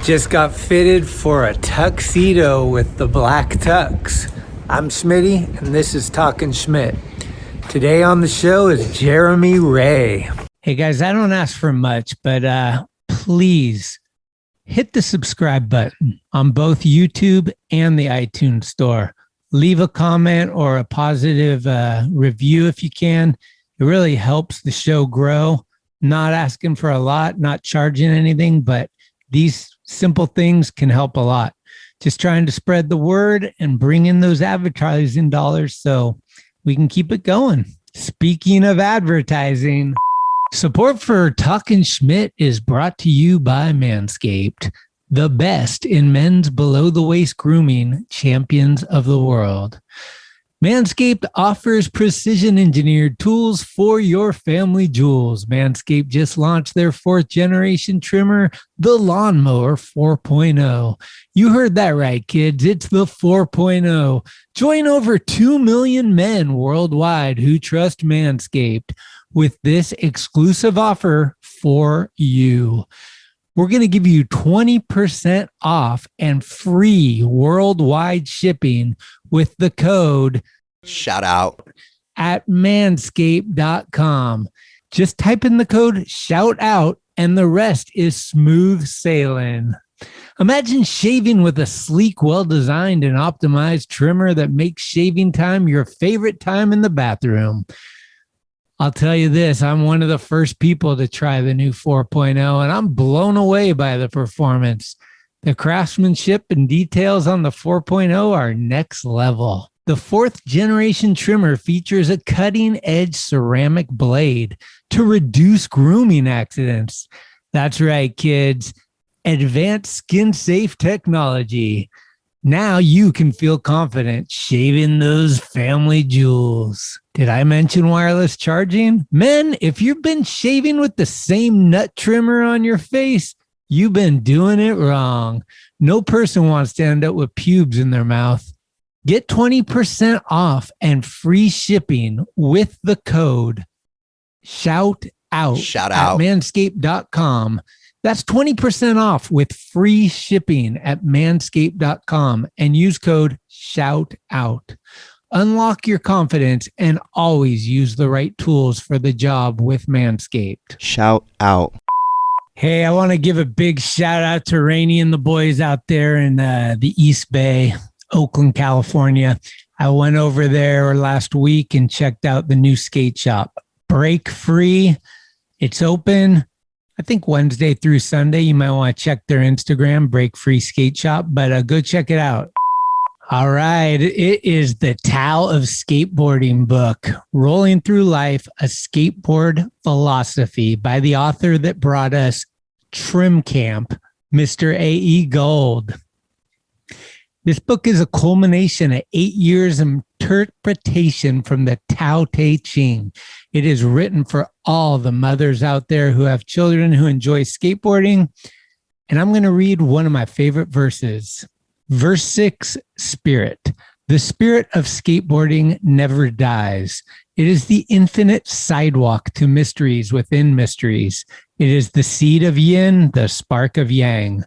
Just got fitted for a tuxedo with the black tux. I'm Schmitty, and this is Talkin Schmit. Today on the show is Jeremy Wray. Hey guys, I don't ask for much, but please hit the subscribe button on both YouTube and the iTunes store. Leave a comment or a positive review if you can. It really helps the show grow. Not asking for a lot, not charging anything, but these simple things can help a lot. Just trying to spread the word and bring in those advertising dollars so we can keep it going. Speaking of advertising, support for Talkin Schmit is brought to you by MANSCAPED, the best in men's below-the-waist grooming, champions of the world. MANSCAPED offers precision-engineered tools for your family jewels. MANSCAPED just launched their 4th-generation trimmer, the Lawnmower 4.0. You heard that right, kids. It's the 4.0. Join over 2 million men worldwide who trust MANSCAPED with this exclusive offer for you. We're going to give you 20% off and free worldwide shipping with the code SHOUTOUT at manscaped.com. Just type in the code SHOUTOUT and the rest is smooth sailing. Imagine shaving with a sleek, well-designed and optimized trimmer that makes shaving time your favorite time in the bathroom. I'll tell you this, I'm one of the first people to try the new 4.0, and I'm blown away by the performance. The craftsmanship and details on the 4.0 are next level. The 4th-generation trimmer features a cutting-edge ceramic blade to reduce grooming accidents. That's right, kids. Advanced skin-safe technology. Now you can feel confident shaving those family jewels. Did I mention wireless charging? Men, if you've been shaving with the same nut trimmer on your face, you've been doing it wrong. No person wants to end up with pubes in their mouth. Get 20% off and free shipping with the code SHOUTOUT at manscaped.com. That's 20% off with free shipping at manscaped.com and use code SHOUTOUT. Unlock your confidence and always use the right tools for the job with Manscaped. Shout out. Hey, I want to give a big shout out to Rainey and the boys out there in the East Bay, Oakland, California. I went over there last week and checked out the new skate shop. Break Free. It's open, I think, Wednesday through Sunday. You might want to check their Instagram, Break Free Skate Shop, but go check it out. All right. It is the Tao of Skateboarding book, Rolling Through Life, a Skateboard Philosophy, by the author that brought us Trim Camp, Mr. A.E. Gold. This book is a culmination of 8 years of interpretation from the Tao Te Ching. It is written for all the mothers out there who have children who enjoy skateboarding. And I'm going to read one of my favorite verses. Verse 6, Spirit. The spirit of skateboarding never dies. It is the infinite sidewalk to mysteries within mysteries. It is the seed of yin, the spark of yang.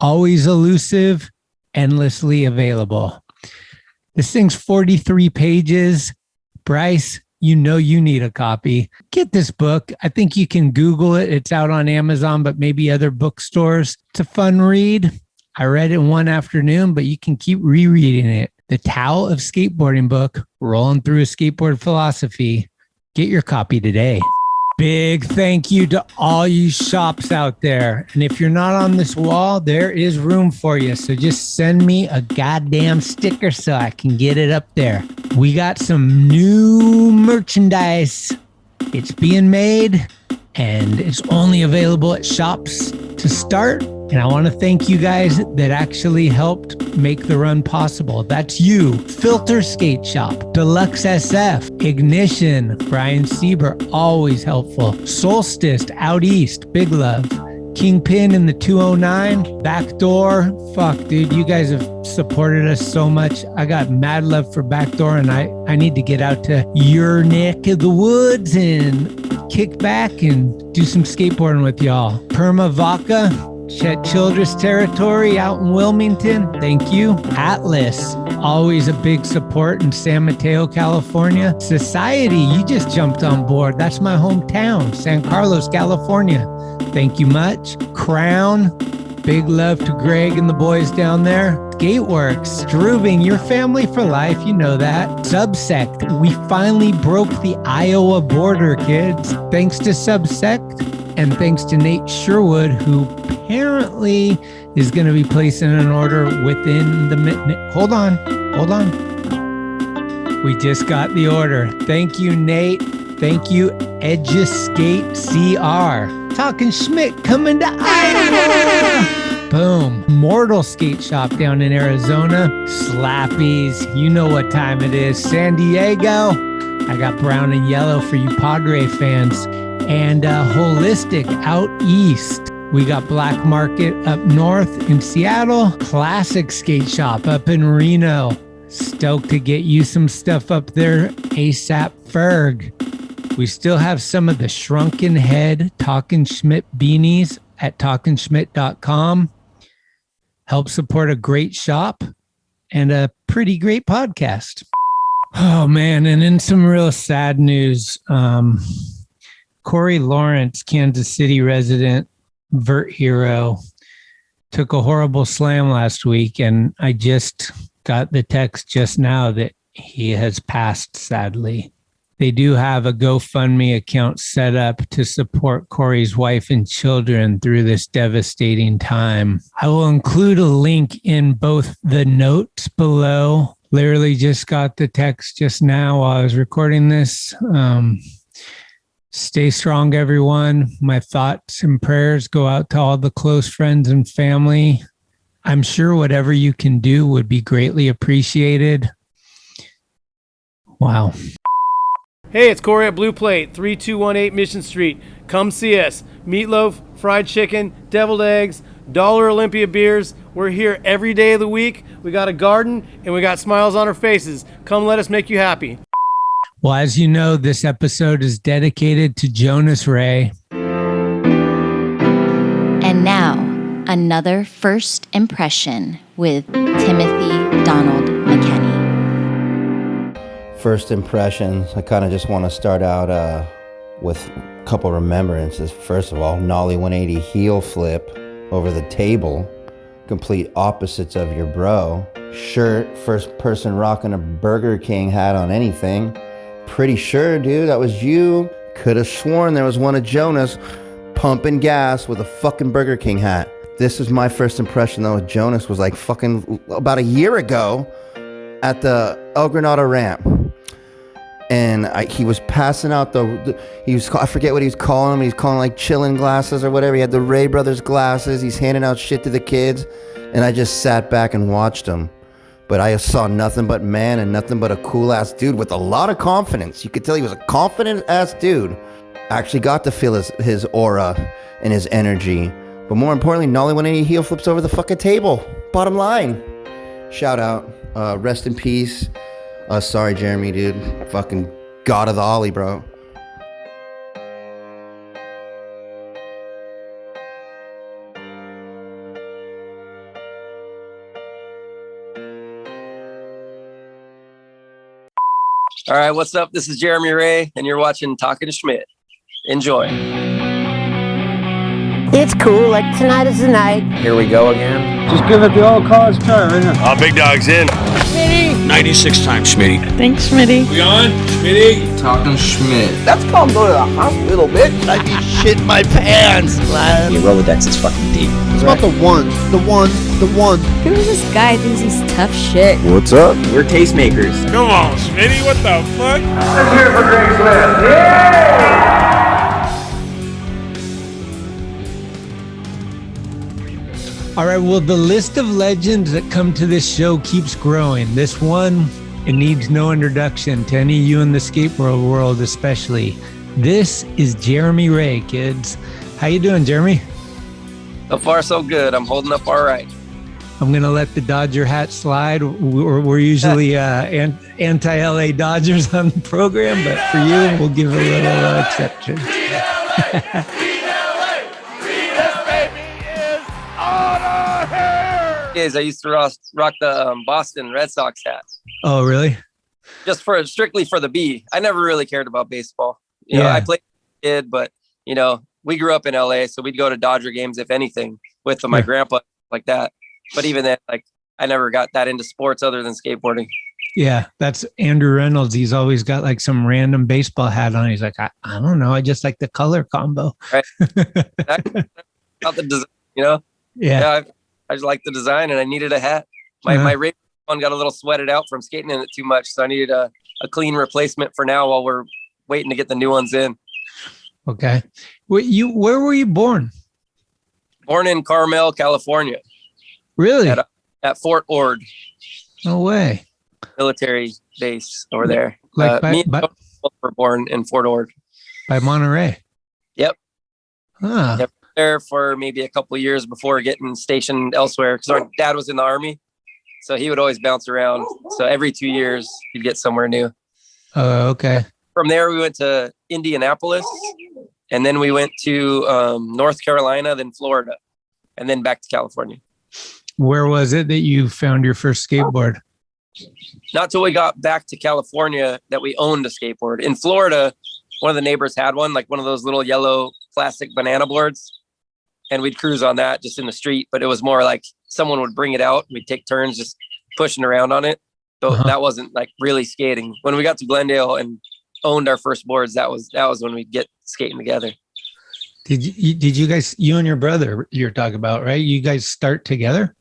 Always elusive, endlessly available. This thing's 43 pages. Bryce, you know you need a copy. Get this book. I think you can Google it. It's out on Amazon, but maybe other bookstores. It's a fun read. I read it one afternoon, but you can keep rereading it. The Tao of Skateboarding book, Rolling Through a Skateboard Philosophy. Get your copy today. Big thank you to all you shops out there. And if you're not on this wall, there is room for you. So just send me a goddamn sticker so I can get it up there. We got some new merchandise. It's being made and it's only available at shops to start. And I want to thank you guys that actually helped make the run possible. That's you, Filter Skate Shop, Deluxe SF, Ignition, Brian Sieber, always helpful. Solstice, Out East, big love. Kingpin in the 209, Backdoor. Fuck, dude, you guys have supported us so much. I got mad love for Backdoor, and I need to get out to your neck of the woods and kick back and do some skateboarding with y'all. Perma Vodka. Chet Childress territory out in Wilmington. Thank you. Atlas, always a big support in San Mateo, California. Society, you just jumped on board. That's my hometown, San Carlos, California. Thank you much. Crown, big love to Greg and the boys down there. Skateworks, Strubing, your family for life, you know that. Subsect, we finally broke the Iowa border, kids. Thanks to Subsect and thanks to Nate Sherwood, who apparently is going to be placing an order within the minute. Hold on. We just got the order. Thank you, Nate. Thank you, Edgescape CR. Talkin Schmit coming to Iowa. Boom. Mortal Skate Shop down in Arizona. Slappies. You know what time it is. San Diego. I got brown and yellow for you Padre fans. And Holistic out east. We got Black Market up north in Seattle. Classic Skate Shop up in Reno. Stoked to get you some stuff up there ASAP Ferg. We still have some of the Shrunken Head Talkin Schmit beanies at talkinschmit.com. Help support a great shop and a pretty great podcast. Oh, man. And in some real sad news, Corey Lawrence, Kansas City resident, vert hero, took a horrible slam last week. And I just got the text just now that he has passed, sadly. They do have a GoFundMe account set up to support Corey's wife and children through this devastating time. I will include a link in both the notes below. Literally just got the text just now while I was recording this. Stay strong, everyone. My thoughts and prayers go out to all the close friends and family. I'm sure whatever you can do would be greatly appreciated. Wow. Hey, it's Corey at Blue Plate, 3218 Mission Street. Come see us. Meatloaf, fried chicken, deviled eggs, Dollar Olympia beers. We're here every day of the week. We got a garden and we got smiles on our faces. Come let us make you happy. Well, as you know, this episode is dedicated to Jonas Wray. And now, another first impression with Timothy Donald McKenney. First impressions, I kind of just want to start out with a couple remembrances. First of all, Nollie 180 heel flip over the table. Complete opposites of your bro. Shirt, first person rocking a Burger King hat on anything. Pretty sure, dude, that was you. Could have sworn there was one of Jonas pumping gas with a fucking Burger King hat. This was my first impression, though, with Jonas was like fucking about a year ago at the El Granada ramp. And he was passing out I forget what he was calling them. He was calling like chillin' glasses or whatever. He had the Wray Brothers glasses. He's handing out shit to the kids. And I just sat back and watched him. But I saw nothing but man and nothing but a cool ass dude with a lot of confidence. You could tell he was a confident ass dude. I actually got to feel his aura and his energy. But more importantly, Nollie 180 heel flips over the fucking table. Bottom line. Shout out. Rest in peace. Sorry, Jeremy, dude. Fucking god of the Ollie, bro. All right, what's up? This is Jeremy Wray, and you're watching Talkin Schmit. Enjoy. It's cool, like tonight is the night. Here we go again. Just give it the old college turn. Big dog's in. 96 times, Schmitty. Thanks, Schmitty. We on? Schmitty? Talkin Schmit. That's called go to the hospital, bitch. I'd be shitting my pants. Your Rolodex is fucking deep. It's about the one. Who is this guy thinks he's tough shit? What's up? We're tastemakers. Come on, Schmitty, what the fuck? Let's hear it for Greg Smith. Yeah! All right, well, the list of legends that come to this show keeps growing. This one, it needs no introduction to any of you in the skateboard world especially. This is Jeremy Wray, kids. How you doing, Jeremy? So far, so good. I'm holding up all right. I'm going to let the Dodger hat slide. We're usually anti-LA Dodgers on the program, but for you, we'll give a little exception. Days I used to rock the Boston Red Sox hat. Oh, really? Just strictly for the B. I never really cared about baseball. You know, I played as a kid, but you know, we grew up in LA, so we'd go to Dodger games, if anything, with my grandpa, like that. But even then, like, I never got that into sports other than skateboarding. Yeah, that's Andrew Reynolds. He's always got like some random baseball hat on. He's like, I don't know. I just like the color combo. Right. About the design, you know? Yeah. I just like the design, and I needed a hat. My Ray one got a little sweated out from skating in it too much, so I needed a clean replacement for now while we're waiting to get the new ones in. Okay. Where were you born? Born in Carmel, California. Really? At Fort Ord. No way. Military base over there. Like me and Jonas were born in Fort Ord. By Monterey. Yep. Huh. Yep. There for maybe a couple of years before getting stationed elsewhere, because our dad was in the Army, so he would always bounce around. So every 2 years he'd get somewhere new. Oh, okay. From there we went to Indianapolis, and then we went to North Carolina, then Florida, and then back to California. Where was it that you found your first skateboard? Not till we got back to California that we owned a skateboard. In Florida, one of the neighbors had one, like one of those little yellow plastic banana boards. And we'd cruise on that just in the street. But it was more like someone would bring it out. And we'd take turns just pushing around on it. But that wasn't like really skating. When we got to Glendale and owned our first boards, that was when we'd get skating together. Did you guys, you and your brother you're talking about, right? You guys start together?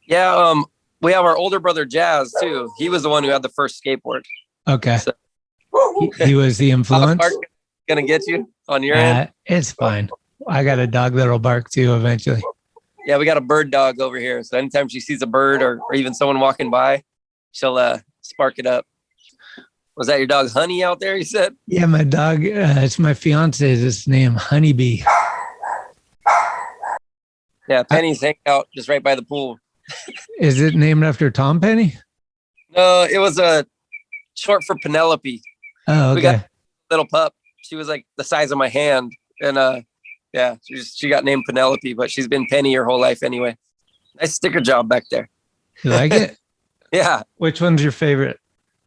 Yeah. We have our older brother, Jazz, too. He was the one who had the first skateboard. Okay. So, he was the influence. Going to get you on your end? It's fine. I got a dog that'll bark too eventually. Yeah, we got a bird dog over here. So anytime she sees a bird or even someone walking by, she'll spark it up. Was that your dog Honey out there, you said? Yeah, my dog, it's my fiance's name, Honeybee. Yeah, Penny's hanging out just right by the pool. Is it named after Tom Penny? No, it was short for Penelope. Oh, okay. We got a little pup. She was like the size of my hand. And yeah, she got named Penelope, but she's been Penny her whole life anyway. Nice sticker job back there. You like it? Yeah. Which one's your favorite?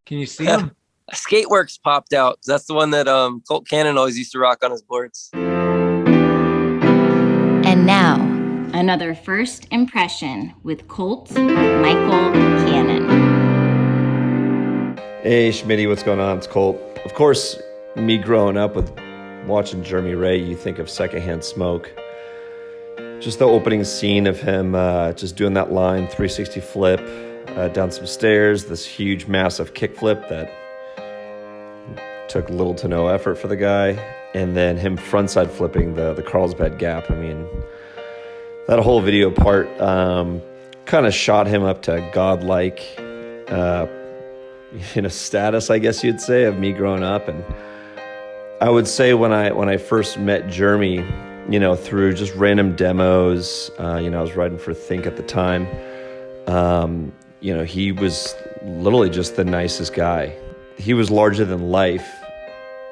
Can you see them? Skateworks popped out. That's the one that Colt Cannon always used to rock on his boards. And now, another first impression with Colt Michael Cannon. Hey, Schmitty, what's going on? It's Colt. Of course, me growing up with watching Jeremy Wray, you think of Secondhand Smoke. Just the opening scene of him just doing that line 360 flip down some stairs, this huge, massive kickflip that took little to no effort for the guy, and then him frontside flipping the Carlsbad gap. I mean, that whole video part kind of shot him up to godlike status, I guess you'd say, of me growing up. And I would say when I first met Jeremy, through just random demos, I was writing for Think at the time, he was literally just the nicest guy. He was larger than life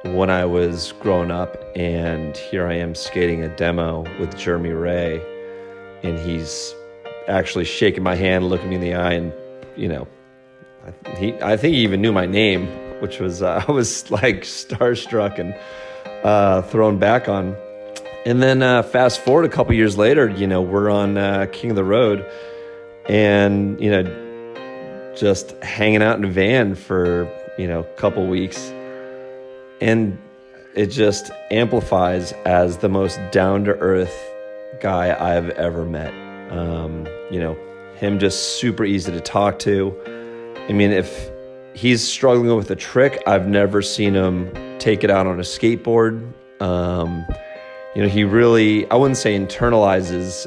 when I was growing up, and here I am skating a demo with Jeremy Wray, and he's actually shaking my hand, looking me in the eye, and I think he even knew my name, which was I was like starstruck and thrown back on. And then fast forward a couple years later, we're on King of the Road, and just hanging out in a van for a couple weeks, and it just amplifies as the most down-to-earth guy I've ever met. Him just super easy to talk to. I mean, if he's struggling with a trick, I've never seen him take it out on a skateboard. He really, I wouldn't say internalizes,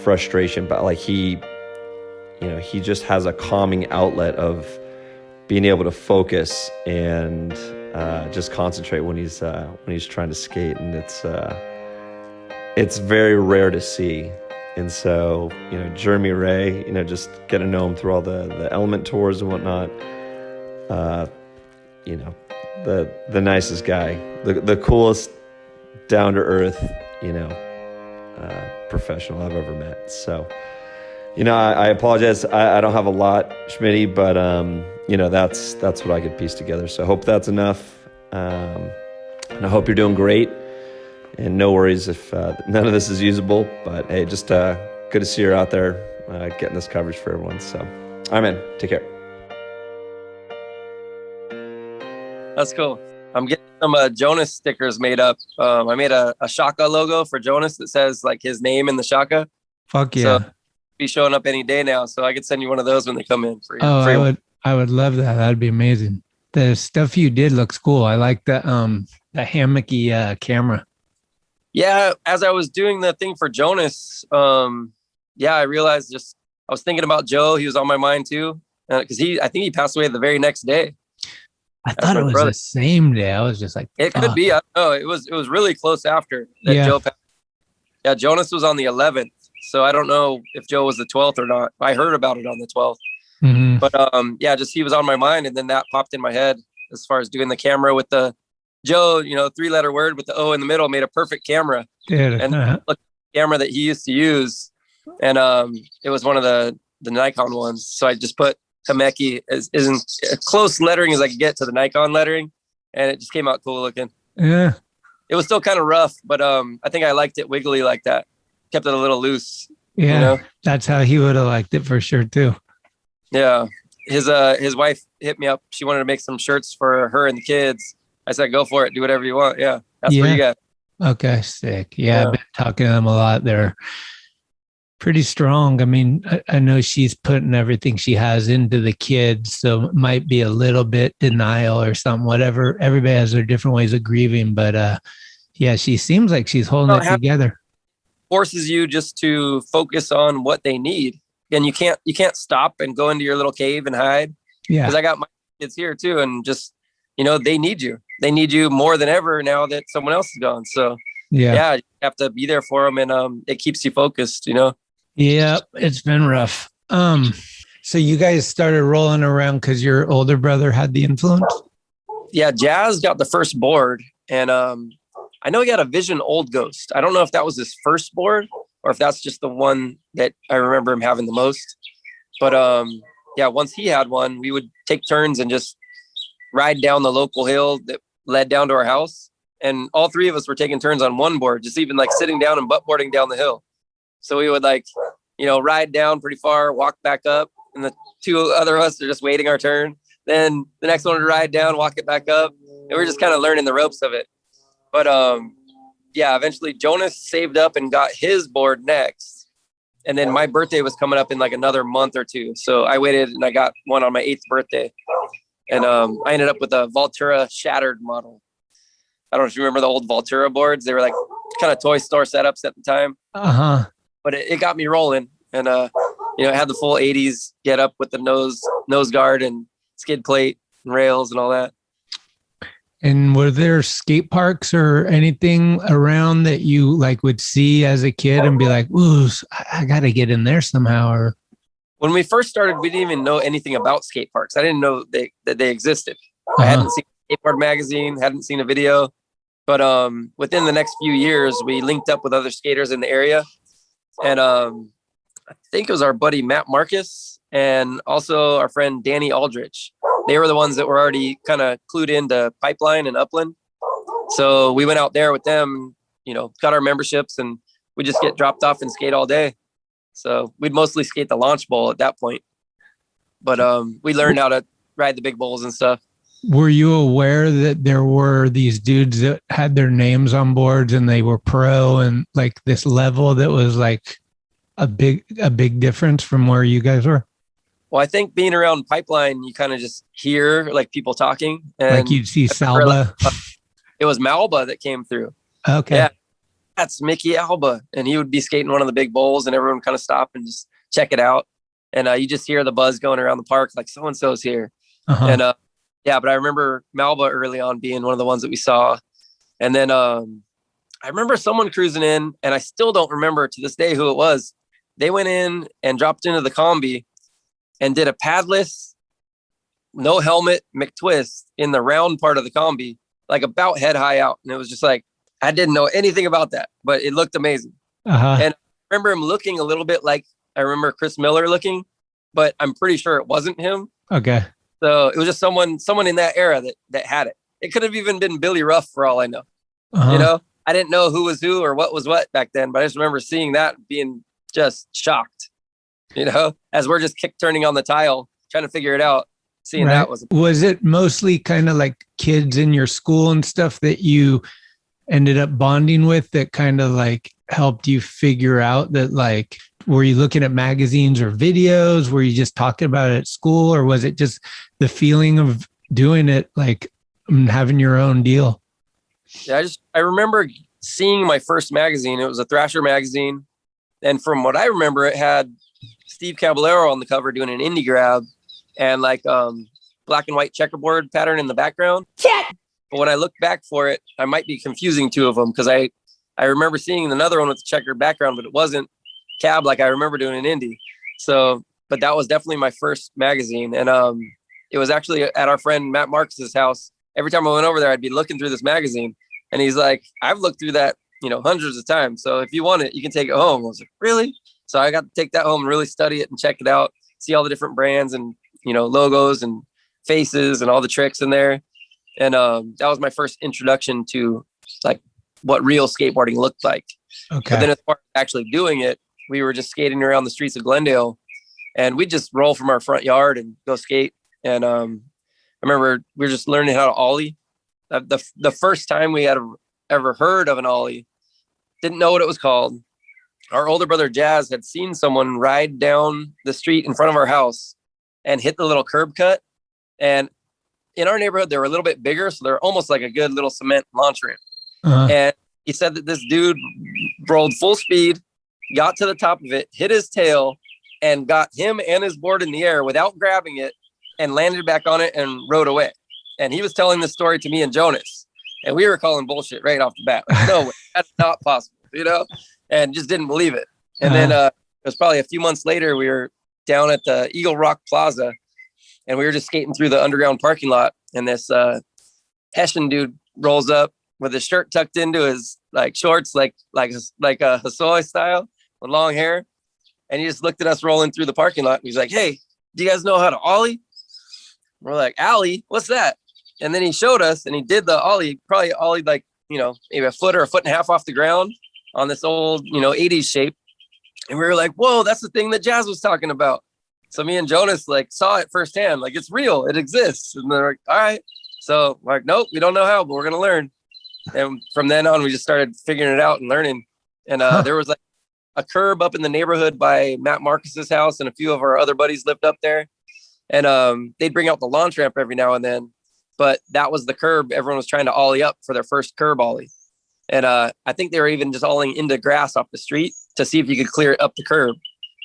frustration, but like he just has a calming outlet of being able to focus and just concentrate when he's trying to skate, and it's very rare to see. And so, Jeremy Wray, just get to know him through all the Element tours and whatnot. The nicest guy, the coolest, down to earth, professional I've ever met. So, I apologize. I don't have a lot, Schmitty, but that's what I could piece together. So I hope that's enough. And I hope you're doing great. And no worries if none of this is usable. But hey, just good to see you're out there getting this coverage for everyone. So, all right, man. Take care. That's cool. I'm getting some Jonas stickers made up. I made a Shaka logo for Jonas that says like his name in the Shaka. Fuck yeah. So be showing up any day now. So I could send you one of those when they come in for you. Oh, I would love that. That'd be amazing. The stuff you did looks cool. I like the hammocky camera. Yeah, as I was doing the thing for Jonas, I realized I was thinking about Joe. He was on my mind too, because I think he passed away the very next day. I thought it was the same day. I was just like, it could be. I don't know. It was really close after that. Joe passed. Yeah, Jonas was on the 11th, so I don't know if Joe was the 12th or not. I heard about it on the 12th, but he was on my mind, and then that popped in my head as far as doing the camera with the Joe, 3-letter word with the O in the middle made a perfect camera. Dude, and the camera that he used to use, and it was one of the Nikon ones. So I just put Kameki as close lettering as I could get to the Nikon lettering, and it just came out cool looking. Yeah, it was still kind of rough, but I think I liked it wiggly like that. Kept it a little loose. Yeah, that's how he would have liked it for sure too. Yeah, his wife hit me up. She wanted to make some shirts for her and the kids. I said, go for it. Do whatever you want. Yeah. That's what you got. Okay. Sick. Yeah. I've been talking to them a lot. They're pretty strong. I mean, I know she's putting everything she has into the kids. So it might be a little bit denial or something, whatever. Everybody has their different ways of grieving, but she seems like she's holding it together. Forces you just to focus on what they need. And you can't stop and go into your little cave and hide. Yeah. Because I got my kids here too. And just, they need you. They need you more than ever now that someone else is gone. So you have to be there for them, and it keeps you focused, Yeah, it's been rough. So you guys started rolling around because your older brother had the influence? Yeah, Jazz got the first board, and I know he got a Vision Old Ghost. I don't know if that was his first board or if that's just the one that I remember him having the most. But once he had one, we would take turns and just ride down the local hill that led down to our house, and all three of us were taking turns on one board, just even like sitting down and butt boarding down the hill. So we would ride down pretty far, walk back up, and the two other of us are just waiting our turn. Then the next one would ride down, walk it back up, and we're just kind of learning the ropes of it. But eventually Jonas saved up and got his board next, and then my birthday was coming up in like another month or two, so I waited and I got one on my 8th birthday. And I ended up with a Voltura Shattered model. I don't know if you remember the old Voltura boards. They were like kind of toy store setups at the time. But it got me rolling. And, it had the full 80s get up with the nose guard and skid plate and rails and all that. And were there skate parks or anything around that you would see as a kid and be like, ooh, I got to get in there somehow? Or when we first started, we didn't even know anything about skate parks. I didn't know that they existed. I hadn't seen Skateboard Magazine, hadn't seen a video. But within the next few years, we linked up with other skaters in the area. And I think it was our buddy Matt Marcus and also our friend Danny Aldrich. They were the ones that were already kind of clued into Pipeline and Upland. So we went out there with them, got our memberships, and we just get dropped off and skate all day. So we'd mostly skate the launch bowl at that point. But we learned how to ride the big bowls and stuff. Were you aware that there were these dudes that had their names on boards and they were pro and like this level that was like a big difference from where you guys were? Well, I think being around Pipeline, you kind of just hear like people talking. And like you'd see Salba. It was Malba that came through. Okay. Yeah. That's Mickey Alba. And he would be skating one of the big bowls and everyone kind of stop and just check it out. And you just hear the buzz going around the park, like so-and-so's here. And but I remember Malba early on being one of the ones that we saw. And then I remember someone cruising in, and I still don't remember to this day who it was. They went in and dropped into the combi and did a padless, no helmet McTwist in the round part of the combi, like about head high out. And it was just like, I didn't know anything about that, but it looked amazing. And I remember him looking a little bit like I remember Chris Miller looking, but I'm pretty sure it wasn't him. Okay. So it was just someone in that era that had it. It could have even been Billy Ruff for all I know. You know, I didn't know who was who or what was what back then, but I just remember seeing that and being just shocked, you know, as we're just kick turning on the tile, trying to figure it out. Seeing that was it mostly kind of like kids in your school and stuff that you ended up bonding with that kind of like helped you figure out that, like, were you looking at magazines or videos? Were you just talking about it at school, or was it just the feeling of doing it, like having your own deal? Yeah, I remember seeing my first magazine. It was a Thrasher magazine. And from what I remember, it had Steve Caballero on the cover doing an indie grab and like black and white checkerboard pattern in the background. Check. But when I look back for it, I might be confusing two of them because I remember seeing another one with the checkered background, but it wasn't Cab like I remember doing an indie. So, but that was definitely my first magazine. And it was actually at our friend Matt Marcus's house. Every time I went over there, I'd be looking through this magazine. And he's like, I've looked through that, you know, hundreds of times. So if you want it, you can take it home. I was like, really? So I got to take that home and really study it and check it out, see all the different brands and, you know, logos and faces and all the tricks in there. And that was my first introduction to like what real skateboarding looked like. Okay. But then as far as actually doing it, we were just skating around the streets of Glendale and we'd just roll from our front yard and go skate. And I remember we were just learning how to Ollie. The first time we had ever heard of an Ollie, didn't know what it was called. Our older brother Jazz had seen someone ride down the street in front of our house and hit the little curb cut. And in our neighborhood, they were a little bit bigger. So they're almost like a good little cement launch ramp. And he said that this dude rolled full speed, got to the top of it, hit his tail, and got him and his board in the air without grabbing it and landed back on it and rode away. And he was telling this story to me and Jonas. And we were calling bullshit right off the bat. Like, no way, that's not possible, you know? And just didn't believe it. And then it was probably a few months later, we were down at the Eagle Rock Plaza and we were just skating through the underground parking lot. And this Hessian dude rolls up with his shirt tucked into his like shorts, like a Hosoi style with long hair. And he just looked at us rolling through the parking lot. And he's like, hey, do you guys know how to Ollie? We're like, Ollie, what's that? And then he showed us and he did the Ollie, probably Ollie like, you know, maybe a foot or a foot and a half off the ground on this old, you know, 80s shape. And we were like, whoa, that's the thing that Jazz was talking about. So me and Jonas like saw it firsthand, like it's real, it exists. And they're like, all right. So we're like, nope, we don't know how, but we're going to learn. And from then on, we just started figuring it out and learning. And there was like a curb up in the neighborhood by Matt Marcus's house. And a few of our other buddies lived up there. And they'd bring out the launch ramp every now and then. But that was the curb everyone was trying to Ollie up for their first curb Ollie. And I think they were even just Ollieing into grass off the street to see if you could clear it up the curb.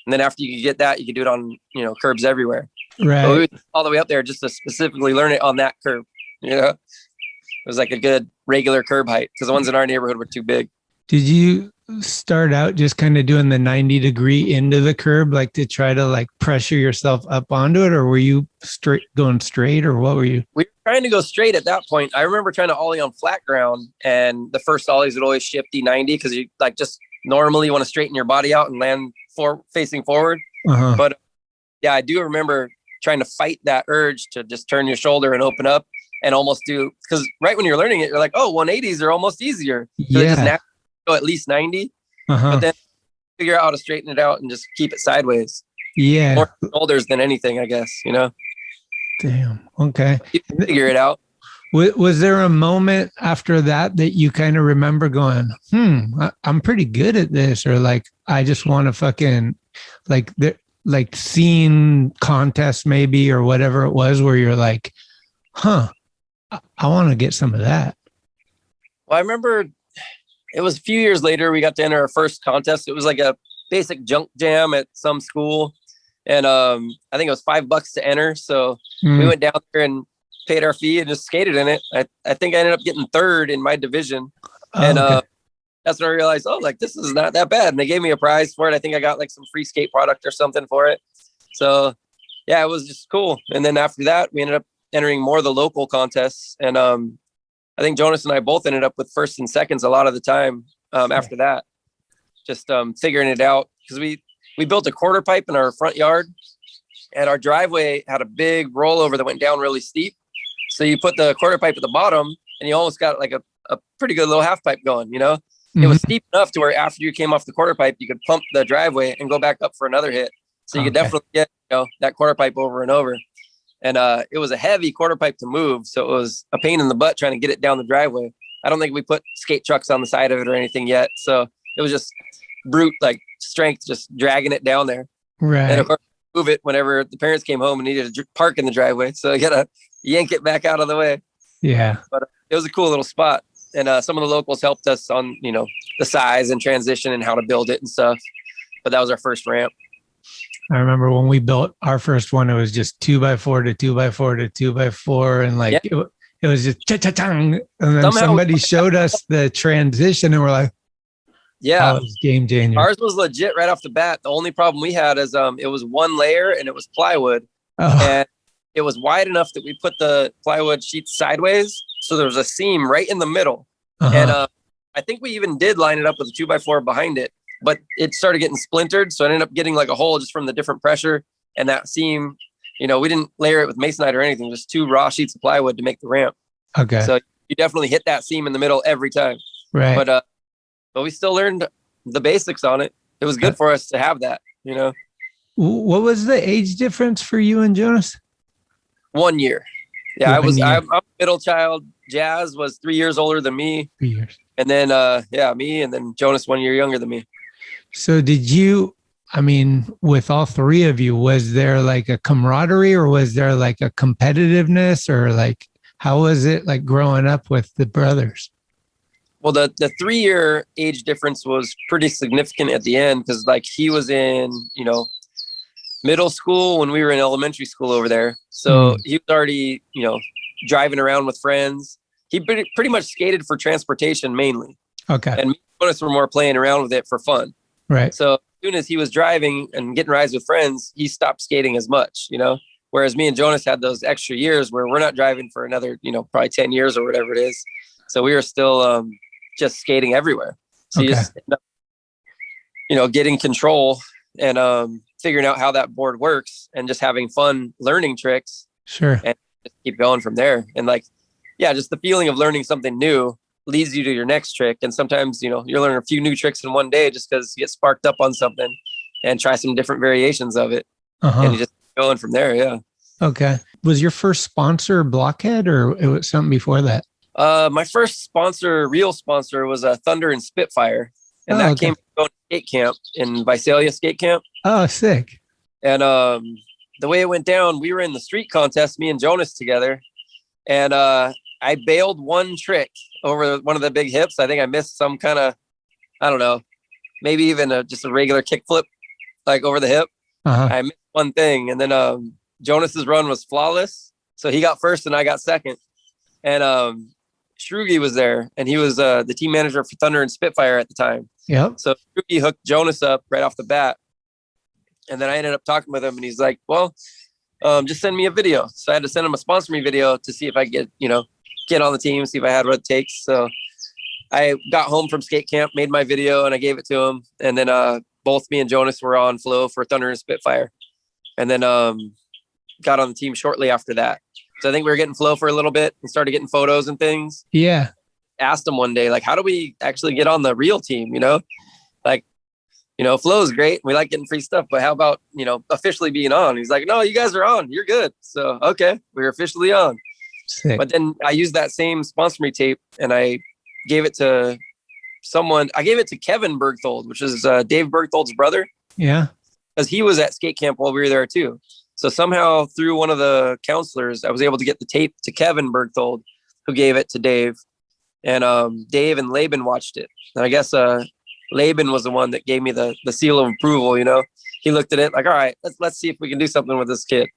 And then after you could get that, you could do it on, you know, curbs everywhere. Right. So we would all the way up there just to specifically learn it on that curb. You know, it was like a good regular curb height because the ones in our neighborhood were too big. Did you start out just kind of doing the 90-degree into the curb, like to try to like pressure yourself up onto it? Or were you going straight or what were you? We were trying to go straight at that point. I remember trying to Ollie on flat ground and the first Ollies would always shift D90 because you like just normally want to straighten your body out and land facing forward. But yeah, I do remember trying to fight that urge to just turn your shoulder and open up and almost do, because right when you're learning it, you're like, oh, 180s are almost easier. So they just naturally go at least 90, but then figure out how to straighten it out and just keep it sideways. Yeah. More shoulders than anything, I guess, you know? Damn. Okay. You can figure it out. Was there a moment after that that you kind of remember going, I'm pretty good at this, or like, I just want to fucking like seeing contests maybe, or whatever it was where you're like, I want to get some of that. Well, I remember it was a few years later, we got to enter our first contest. It was like a basic junk jam at some school. And I think it was $5 to enter. So we went down there and paid our fee and just skated in it. I think I ended up getting third in my division. And that's when I realized, oh, like this is not that bad. And they gave me a prize for it. I think I got like some free skate product or something for it. So yeah, it was just cool. And then after that, we ended up entering more of the local contests. And I think Jonas and I both ended up with first and seconds a lot of the time after that. just figuring it out, because we built a quarter pipe in our front yard, and our driveway had a big rollover that went down really steep. So you put the quarter pipe at the bottom, and you almost got like a pretty good little half pipe going, you know? It was steep enough to where after you came off the quarter pipe, you could pump the driveway and go back up for another hit. So you could definitely get, that quarter pipe over and over. And it was a heavy quarter pipe to move. So it was a pain in the butt trying to get it down the driveway. I don't think we put skate trucks on the side of it or anything yet. So it was just brute, like strength, just dragging it down there. Right. And of course, move it whenever the parents came home and needed to park in the driveway. So you got to yank it back out of the way. Yeah. But it was a cool little spot. And some of the locals helped us on, the size and transition and how to build it and stuff. But that was our first ramp. I remember when we built our first one, it was just 2x4 to 2x4 to 2x4. And like, it was just cha-cha-chang. And then Somehow somebody showed us the transition and we're like, yeah, that was game changer. Ours was legit right off the bat. The only problem we had is it was one layer and it was plywood. And it was wide enough that we put the plywood sheets sideways. So there was a seam right in the middle. And I think we even did line it up with a 2x4 behind it, but it started getting splintered. So I ended up getting like a hole just from the different pressure. And that seam, we didn't layer it with masonite or anything, just 2 raw sheets of plywood to make the ramp. Okay. So you definitely hit that seam in the middle every time. Right. But we still learned the basics on it. It was good for us to have that, What was the age difference for you and Jonas? 1 year. Yeah, I'm a middle child. Jazz was 3 years older than me. 3 years. And then, me, and then Jonas 1 year younger than me. So with all three of you, was there like a camaraderie or was there like a competitiveness or like, how was it like growing up with the brothers? Well, the 3 year age difference was pretty significant at the end because like he was in, middle school when we were in elementary school over there. So he was already, driving around with friends. He pretty much skated for transportation mainly. Okay. And me and Jonas were more playing around with it for fun. Right. So as soon as he was driving and getting rides with friends, he stopped skating as much, whereas me and Jonas had those extra years where we're not driving for another, probably 10 years or whatever it is. So we were still just skating everywhere. So you just end up, getting control and figuring out how that board works and just having fun learning tricks. Sure. And just keep going from there. And like, just the feeling of learning something new leads you to your next trick. And sometimes, you're learning a few new tricks in one day just because you get sparked up on something and try some different variations of it. And you just keep going from there. Yeah. Okay. Was your first sponsor Blockhead or it was something before that? My first real sponsor was a Thunder and Spitfire. And that came from skate camp in Visalia skate camp. Oh, sick. And the way it went down, we were in the street contest, me and Jonas together. And I bailed one trick over one of the big hips. I think I missed some kind of, I don't know, maybe even just a regular kickflip, like over the hip. I missed one thing. And then Jonas's run was flawless. So he got first and I got second. And Shrugi was there and he was the team manager for Thunder and Spitfire at the time. Yep. So Shrugi hooked Jonas up right off the bat. And then I ended up talking with him and he's like, well, just send me a video. So I had to send him a sponsor me video to see if I could get on the team, see if I had what it takes. So I got home from skate camp, made my video and I gave it to him. And then both me and Jonas were on flow for Thunder and Spitfire. And then got on the team shortly after that. So I think we were getting flow for a little bit and started getting photos and things. Yeah. Asked him one day, like, how do we actually get on the real team? Like, flow is great. We like getting free stuff, but how about, officially being on? He's like, no, you guys are on. You're good. So, okay, we're officially on. Sick. But then I used that same sponsor me tape and I gave it to someone. I gave it to Kevin Bergthold, which is Dave Bergthold's brother. Yeah. Because he was at skate camp while we were there too. So somehow through one of the counselors, I was able to get the tape to Kevin Bergthold, who gave it to Dave. And Dave and Laban watched it. And I guess Laban was the one that gave me the seal of approval. He looked at it like, all right, let's see if we can do something with this kid.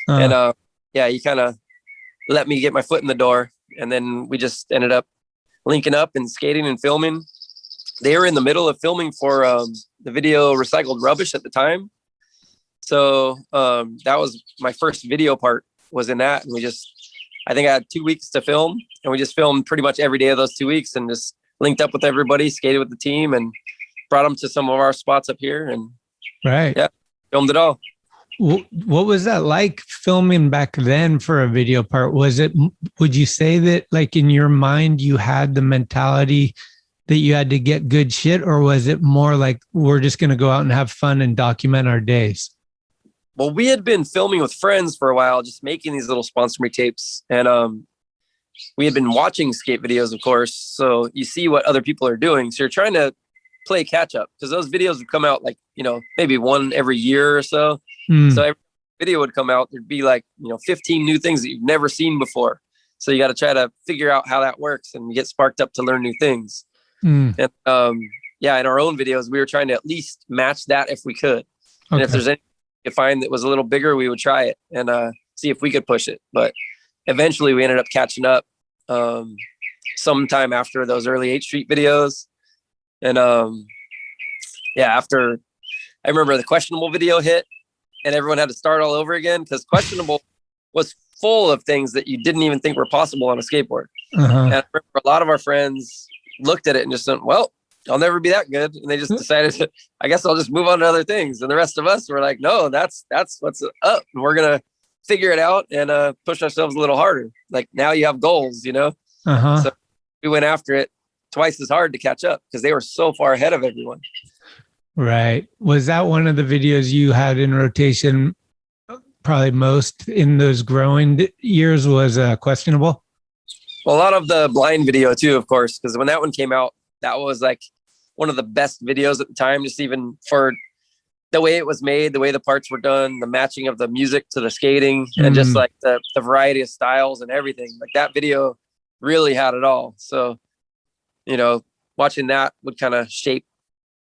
And he kind of let me get my foot in the door. And then we just ended up linking up and skating and filming. They were in the middle of filming for the video Recycled Rubbish at the time. So that was my first video part was in that. And I think I had 2 weeks to film and we just filmed pretty much every day of those 2 weeks and just linked up with everybody, skated with the team and brought them to some of our spots up here, and Right. yeah, filmed it all. What was that like filming back then for a video part? Would you say that like in your mind you had the mentality that you had to get good shit, or was it more like we're just going to go out and have fun and document our days? Well, we had been filming with friends for a while, just making these little sponsor me tapes, and we had been watching skate videos, of course. So you see what other people are doing, so you're trying to play catch up, because those videos would come out like, maybe one every year or so. So every video would come out, there'd be like 15 new things that you've never seen before. So you got to try to figure out how that works and get sparked up to learn new things. And in our own videos, we were trying to at least match that if we could. And if there's anything we could find that was a little bigger, we would try it and see if we could push it. But eventually we ended up catching up sometime after those early 8th Street videos. And after, I remember the Questionable video hit and everyone had to start all over again, because Questionable was full of things that you didn't even think were possible on a skateboard. And I remember a lot of our friends looked at it and just went, well, I'll never be that good. And they just decided, I guess I'll just move on to other things. And the rest of us were like, no, that's what's up. And we're going to figure it out and push ourselves a little harder. Like now you have goals, So we went after it twice as hard to catch up because they were so far ahead of everyone. Right. Was that one of the videos you had in rotation probably most in those growing years was Questionable? Well, a lot of the blind video too, of course, because when that one came out, that was like one of the best videos at the time, just even for the way it was made, the way the parts were done, the matching of the music to the skating, and just like the variety of styles and everything. Like that video really had it all. So, watching that would kind of shape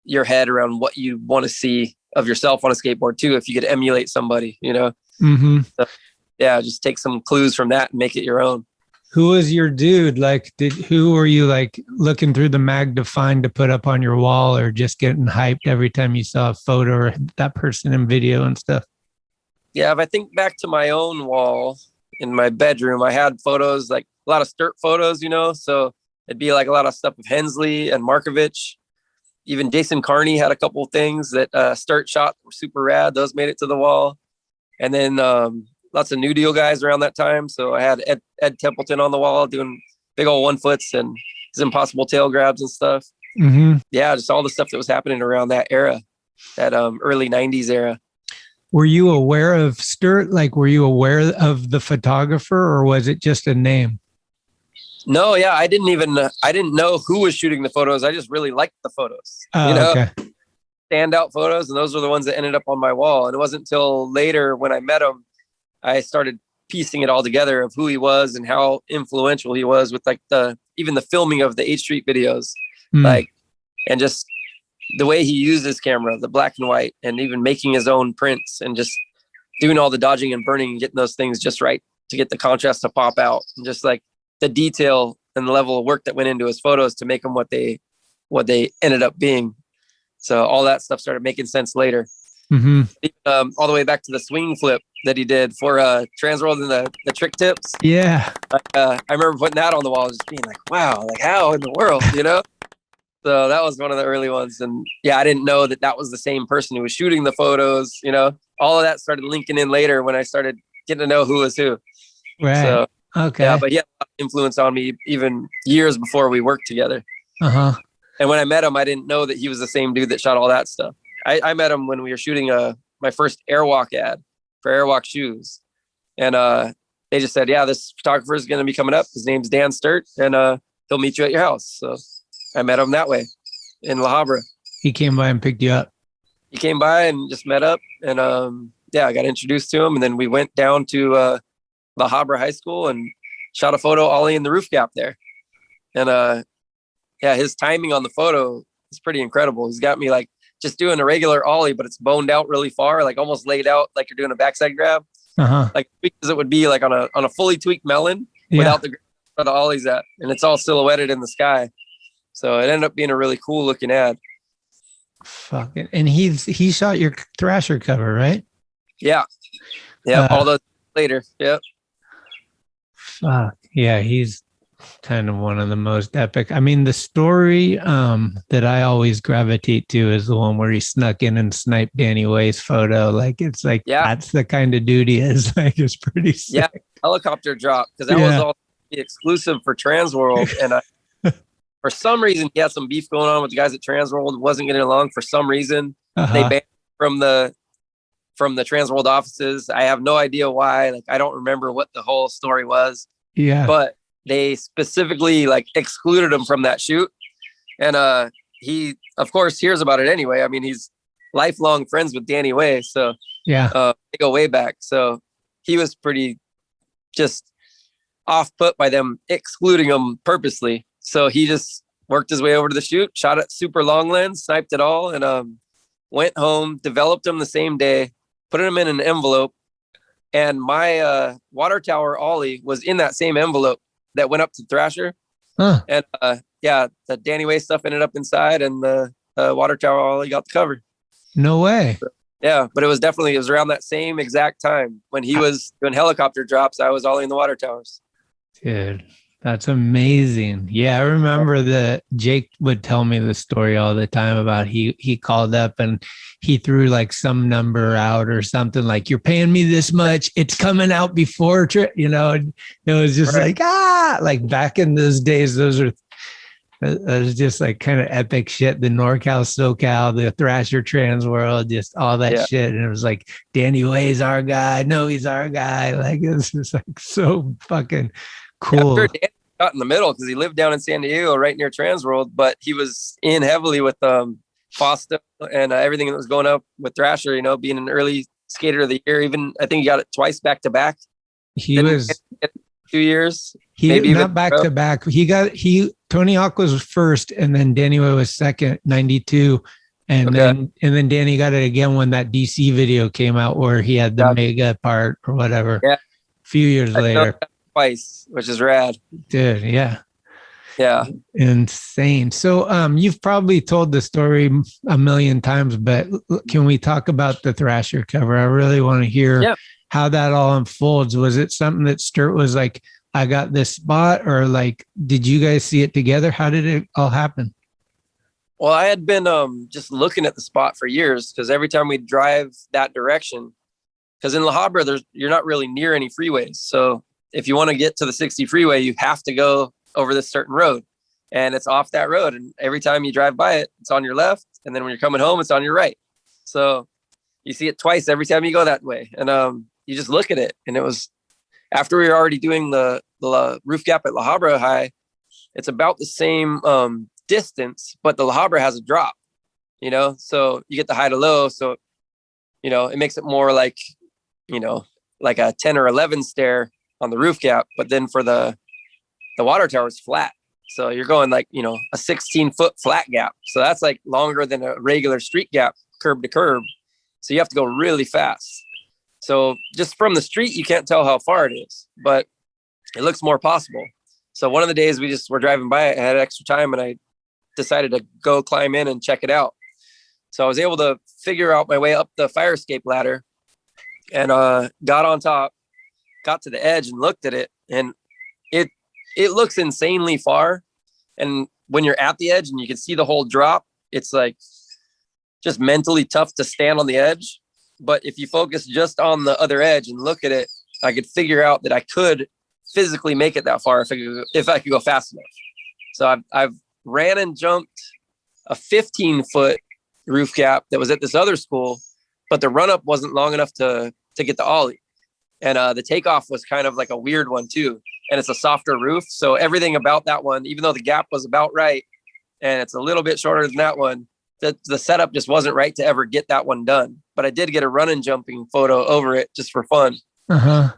your head around what you want to see of yourself on a skateboard too, if you could emulate somebody, So, just take some clues from that and make it your own. Who was your dude? Like, who were you like looking through the mag to find to put up on your wall, or just getting hyped every time you saw a photo or that person in video and stuff? Yeah, if I think back to my own wall in my bedroom, I had photos, like a lot of Sturt photos, so it'd be like a lot of stuff of Hensley and Markovich. Even Jason Carney had a couple of things that Sturt shot were super rad. Those made it to the wall. And then lots of New Deal guys around that time. So I had Ed Templeton on the wall doing big old 1-foots and his impossible tail grabs and stuff. Yeah, just all the stuff that was happening around that era, that early 90s era. Were you aware of Sturt? Like, were you aware of the photographer, or was it just a name? No, yeah, I didn't know who was shooting the photos. I just really liked the photos. Okay. Standout photos, and those were the ones that ended up on my wall. And it wasn't until later when I met him, I started piecing it all together of who he was and how influential he was with like even the filming of the 8th Street videos, like, and just the way he used his camera, the black and white, and even making his own prints and just doing all the dodging and burning and getting those things just right to get the contrast to pop out, and just like the detail and the level of work that went into his photos to make them what they ended up being. So all that stuff started making sense later. All the way back to the swing flip that he did for Transworld and the trick tips. Yeah. I remember putting that on the wall, just being like, wow, like how in the world, So that was one of the early ones. And yeah, I didn't know that was the same person who was shooting the photos, all of that started linking in later when I started getting to know who was who. Right. So, okay. Yeah, but he had a lot of influence on me even years before we worked together. And when I met him, I didn't know that he was the same dude that shot all that stuff. I met him when we were shooting my first Airwalk ad for Airwalk shoes. And they just said, yeah, this photographer is going to be coming up. His name's Dan Sturt, and he'll meet you at your house. So I met him that way in La Habra. He came by and picked you up. He came by and just met up. And I got introduced to him. And then we went down to La Habra High School and shot a photo Ollie in the roof gap there. And his timing on the photo is pretty incredible. He's got me like just doing a regular Ollie, but it's boned out really far, like almost laid out like you're doing a backside grab. Like because it would be like on a fully tweaked melon without the Ollies at, and it's all silhouetted in the sky. So it ended up being a really cool looking ad. Fuck it. And he shot your Thrasher cover, right? Yeah. Yeah. All those later. Yep. Fuck. Yeah. He's kind of one of the most epic. I mean, the story that I always gravitate to is the one where he snuck in and sniped Danny Way's photo. Like, it's like, that's the kind of dude he is. Like, it's pretty sick. Yeah, helicopter drop, because that was all exclusive for Transworld. And for some reason, he had some beef going on with the guys at Transworld. Wasn't getting along for some reason. They banned him from the Transworld offices. I have no idea why. Like, I don't remember what the whole story was. Yeah. But they specifically like excluded him from that shoot. And he, of course, hears about it anyway. I mean, he's lifelong friends with Danny Way. So they go way back. So he was pretty just off put by them excluding him purposely. So he just worked his way over to the shoot, shot at super long lens, sniped it all, and went home, developed them the same day, put them in an envelope. And my water tower Ollie was in that same envelope that went up to Thrasher. And the Danny Way stuff ended up inside, and the water tower Ollie got the cover. No way. Yeah, but it was around that same exact time when he was doing helicopter drops. I was Ollie in the water towers. Dude, that's amazing. Yeah, I remember that Jake would tell me the story all the time about he called up and he threw like some number out or something like, you're paying me this much. It's coming out before, and it was just like back in those days, it was just like kind of epic shit. The NorCal, SoCal, the Thrasher Transworld, just all that shit. And it was like, Danny Way's our guy. No, he's our guy. Like, it's just like so fucking cool. Danny got in the middle because he lived down in San Diego right near Transworld, but he was in heavily with Foster and everything that was going up with Thrasher, being an early skater of the year. Even I think he got it twice back to back. He was 2 years. Maybe not back to back. Tony Hawk was first, and then Danny Way was second, 92. And then Danny got it again when that DC video came out where he had the mega part or whatever. Yeah. A few years later. Twice, which is rad. Dude, yeah. Yeah. Insane. So you've probably told the story a million times, but can we talk about the Thrasher cover? I really want to hear how that all unfolds. Was it something that Sturt was like, I got this spot, or like, did you guys see it together? How did it all happen? Well, I had been just looking at the spot for years, because every time we drive that direction, because in La Habra, you're not really near any freeways. So if you want to get to the 60 freeway, you have to go over this certain road, and it's off that road. And every time you drive by it, it's on your left. And then when you're coming home, it's on your right. So you see it twice every time you go that way. And you just look at it. And it was after we were already doing the roof gap at La Habra High, it's about the same distance, but the La Habra has a drop, so you get the high to low. So, it makes it more like, like a 10 or 11 stair on the roof gap. But then for the water tower is flat. So you're going like, a 16-foot flat gap. So that's like longer than a regular street gap, curb to curb. So you have to go really fast. So just from the street, you can't tell how far it is, but it looks more possible. So one of the days we just were driving by it, I had extra time, and I decided to go climb in and check it out. So I was able to figure out my way up the fire escape ladder, and got on top, got to the edge and looked at it, and it looks insanely far. And when you're at the edge and you can see the whole drop, it's like just mentally tough to stand on the edge. But if you focus just on the other edge and look at it, I could figure out that I could physically make it that far if I could go fast enough. So I've ran and jumped a 15-foot roof gap that was at this other school, but the run up wasn't long enough to get the Ollie. And the takeoff was kind of like a weird one too. And it's a softer roof. So everything about that one, even though the gap was about right, and it's a little bit shorter than that one, the setup just wasn't right to ever get that one done. But I did get a run and jumping photo over it just for fun. So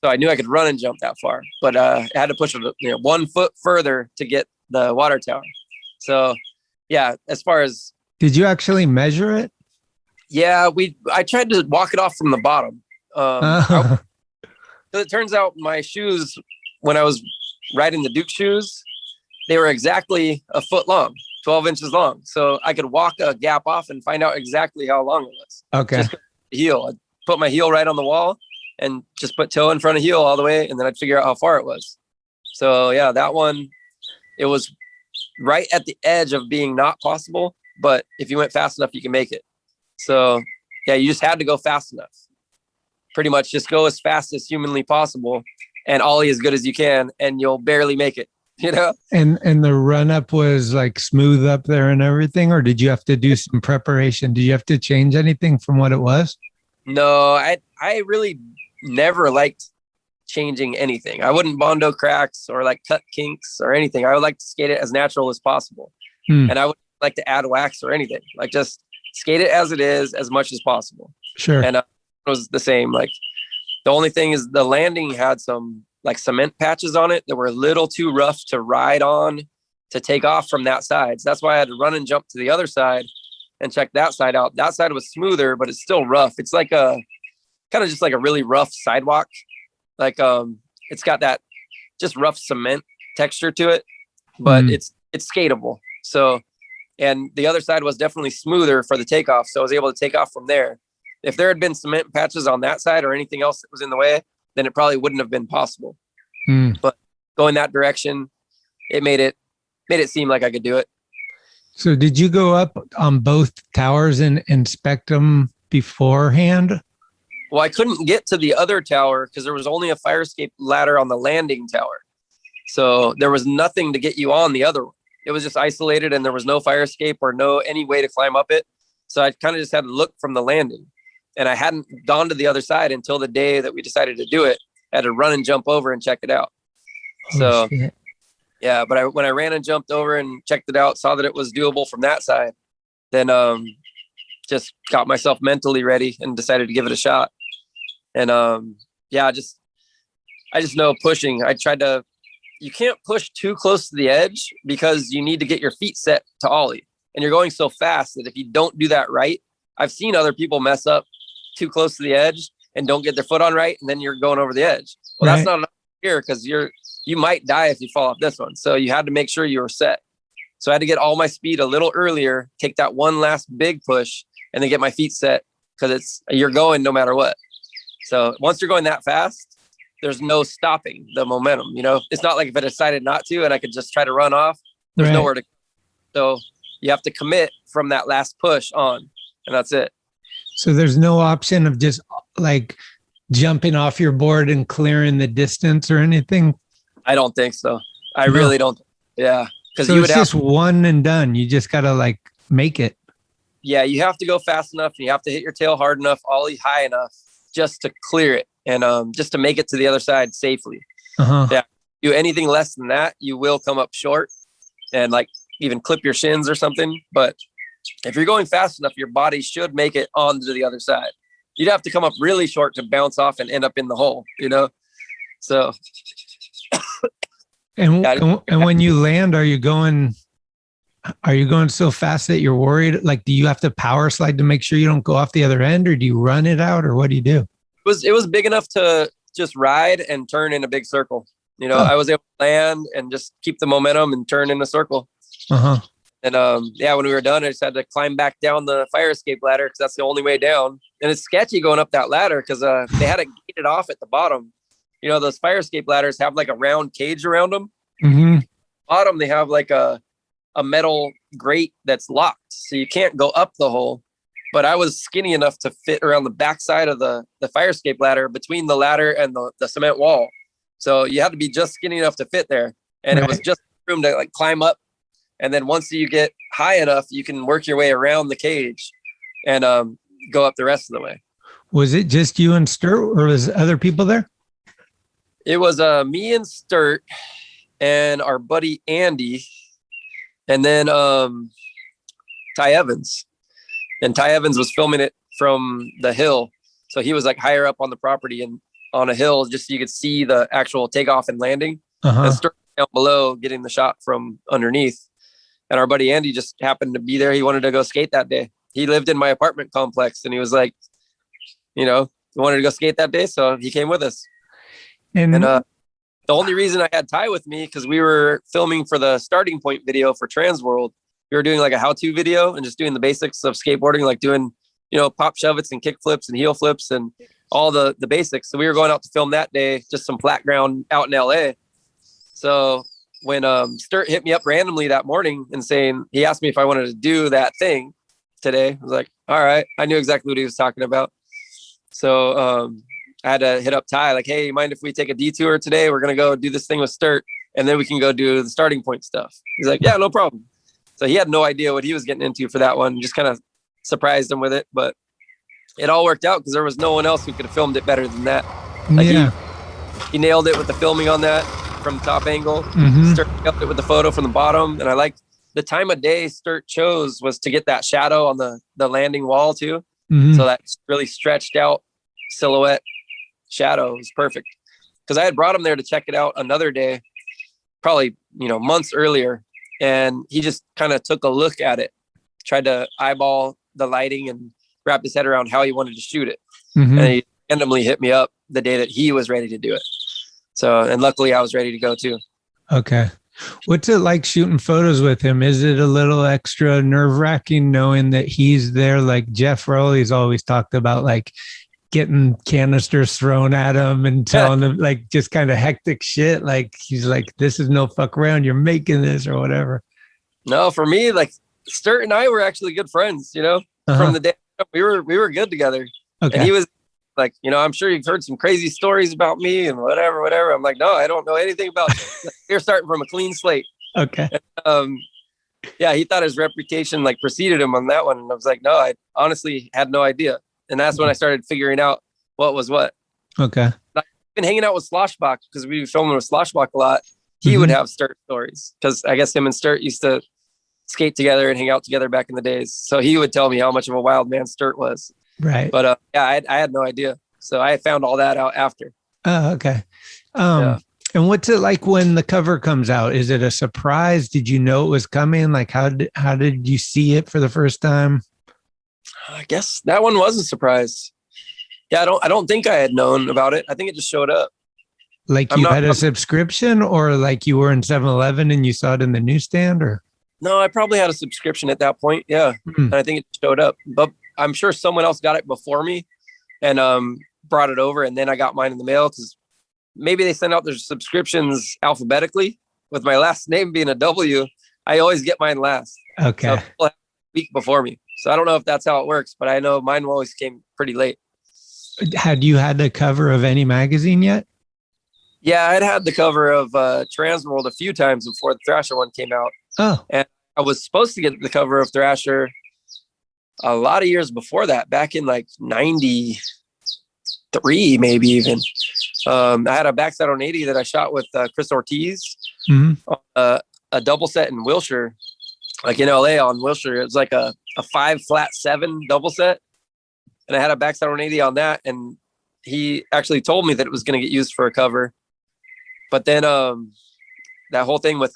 I knew I could run and jump that far, but I had to push it 1 foot further to get the water tower. So yeah, as far as... Did you actually measure it? Yeah, I tried to walk it off from the bottom. So it turns out my shoes, when I was riding the Duke shoes, they were exactly a foot long, 12 inches long. So I could walk a gap off and find out exactly how long it was. Okay. Just the heel. I'd put my heel right on the wall and just put toe in front of heel all the way, and then I'd figure out how far it was. So yeah, that one, it was right at the edge of being not possible, but if you went fast enough, you can make it. So yeah, you just had to go fast enough. Pretty much just go as fast as humanly possible and ollie as good as you can, and you'll barely make it, you know? And the run up was like smooth up there and everything, or did you have to do some preparation? Did you have to change anything from what it was? No, I really never liked changing anything. I wouldn't Bondo cracks or like cut kinks or anything. I would like to skate it as natural as possible. And I would like to add wax or anything. Like just skate it as it is as much as possible. Sure. And it was the same. Like the only thing is the landing had some like cement patches on it that were a little too rough to ride on to take off from that side. So that's why I had to run and jump to the other side and check that side out. That side was smoother, but it's still rough. It's like a kind of just like a really rough sidewalk. Like it's got that just rough cement texture to it, but it's skatable. So, and the other side was definitely smoother for the takeoff. So I was able to take off from there. If there had been cement patches on that side or anything else that was in the way, then it probably wouldn't have been possible. But going that direction, it made it seem like I could do it. So did you go up on both towers and inspect them beforehand? Well, I couldn't get to the other tower because there was only a fire escape ladder on the landing tower. So there was nothing to get you on the other one. It was just isolated and there was no fire escape or any way to climb up it. So I kind of just had to look from the landing, and I hadn't gone to the other side until the day that we decided to do it. I had to run and jump over and check it out. So yeah, but when I ran and jumped over and checked it out, saw that it was doable from that side, then just got myself mentally ready and decided to give it a shot. And yeah, I just know pushing. You can't push too close to the edge because you need to get your feet set to ollie. And you're going so fast that if you don't do that right, I've seen other people mess up too close to the edge and don't get their foot on right, and then you're going over the edge. Well, that's not enough here because you might die if you fall off this one. So you had to make sure you were set. So I had to get all my speed a little earlier, take that one last big push, and then get my feet set because you're going no matter what. So once you're going that fast, there's no stopping the momentum. You know, it's not like if I decided not to and I could just try to run off, there's nowhere to go. So you have to commit from that last push on, and that's it. So there's no option of just like jumping off your board and clearing the distance or anything? I don't think so. I really don't. Yeah. Because so it's just one and done. You just got to like make it. Yeah. You have to go fast enough. And you have to hit your tail hard enough, ollie high enough just to clear it. And just to make it to the other side safely. Yeah. Do anything less than that, you will come up short and like even clip your shins or something. But if you're going fast enough, your body should make it onto the other side. You'd have to come up really short to bounce off and end up in the hole, you know? So. And when you land, are you going so fast that you're worried? Like, do you have to power slide to make sure you don't go off the other end, or do you run it out, or what do you do? It was big enough to just ride and turn in a big circle. You know, I was able to land and just keep the momentum and turn in a circle. And yeah, when we were done, I just had to climb back down the fire escape ladder because that's the only way down. And it's sketchy going up that ladder because they had it gated off at the bottom. You know, those fire escape ladders have like a round cage around them. Bottom, they have like a metal grate that's locked, so you can't go up the hole. But I was skinny enough to fit around the backside of the fire escape ladder between the ladder and the cement wall. So you had to be just skinny enough to fit there. And it was just room to like climb up. And then once you get high enough, you can work your way around the cage and go up the rest of the way. Was it just you and Sturt, or was other people there? It was me and Sturt and our buddy Andy, and then Ty Evans. And Ty Evans was filming it from the hill. So he was like higher up on the property and on a hill, just so you could see the actual takeoff and landing. And Sturt down below getting the shot from underneath. And our buddy Andy just happened to be there. He wanted to go skate that day. He lived in my apartment complex, and he was like, you know, he wanted to go skate that day. So he came with us. And the only reason I had Ty with me, because we were filming for the starting point video for Transworld. We were doing like a how-to video and just doing the basics of skateboarding, like doing, you know, pop shove-its and kick flips and heel flips and all the basics. So we were going out to film that day, just some flat ground out in LA. So when Sturt hit me up randomly that morning and saying, he asked me if I wanted to do that thing today, I was like, all right. I knew exactly what he was talking about. So I had to hit up Ty, like, hey, mind if we take a detour today? We're going to go do this thing with Sturt, and then we can go do the starting point stuff. He's like, yeah, no problem. So he had no idea what he was getting into for that one. Just kind of surprised him with it. But it all worked out because there was no one else who could have filmed it better than that. Like he nailed it with the filming on that from the top angle. Sturt nailed it with the photo from the bottom. And I liked the time of day Sturt chose was to get that shadow on the landing wall too. So that really stretched out silhouette shadow was perfect. Because I had brought him there to check it out another day, probably, months earlier. And he just kind of took a look at it, tried to eyeball the lighting and wrap his head around how he wanted to shoot it. And he randomly hit me up the day that he was ready to do it. So, and luckily I was ready to go too. Okay. What's it like shooting photos with him? Is it a little extra nerve wracking knowing that he's there? Like Jeff Rowley's always talked about, like getting canisters thrown at him and telling him like just kind of hectic shit. Like he's like, this is no fuck around. You're making this or whatever. No, for me, like Sturt and I were actually good friends, from the day we were good together. Okay. And he was like, I'm sure you've heard some crazy stories about me and whatever. I'm like, no, I don't know anything about it. You're starting from a clean slate. Okay. Yeah, he thought his reputation like preceded him on that one. And I was like, no, I honestly had no idea. And that's when I started figuring out what was what. Okay. I've been hanging out with Sloshbach because we were filming with Sloshbach a lot. He would have Sturt stories because I guess him and Sturt used to skate together and hang out together back in the days. So he would tell me how much of a wild man Sturt was. Right. But I had no idea. So I found all that out after. Oh, okay. And what's it like when the cover comes out? Is it a surprise? Did you know it was coming? Like how did you see it for the first time? I guess that one was a surprise. Yeah, I don't think I had known about it. I think it just showed up. Like you had a subscription, or like you were in 7-Eleven and you saw it in the newsstand, or? No, I probably had a subscription at that point. Yeah. And I think it showed up, but I'm sure someone else got it before me and brought it over. And then I got mine in the mail because maybe they send out their subscriptions alphabetically with my last name being a W. I always get mine last. Okay. So people have a week before me. So I don't know if that's how it works, but I know mine always came pretty late. Had you had the cover of any magazine yet? Yeah, I'd had the cover of Transworld a few times before the Thrasher one came out. Oh. And I was supposed to get the cover of Thrasher a lot of years before that, back in like 93, maybe even. I had a backside on 80 that I shot with Chris Ortiz, a double set in Wilshire, like in LA on Wilshire. It was like a 5-flat-7 double set. And I had a backside on 80 on that. And he actually told me that it was going to get used for a cover. But then that whole thing with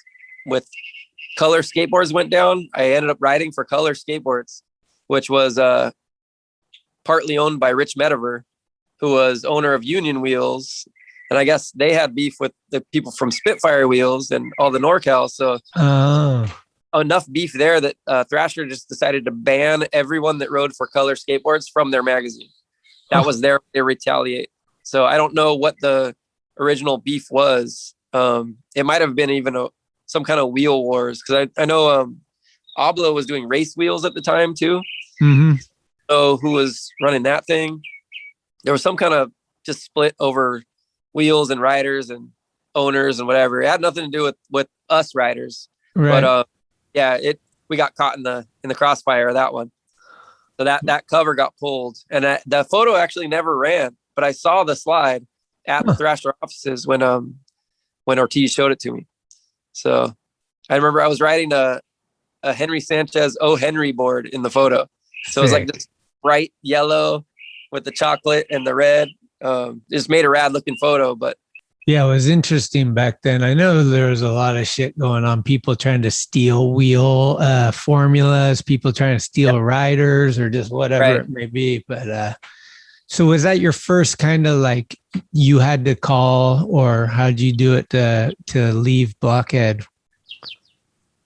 Color Skateboards went down. I ended up riding for Color Skateboards, which was partly owned by Rich Metaver, who was owner of Union Wheels. And I guess they had beef with the people from Spitfire Wheels and all the NorCal. So enough beef there that Thrasher just decided to ban everyone that rode for Color Skateboards from their magazine. That was their way to retaliate. So I don't know what the original beef was. It might have been even some kind of wheel wars, because I know Oblo was doing race wheels at the time too. So who was running that thing? There was some kind of just split over wheels and riders and owners and whatever. It had nothing to do with us riders. Right. But we got caught in the crossfire of that one. So that cover got pulled, and the photo actually never ran, but I saw the slide at the Thrasher offices when Ortiz showed it to me. So I remember I was riding a Henry Sanchez O. Henry board in the photo. So it was like this bright yellow with the chocolate and the red. Just made a rad looking photo, but yeah, it was interesting back then. I know there was a lot of shit going on. People trying to steal wheel formulas, people trying to steal riders, or just whatever it may be. But so was that your first kind of like you had to call, or how'd you do it to leave Blockhead?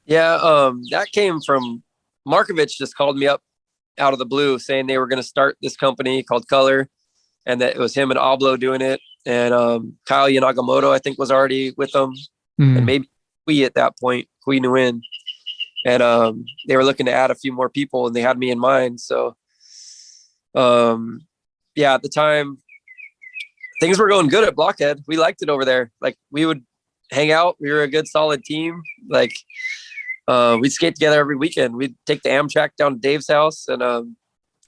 Yeah, that came from Markovich. Just called me up out of the blue saying they were going to start this company called Color, and that it was him and Oblo doing it. And Kyle Yanagamoto, I think, was already with them. and maybe Kui at that point, Kui Nguyen. And they were looking to add a few more people, and they had me in mind. So, yeah, at the time, things were going good at Blockhead. We liked it over there. Like, we would hang out. We were a good, solid team. Like, we'd skate together every weekend. We'd take the Amtrak down to Dave's house and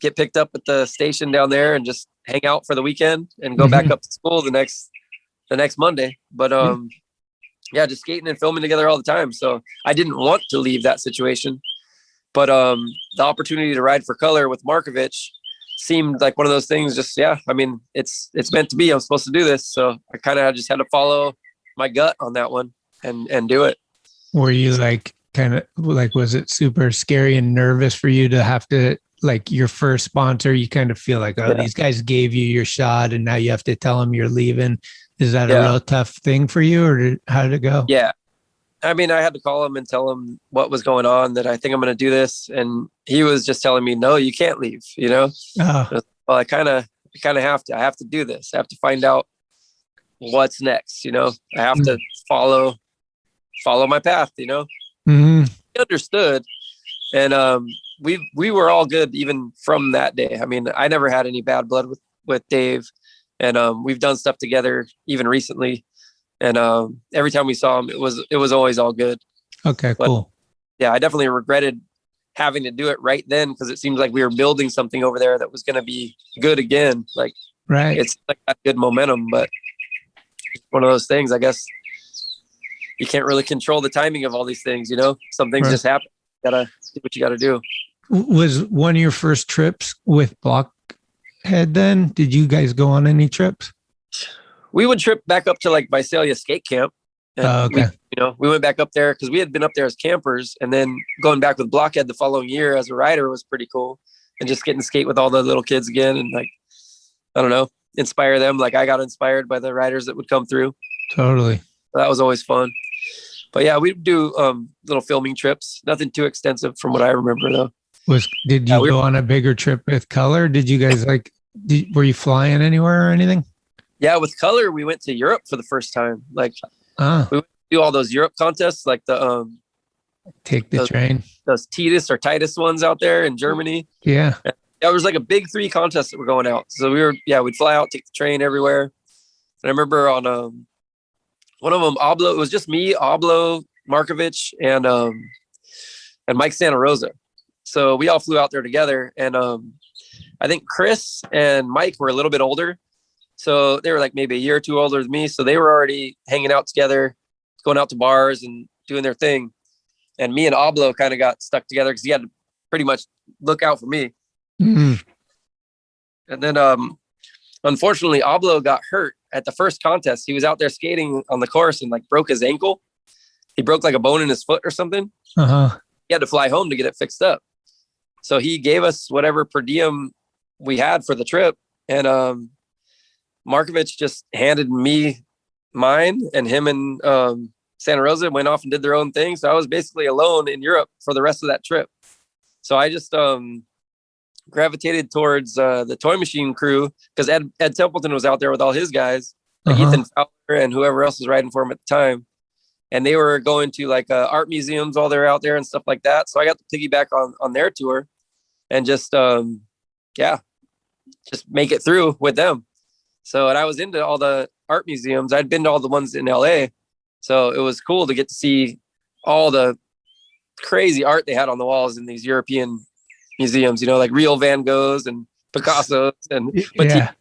get picked up at the station down there and just hang out for the weekend and go back up to school the next Monday. But yeah, just skating and filming together all the time. So I didn't want to leave that situation, but the opportunity to ride for color with Markovich seemed like one of those things. Just, yeah, I mean, it's meant to be. I'm supposed to do this. So I kind of just had to follow my gut on that one and do it. Were you like, kind of like, was it super scary and nervous for you to have to, like, your first sponsor, you kind of feel like, these guys gave you your shot and now you have to tell them you're leaving? Is that a real tough thing for you, or how did it go? Yeah. I mean, I had to call him and tell him what was going on, that I think I'm going to do this. And he was just telling me, no, you can't leave, you know? Oh. Well, I kind of have to. I have to do this. I have to find out what's next, you know? I have to follow my path, you know? Mm-hmm. He understood. And we were all good even from that day. I mean, I never had any bad blood with Dave. And we've done stuff together even recently. And every time we saw him, it was always all good. Okay, but, cool. Yeah, I definitely regretted having to do it right then, because it seems like we were building something over there that was going to be good again. Like, right. It's like that good momentum, but it's one of those things, I guess you can't really control the timing of all these things, you know? Some things just happen. You gotta do what you gotta do. Was one of your first trips with Blockhead then? Did you guys go on any trips? We would trip back up to like Visalia skate camp. And okay. We went back up there because we had been up there as campers, and then going back with Blockhead the following year as a rider was pretty cool. And just getting to skate with all the little kids again and, like, I don't know, inspire them. Like, I got inspired by the riders that would come through. Totally. So that was always fun. But yeah, we'd do little filming trips. Nothing too extensive from what I remember though. Did you go on a bigger trip with color? Did you guys were you flying anywhere or anything? Yeah, with color, we went to Europe for the first time. Like, we went to do all those Europe contests, like the take the train, those Titus ones out there in Germany. Yeah. Yeah, it was like a big 3 contests that were going out. So we'd fly out, take the train everywhere. And I remember on one of them, Oblo, it was just me, Oblo, Markovich, and Mike Santa Rosa. So we all flew out there together, and I think Chris and Mike were a little bit older. So they were like maybe a year or two older than me. So they were already hanging out together, going out to bars and doing their thing. And me and Oblo kind of got stuck together because he had to pretty much look out for me. Mm-hmm. And then unfortunately, Oblo got hurt at the first contest. He was out there skating on the course and, like, broke his ankle. He broke like a bone in his foot or something. Uh-huh. He had to fly home to get it fixed up. So he gave us whatever per diem we had for the trip. And Markovich just handed me mine, and him and Santa Rosa went off and did their own thing. So I was basically alone in Europe for the rest of that trip. So I just gravitated towards the Toy Machine crew, because Ed Templeton was out there with all his guys, like Ethan Fowler and whoever else was riding for him at the time. And they were going to like art museums while they were out there and stuff like that. So I got to piggyback on their tour and just make it through with them. So, and I was into all the art museums. I'd been to all the ones in LA. So it was cool to get to see all the crazy art they had on the walls in these European museums, you know, like real Van Goghs and Picassos and stuff.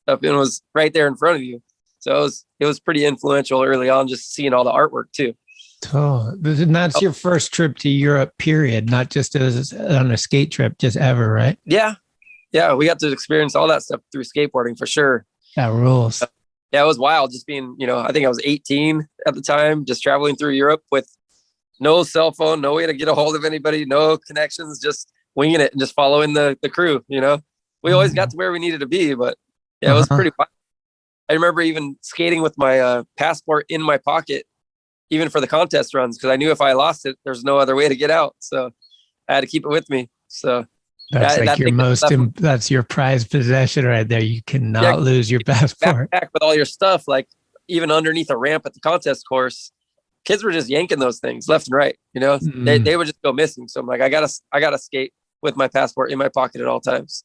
And it was right there in front of you. So it was pretty influential early on, just seeing all the artwork too. Oh, and that's your first trip to Europe, period, not just as on a skate trip, just ever, right? Yeah. Yeah. We got to experience all that stuff through skateboarding for sure. That rules. Yeah, it was wild just being, you know, I think I was 18 at the time, just traveling through Europe with no cell phone, no way to get a hold of anybody, no connections, just winging it and just following the crew, you know. We always got to where we needed to be, but yeah, it was pretty wild. I remember even skating with my passport in my pocket, even for the contest runs, because I knew if I lost it, there's no other way to get out. So I had to keep it with me. So that's your prized possession right there. You cannot lose your passport. Backpack with all your stuff, like even underneath a ramp at the contest course, kids were just yanking those things left and right. You know, they would just go missing. So I'm like, I gotta skate with my passport in my pocket at all times.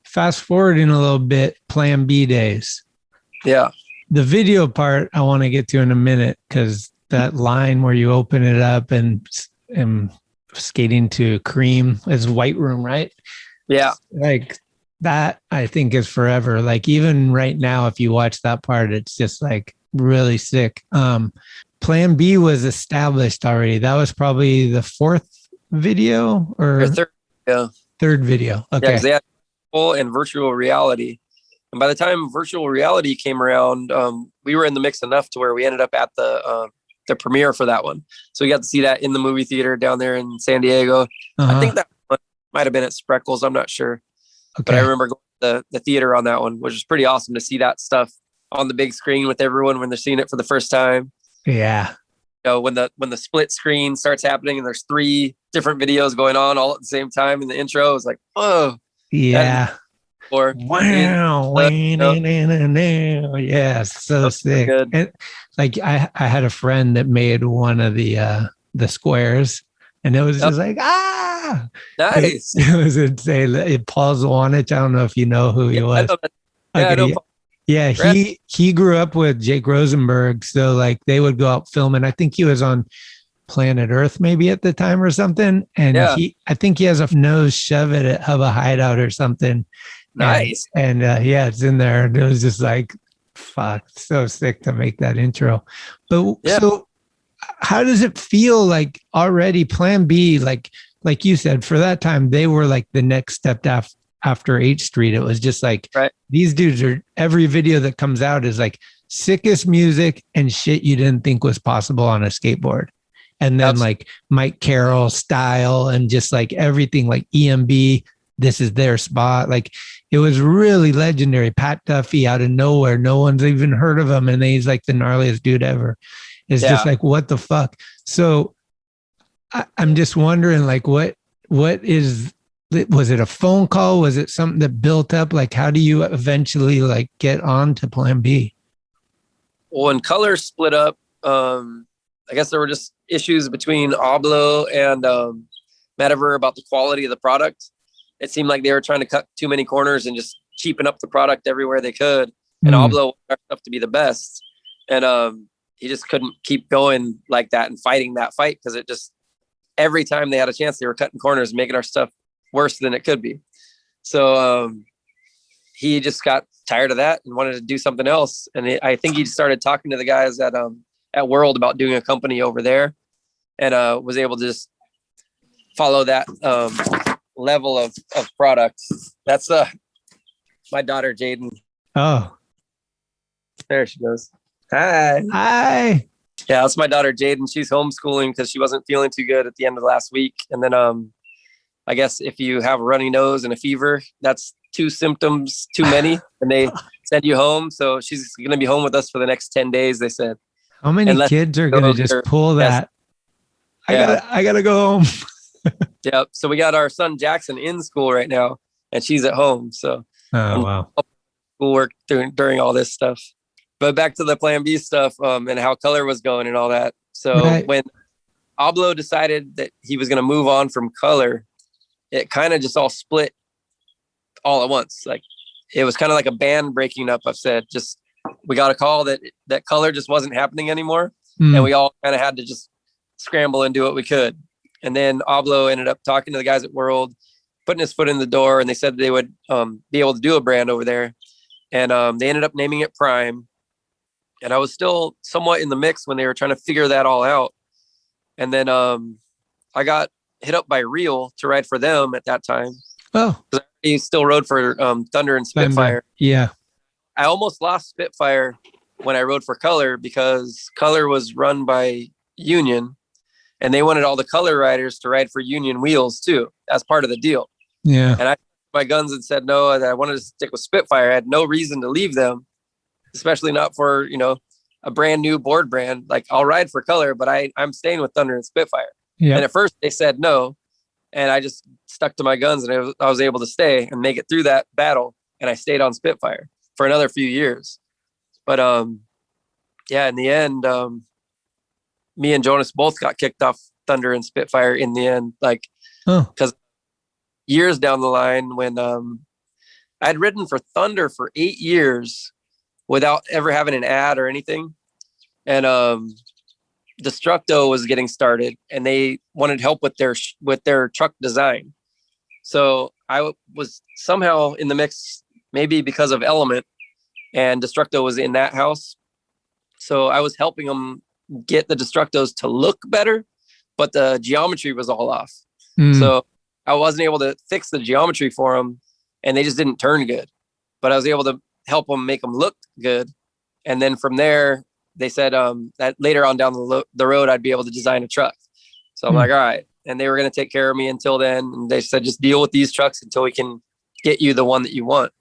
Fast forwarding a little bit, Plan B days. Yeah. The video part I want to get to in a minute, because that line where you open it up and skating to Cream is White Room, right? Yeah. Like that, I think, is forever. Like even right now, if you watch that part, it's just like really sick. Plan B was established already. That was probably the fourth video or third video. Okay. Yeah, 'cause they had full and virtual reality. And by the time virtual reality came around, we were in the mix enough to where we ended up at the premiere for that one. So we got to see that in the movie theater down there in San Diego. I think that one might have been at Spreckles. I'm not sure. Okay. But I remember going to the theater on that one, which was pretty awesome to see that stuff on the big screen with everyone when they're seeing it for the first time. Yeah. You know, when the split screen starts happening and there's 3 different videos going on all at the same time in the intro, it was like, oh. Yeah. Or wow. Yeah, so sick. Good. And like I had a friend that made one of the squares, and it was just like nice. It was insane. Paul Zwanich, I don't know if you know who he was. He grew up with Jake Rosenberg, so like they would go out filming. I think he was on Planet Earth maybe at the time or something, and I think he has a nose shove it at Hubba Hideout or something. Nice. And it's in there. And it was just like, fuck, so sick to make that intro. But so how does it feel like already Plan B, like you said, for that time, they were like the next step after H Street. It was just like, these dudes are, every video that comes out is like sickest music and shit you didn't think was possible on a skateboard. And then like Mike Carroll style and just like everything like EMB, this is their spot. Like it was really legendary. Pat Duffy out of nowhere. No one's even heard of him. And he's like the gnarliest dude ever. It's just like, what the fuck? So I'm just wondering like, what was it a phone call? Was it something that built up? Like, how do you eventually like get on to Plan B? Well, when Color split up, I guess there were just issues between Oblo and Metaver about the quality of the product. It seemed like they were trying to cut too many corners and just cheapen up the product everywhere they could. And Oblo wanted our stuff to be the best. And he just couldn't keep going like that and fighting that fight, because it just, every time they had a chance, they were cutting corners and making our stuff worse than it could be. So he just got tired of that and wanted to do something else. And I think he started talking to the guys at World about doing a company over there, and was able to just follow that level of products. That's my daughter Jaden. Oh, there she goes. Hi. Yeah, that's my daughter Jaden. She's homeschooling because she wasn't feeling too good at the end of last week. And then I guess if you have a runny nose and a fever, that's 2 symptoms too many, and they send you home. So she's going to be home with us for the next 10 days, they said. How many kids are going to just pull that? I gotta go home. Yep. So we got our son Jackson in school right now, and she's at home. So wow, schoolwork during all this stuff. But back to the Plan B stuff, and how Color was going and all that. So when Oblo decided that he was going to move on from Color, it kind of just all split all at once. Like it was kind of like a band breaking up. I've said, just we got a call that Color just wasn't happening anymore, and we all kind of had to just scramble and do what we could. And then Oblo ended up talking to the guys at World, putting his foot in the door, and they said they would be able to do a brand over there. And they ended up naming it Prime. And I was still somewhat in the mix when they were trying to figure that all out. And then I got hit up by Real to ride for them at that time. Oh, he still rode for Thunder and Spitfire. Yeah. I almost lost Spitfire when I rode for Color, because Color was run by Union, and they wanted all the Color riders to ride for Union wheels too, as part of the deal. Yeah. And I my guns and said no, that I wanted to stick with Spitfire. I had no reason to leave them, especially not for, a brand new board brand. Like, I'll ride for Color, but I'm staying with Thunder and Spitfire. Yeah. And at first they said no, and I just stuck to my guns, and I was able to stay and make it through that battle. And I stayed on Spitfire for another few years. But in the end, me and Jonas both got kicked off Thunder and Spitfire in the end. Like, because years down the line when I'd ridden for Thunder for 8 years without ever having an ad or anything. And Destructo was getting started and they wanted help with their truck design. So I was somehow in the mix, maybe because of Element, and Destructo was in that house. So I was helping them get the Destructos to look better, but the geometry was all off. So I wasn't able to fix the geometry for them and they just didn't turn good, but I was able to help them make them look good. And then from there, they said that later on down the road, I'd be able to design a truck. So I'm like, all right. And they were going to take care of me until then. And they said, just deal with these trucks until we can get you the one that you want.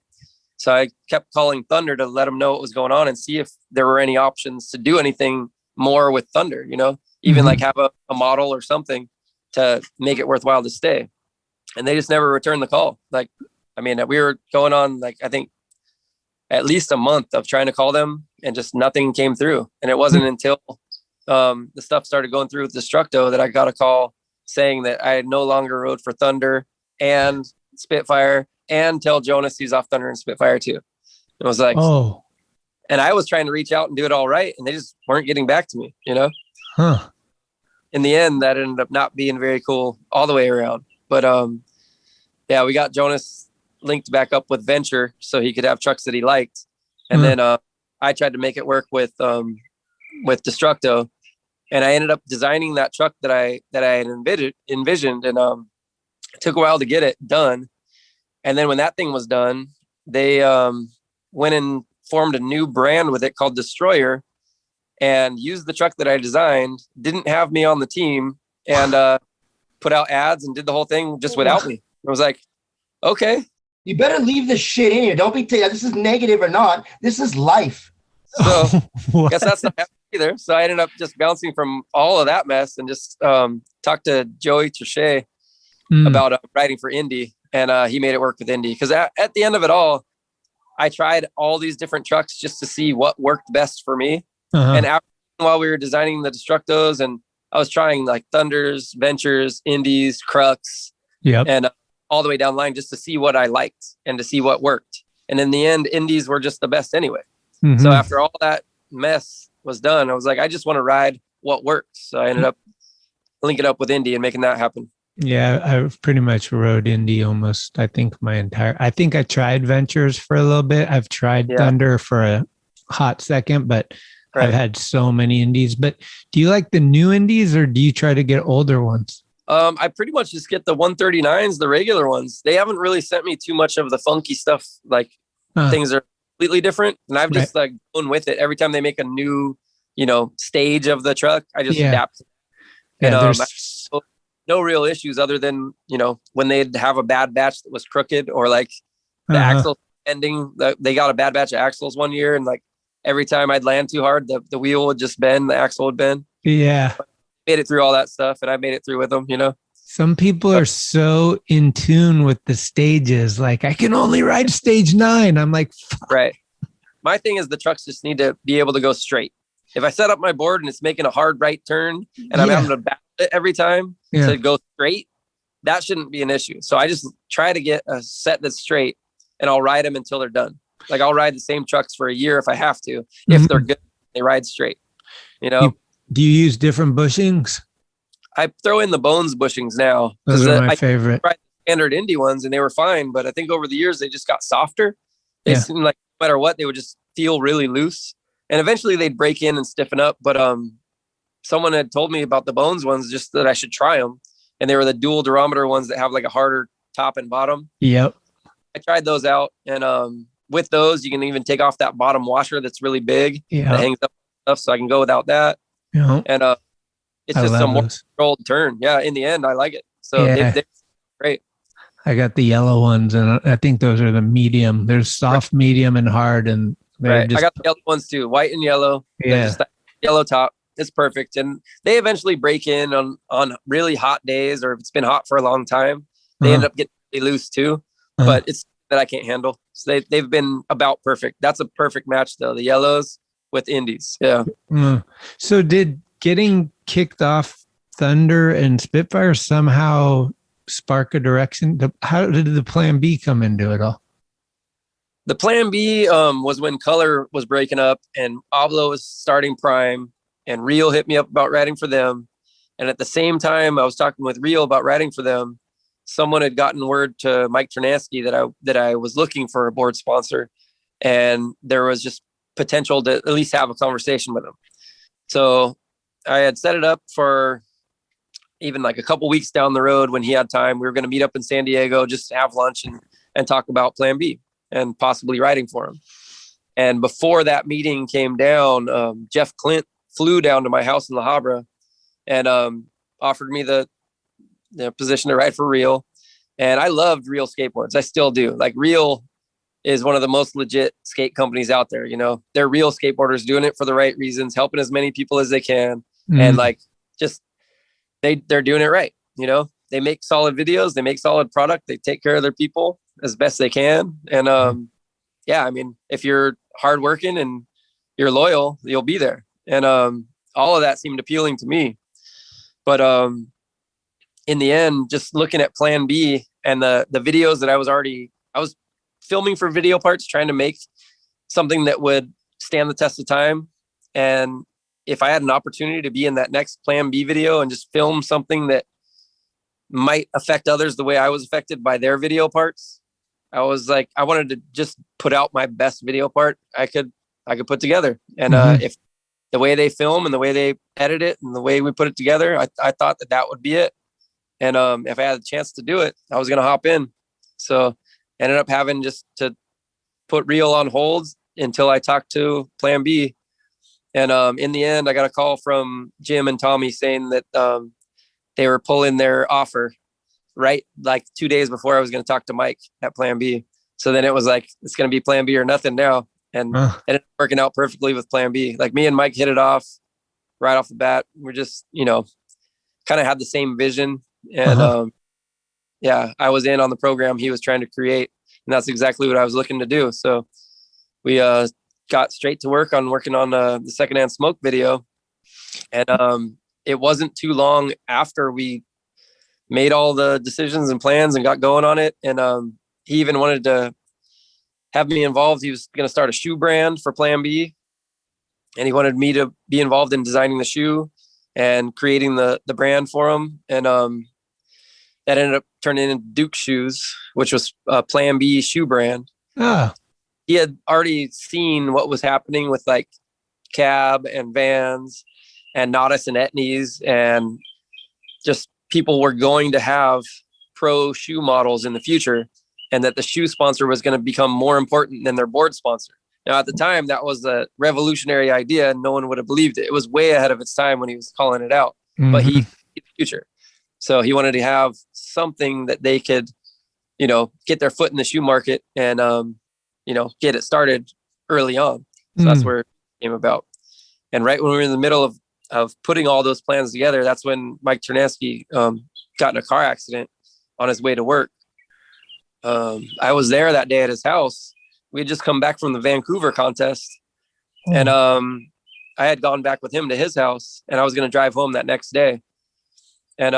So I kept calling Thunder to let them know what was going on and see if there were any options to do anything more with Thunder, you know, even like have a model or something to make it worthwhile to stay. And they just never returned the call. Like, I mean, we were going on, like, I think at least a month of trying to call them and just nothing came through. And it wasn't until the stuff started going through with Destructo that I got a call saying that I no longer rode for Thunder and Spitfire, and tell Jonas he's off Thunder and Spitfire too. It was like, oh, and I was trying to reach out and do it all right, and they just weren't getting back to me, you know? In the end, that ended up not being very cool all the way around. But yeah, we got Jonas linked back up with Venture so he could have trucks that he liked. And then I tried to make it work with Destructo. And I ended up designing that truck that I had envisioned, and it took a while to get it done. And then when that thing was done, they went and formed a new brand with it called Destroyer, and used the truck that I designed. Didn't have me on the team, and put out ads and did the whole thing just without me. I was like, okay, you better leave this shit in here. Don't be this is negative or not. This is life. So I guess that's not happening either. So I ended up just bouncing from all of that mess and just talked to Joey Trichet about riding for Indy, and he made it work with Indy. Because at the end of it all, I tried all these different trucks just to see what worked best for me. And while we were designing the Destructos, and I was trying like Thunders, Ventures, Indies, Crux, and all the way down the line just to see what I liked and to see what worked. And in the end, Indies were just the best anyway. So after all that mess was done, I was like, I just want to ride what works. So I ended up linking up with Indy and making that happen. Yeah, I pretty much rode Indy almost, I think I tried Ventures for a little bit. I've tried Thunder for a hot second, but I've had so many Indies. But do you like the new Indies or do you try to get older ones? I pretty much just get the 139s, the regular ones. They haven't really sent me too much of the funky stuff. Like things are completely different. And I've just like gone with it. Every time they make a new, stage of the truck, I just adapt. And no real issues other than, when they'd have a bad batch that was crooked, or like the axle ending, they got a bad batch of axles one year. And like every time I'd land too hard, the wheel would just bend, the axle would bend. Yeah. But made it through all that stuff, and I made it through with them, Some people are so in tune with the stages. Like, I can only ride stage 9. I'm like, fuck. Right. My thing is the trucks just need to be able to go straight. If I set up my board and it's making a hard right turn and I'm having to battle it every time to go straight, that shouldn't be an issue. So I just try to get a set that's straight, and I'll ride them until they're done. Like, I'll ride the same trucks for a year if I have to, if they're good, they ride straight, Do you use different bushings? I throw in the Bones bushings now. Those are my favorite. I tried standard Indy ones and they were fine, but I think over the years they just got softer. They seemed like no matter what, they would just feel really loose. And eventually they'd break in and stiffen up. But someone had told me about the Bones ones, just that I should try them. And they were the dual durometer ones that have like a harder top and bottom. Yep. I tried those out. And with those, you can even take off that bottom washer that's really big. That hangs up stuff, so I can go without that. And it's just a more controlled turn. Yeah, in the end, I like it. So they're great. I got the yellow ones, and I think those are the medium. There's soft, medium, and hard. And I got the yellow ones too, white and yellow. Yeah, just that yellow top. It's perfect. And they eventually break in on really hot days, or if it's been hot for a long time, they end up getting really loose too. But it's that I can't handle. So they've been about perfect. That's a perfect match though. The yellows with Indies. Yeah. So did getting kicked off Thunder and Spitfire somehow spark a direction? How did the Plan B come into it all? The Plan B was when Color was breaking up and Oblo was starting Prime, and Real hit me up about writing for them. And at the same time I was talking with Real about writing for them, someone had gotten word to Mike Ternaski that I was looking for a board sponsor, and there was just potential to at least have a conversation with him. So I had set it up for even like a couple weeks down the road when he had time. We were going to meet up in San Diego, just have lunch and talk about Plan B and possibly writing for him. And before that meeting came down, Jeff Clint flew down to my house in La Habra and offered me the position to write for Real. And I loved Real skateboards. I still do. Like, Real is one of the most legit skate companies out there. You know, they're real skateboarders doing it for the right reasons, helping as many people as they can. And like, just, they're doing it right. You know, they make solid videos, they make solid product, they take care of their people as best they can. And yeah, I mean, if you're hardworking and you're loyal, you'll be there. And all of that seemed appealing to me. But in the end, just looking at Plan B and the videos that I was filming for video parts, trying to make something that would stand the test of time. And if I had an opportunity to be in that next Plan B video and just film something that might affect others the way I was affected by their video parts, I was like, I wanted to just put out my best video part I could put together. And if the way they film and the way they edit it and the way we put it together, I thought that would be it. And if I had a chance to do it, I was going to hop in. So ended up having just to put Real on hold until I talked to Plan B. And in the end, I got a call from Jim and Tommy saying that they were pulling their offer right like 2 days before I was going to talk to Mike at Plan B. So then it was like, it's going to be Plan B or nothing now. And it ended up working out perfectly with Plan B. Like, me and Mike hit it off right off the bat. We're just, you know, kind of had the same vision. And yeah, I was in on the program he was trying to create, and that's exactly what I was looking to do. So we got straight to work on working on the Secondhand Smoke video. And it wasn't too long after we made all the decisions and plans and got going on it. And he even wanted to have me involved. He was going to start a shoe brand for Plan B, and he wanted me to be involved in designing the shoe and creating the brand for him. And that ended up turning into Duke Shoes, which was a Plan B shoe brand. He had already seen what was happening with like Cab and Vans and Nodis and Etnies, and just people were going to have pro shoe models in the future, and that the shoe sponsor was going to become more important than their board sponsor. Now, at the time, that was a revolutionary idea, and no one would have believed it. It was way ahead of its time when he was calling it out, but he the future. So he wanted to have something that they could, you know, get their foot in the shoe market and, you know, get it started early on. So that's where it came about. And right when we were in the middle of putting all those plans together, that's when Mike Ternaski got in a car accident on his way to work. I was there that day at his house. We had just come back from the Vancouver contest, and I had gone back with him to his house, and I was going to drive home that next day. And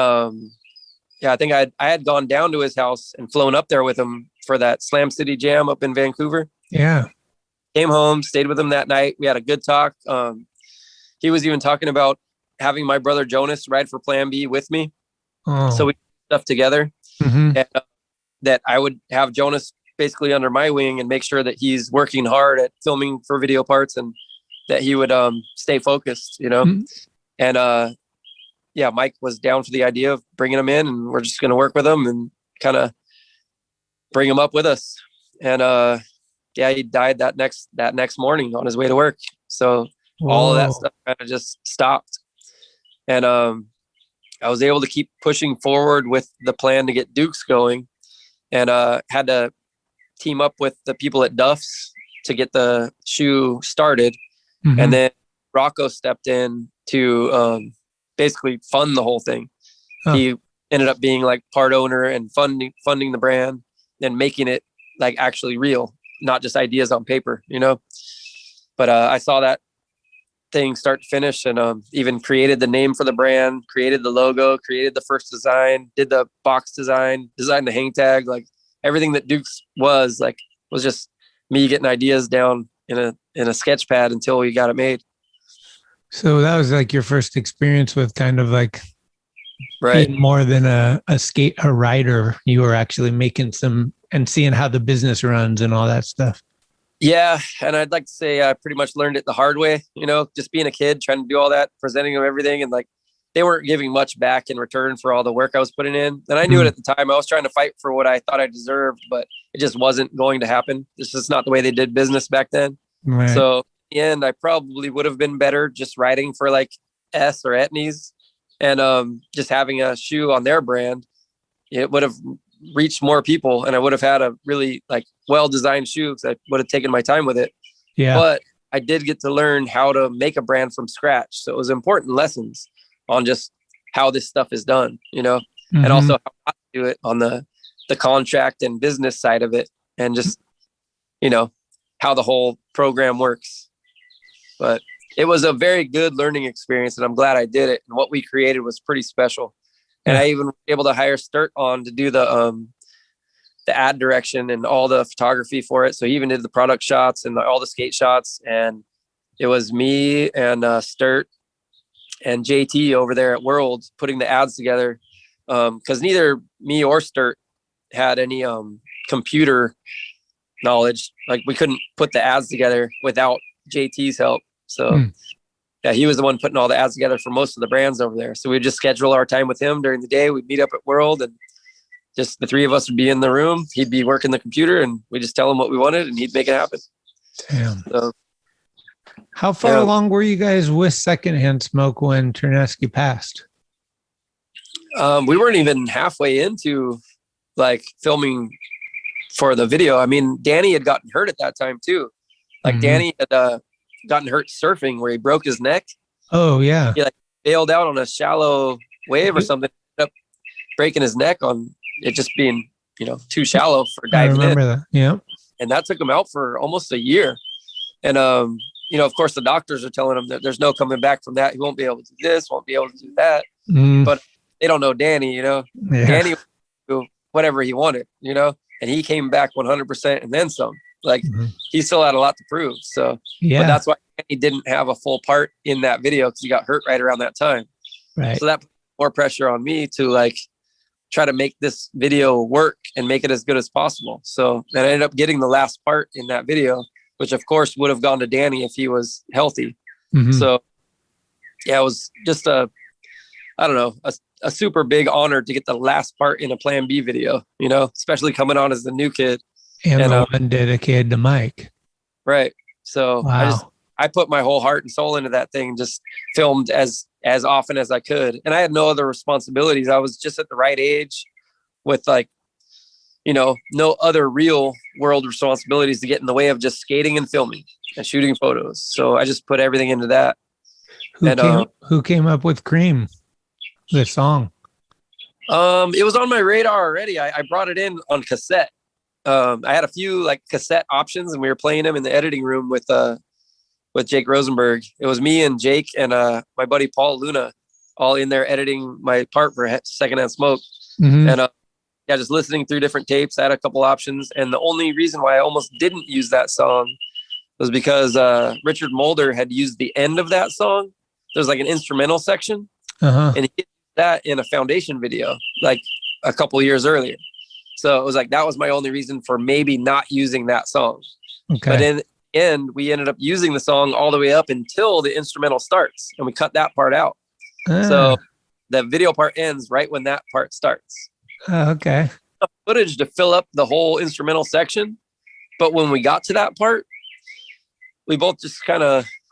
yeah, I think I had gone down to his house and flown up there with him for that Slam City Jam up in Vancouver. Yeah. Came home, stayed with him that night. We had a good talk. He was even talking about having my brother Jonas ride for Plan B with me. So we did stuff together. And that I would have Jonas basically under my wing and make sure that he's working hard at filming for video parts, and that he would stay focused, you know. And yeah, Mike was down for the idea of bringing him in, and we're just going to work with him and kind of bring him up with us. And yeah, he died that next morning on his way to work. So all of that stuff kind of just stopped. And I was able to keep pushing forward with the plan to get Dukes going, and had to team up with the people at Duff's to get the shoe started. And then Rocco stepped in to basically fund the whole thing. He ended up being like part owner and funding the brand and making it like actually real, not just ideas on paper, you know. But I saw that thing start to finish, and even created the name for the brand, created the logo, created the first design, did the box design, designed the hang tag. Like everything that Duke's was just me getting ideas down in a sketch pad until we got it made. So that was like your first experience with kind of like being more than a rider. You were actually making some and seeing how the business runs and all that stuff. Yeah. And I'd like to say I pretty much learned it the hard way, just being a kid, trying to do all that, presenting them everything. And like, they weren't giving much back in return for all the work I was putting in. And I knew it at the time. I was trying to fight for what I thought I deserved, but it just wasn't going to happen. This is not the way they did business back then. Right. So in the end, I probably would have been better just writing for like S or Etnies and just having a shoe on their brand. It would have reached more people, and I would have had a really like well-designed shoe because I would have taken my time with it. Yeah. But I did get to learn how to make a brand from scratch. So it was important lessons on just how this stuff is done, and also how to do it on the contract and business side of it, and just, how the whole program works. But it was a very good learning experience, and I'm glad I did it. And what we created was pretty special. And I even was able to hire Sturt on to do the ad direction and all the photography for it. So he even did the product shots and all the skate shots. And it was me and Sturt and JT over there at World putting the ads together. Because neither me or Sturt had any computer knowledge. Like we couldn't put the ads together without JT's help. So yeah, he was the one putting all the ads together for most of the brands over there. So we'd just schedule our time with him during the day. We'd meet up at World, and just the three of us would be in the room. He'd be working the computer, and we just tell him what we wanted, and he'd make it happen. Damn. So, how far along were you guys with Secondhand Smoke when Terneski passed? We weren't even halfway into like filming for the video. I mean, Danny had gotten hurt at that time too. Like Danny had gotten hurt surfing where he broke his neck. Oh yeah. He like bailed out on a shallow wave or something, ended up breaking his neck on it just being, too shallow for diving in. I remember that. Yeah. And that took him out for almost a year. And, of course the doctors are telling him that there's no coming back from that. He won't be able to do this, won't be able to do that. But they don't know Danny, Danny would do whatever he wanted, and he came back 100% and then some. Like he still had a lot to prove. So, but that's why he didn't have a full part in that video because he got hurt right around that time. Right. So that put more pressure on me to like try to make this video work and make it as good as possible. So then I ended up getting the last part in that video, which of course would have gone to Danny if he was healthy. So yeah, it was just a super big honor to get the last part in a Plan B video, especially coming on as the new kid. And the one dedicated to Mike. Right. So wow. I put my whole heart and soul into that thing, just filmed as often as I could. And I had no other responsibilities. I was just at the right age with like, no other real world responsibilities to get in the way of just skating and filming and shooting photos. So I just put everything into that. Who came up with Cream, the song? It was on my radar already. I brought it in on cassette. I had a few like cassette options, and we were playing them in the editing room with Jake Rosenberg. It was me and Jake and my buddy Paul Luna, all in there editing my part for Secondhand Smoke. And just listening through different tapes. I had a couple options, and the only reason why I almost didn't use that song was because Richard Mulder had used the end of that song. There's like an instrumental section, and he did that in a Foundation video like a couple years earlier. So it was like, that was my only reason for maybe not using that song. Okay. But in the end, we ended up using the song all the way up until the instrumental starts, and we cut that part out. So the video part ends right when that part starts. Okay. Footage to fill up the whole instrumental section. But when we got to that part, we both just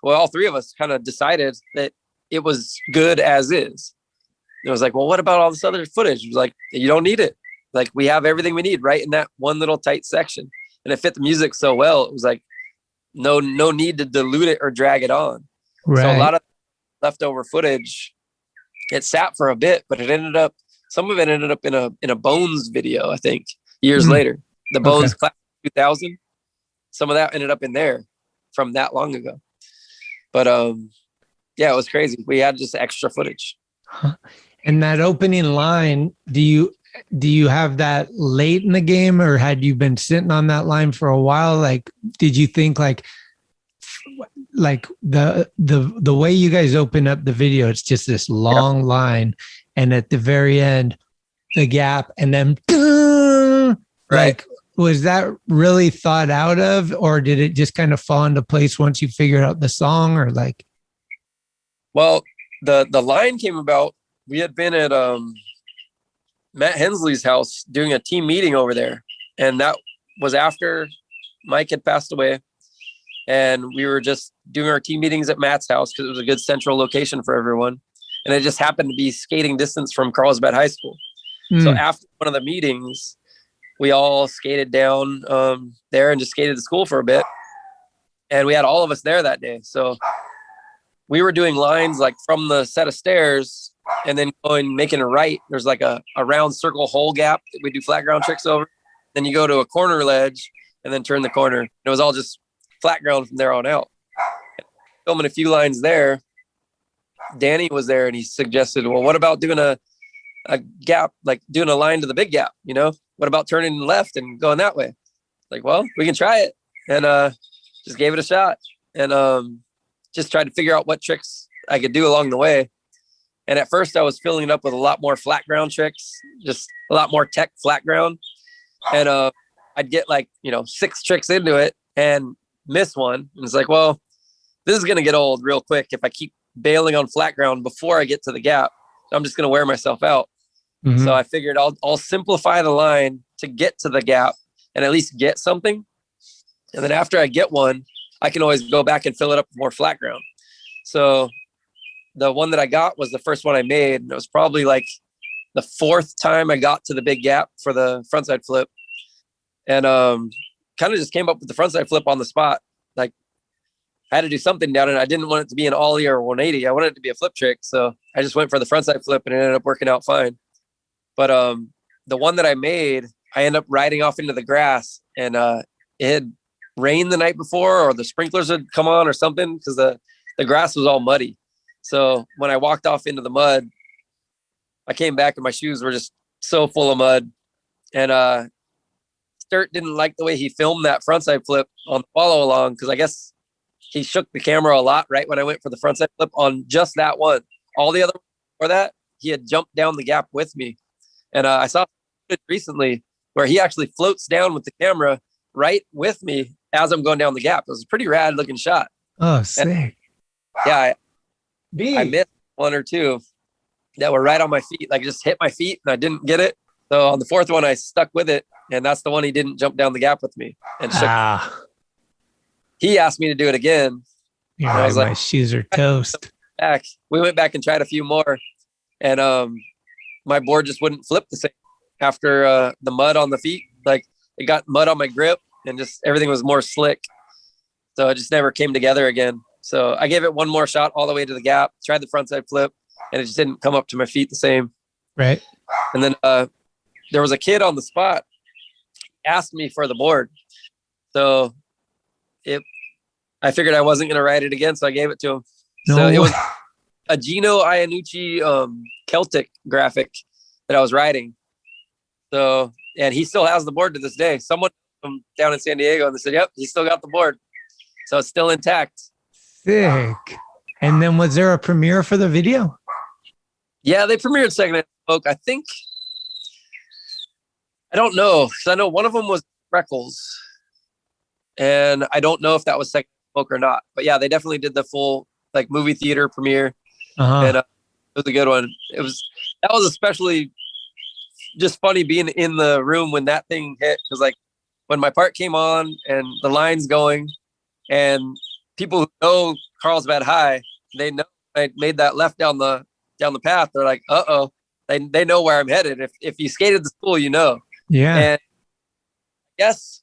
all three of us kind of decided that it was good as is. It was like, well, what about all this other footage? It was like, you don't need it. Like, we have everything we need right in that one little tight section. And it fit the music so well. It was like, no need to dilute it or drag it on. Right. So a lot of leftover footage, it sat for a bit, but some of it ended up in a Bones video, I think, years later. The Bones Class 2000. Some of that ended up in there from that long ago. But yeah, it was crazy. We had just extra footage. Huh. And that opening line, do you have that late in the game, or had you been sitting on that line for a while? Like, did you think like the way you guys open up the video, it's just this long line, and at the very end, the gap, and then like, was that really thought out of, or did it just kind of fall into place once you figured out the song, or like? Well, the line came about. We had been at Matt Hensley's house doing a team meeting over there, and that was after Mike had passed away. And we were just doing our team meetings at Matt's house because it was a good central location for everyone. And it just happened to be skating distance from Carlsbad High School. So after one of the meetings, we all skated down there and just skated to school for a bit. And we had all of us there that day. So we were doing lines like from the set of stairs and then making a right. There's like a round circle hole gap that we do flat ground tricks over. Then you go to a corner ledge and then turn the corner. It was all just flat ground from there on out. Filming a few lines there. Danny was there and he suggested, well, what about doing a gap, like doing a line to the big gap, you know? What about turning left and going that way? Like, well, we can try it. And just gave it a shot. And just tried to figure out what tricks I could do along the way. And at first I was filling it up with a lot more flat ground tricks, just a lot more tech flat ground. And I'd get like, 6 tricks into it and miss one. And it's like, well, this is going to get old real quick if I keep bailing on flat ground before I get to the gap. I'm just going to wear myself out. Mm-hmm. So I figured I'll simplify the line to get to the gap and at least get something. And then after I get one, I can always go back and fill it up with more flat ground. So the one that I got was the first one I made. And it was probably like the 4th time I got to the big gap for the frontside flip. And kind of just came up with the frontside flip on the spot. Like I had to do something down it. I didn't want it to be an ollie or 180. I wanted it to be a flip trick. So I just went for the frontside flip and it ended up working out fine. But the one that I made, I ended up riding off into the grass, and it had rained the night before, or the sprinklers had come on or something, because the grass was all muddy. So when I walked off into the mud, I came back and my shoes were just so full of mud. And Sturt didn't like the way he filmed that frontside flip on the follow along, because I guess he shook the camera a lot right when I went for the frontside flip on just that one. All the other for that, he had jumped down the gap with me. And I saw it recently where he actually floats down with the camera right with me as I'm going down the gap. It was a pretty rad looking shot. Oh, sick. And, yeah. I missed 1 or 2 that were right on my feet. Like just hit my feet and I didn't get it. So on the 4th one, I stuck with it. And that's the one he didn't jump down the gap with me. And he asked me to do it again. Yeah, I was like, my shoes are toast. We went back and tried a few more. And my board just wouldn't flip the same after the mud on the feet. Like it got mud on my grip and just everything was more slick. So it just never came together again. So I gave it one more shot all the way to the gap, tried the frontside flip, and it just didn't come up to my feet the same. Right. And then there was a kid on the spot asked me for the board. So I figured I wasn't going to ride it again. So I gave it to him. No. So it was a Gino Iannucci Celtic graphic that I was riding. So, and he still has the board to this day. Someone from down in San Diego, and they said, yep, he still got the board. So it's still intact. Sick. And then was there a premiere for the video? Yeah, they premiered Secondhand Smoke. I think, I don't know. So I know one of them was Freckles. And I don't know if that was Secondhand Smoke or not. But yeah, they definitely did the full like movie theater premiere. And it was a good one. That was especially just funny being in the room when that thing hit. Because like when my part came on and the line's going, and people who know Carlsbad High, they know I made that left down the path. They're like, uh-oh. They know where I'm headed. If you skated the school, you know. Yeah. And I guess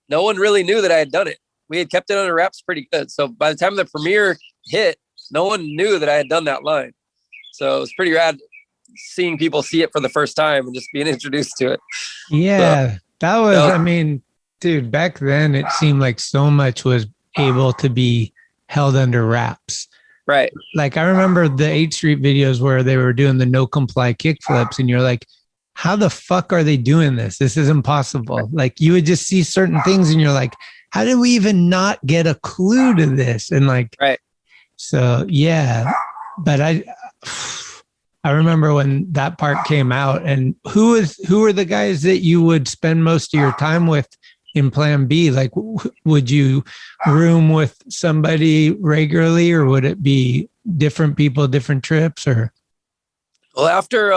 no one really knew that I had done it. We had kept it under wraps pretty good. So by the time the premiere hit, no one knew that I had done that line. So it was pretty rad seeing people see it for the first time and just being introduced to it. Yeah, that was, I mean, dude, back then it seemed like so much was able to be held under wraps. Right. Like I remember the 8th Street videos where they were doing the no comply kick flips, and you're like, how the fuck are they doing this? This is impossible. Like you would just see certain things and you're like, how did we even not get a clue to this? And like, right. So yeah, but I remember when that part came out, and who are the guys that you would spend most of your time with in Plan B? Like, would you room with somebody regularly, or would it be different people, different trips? Or well, after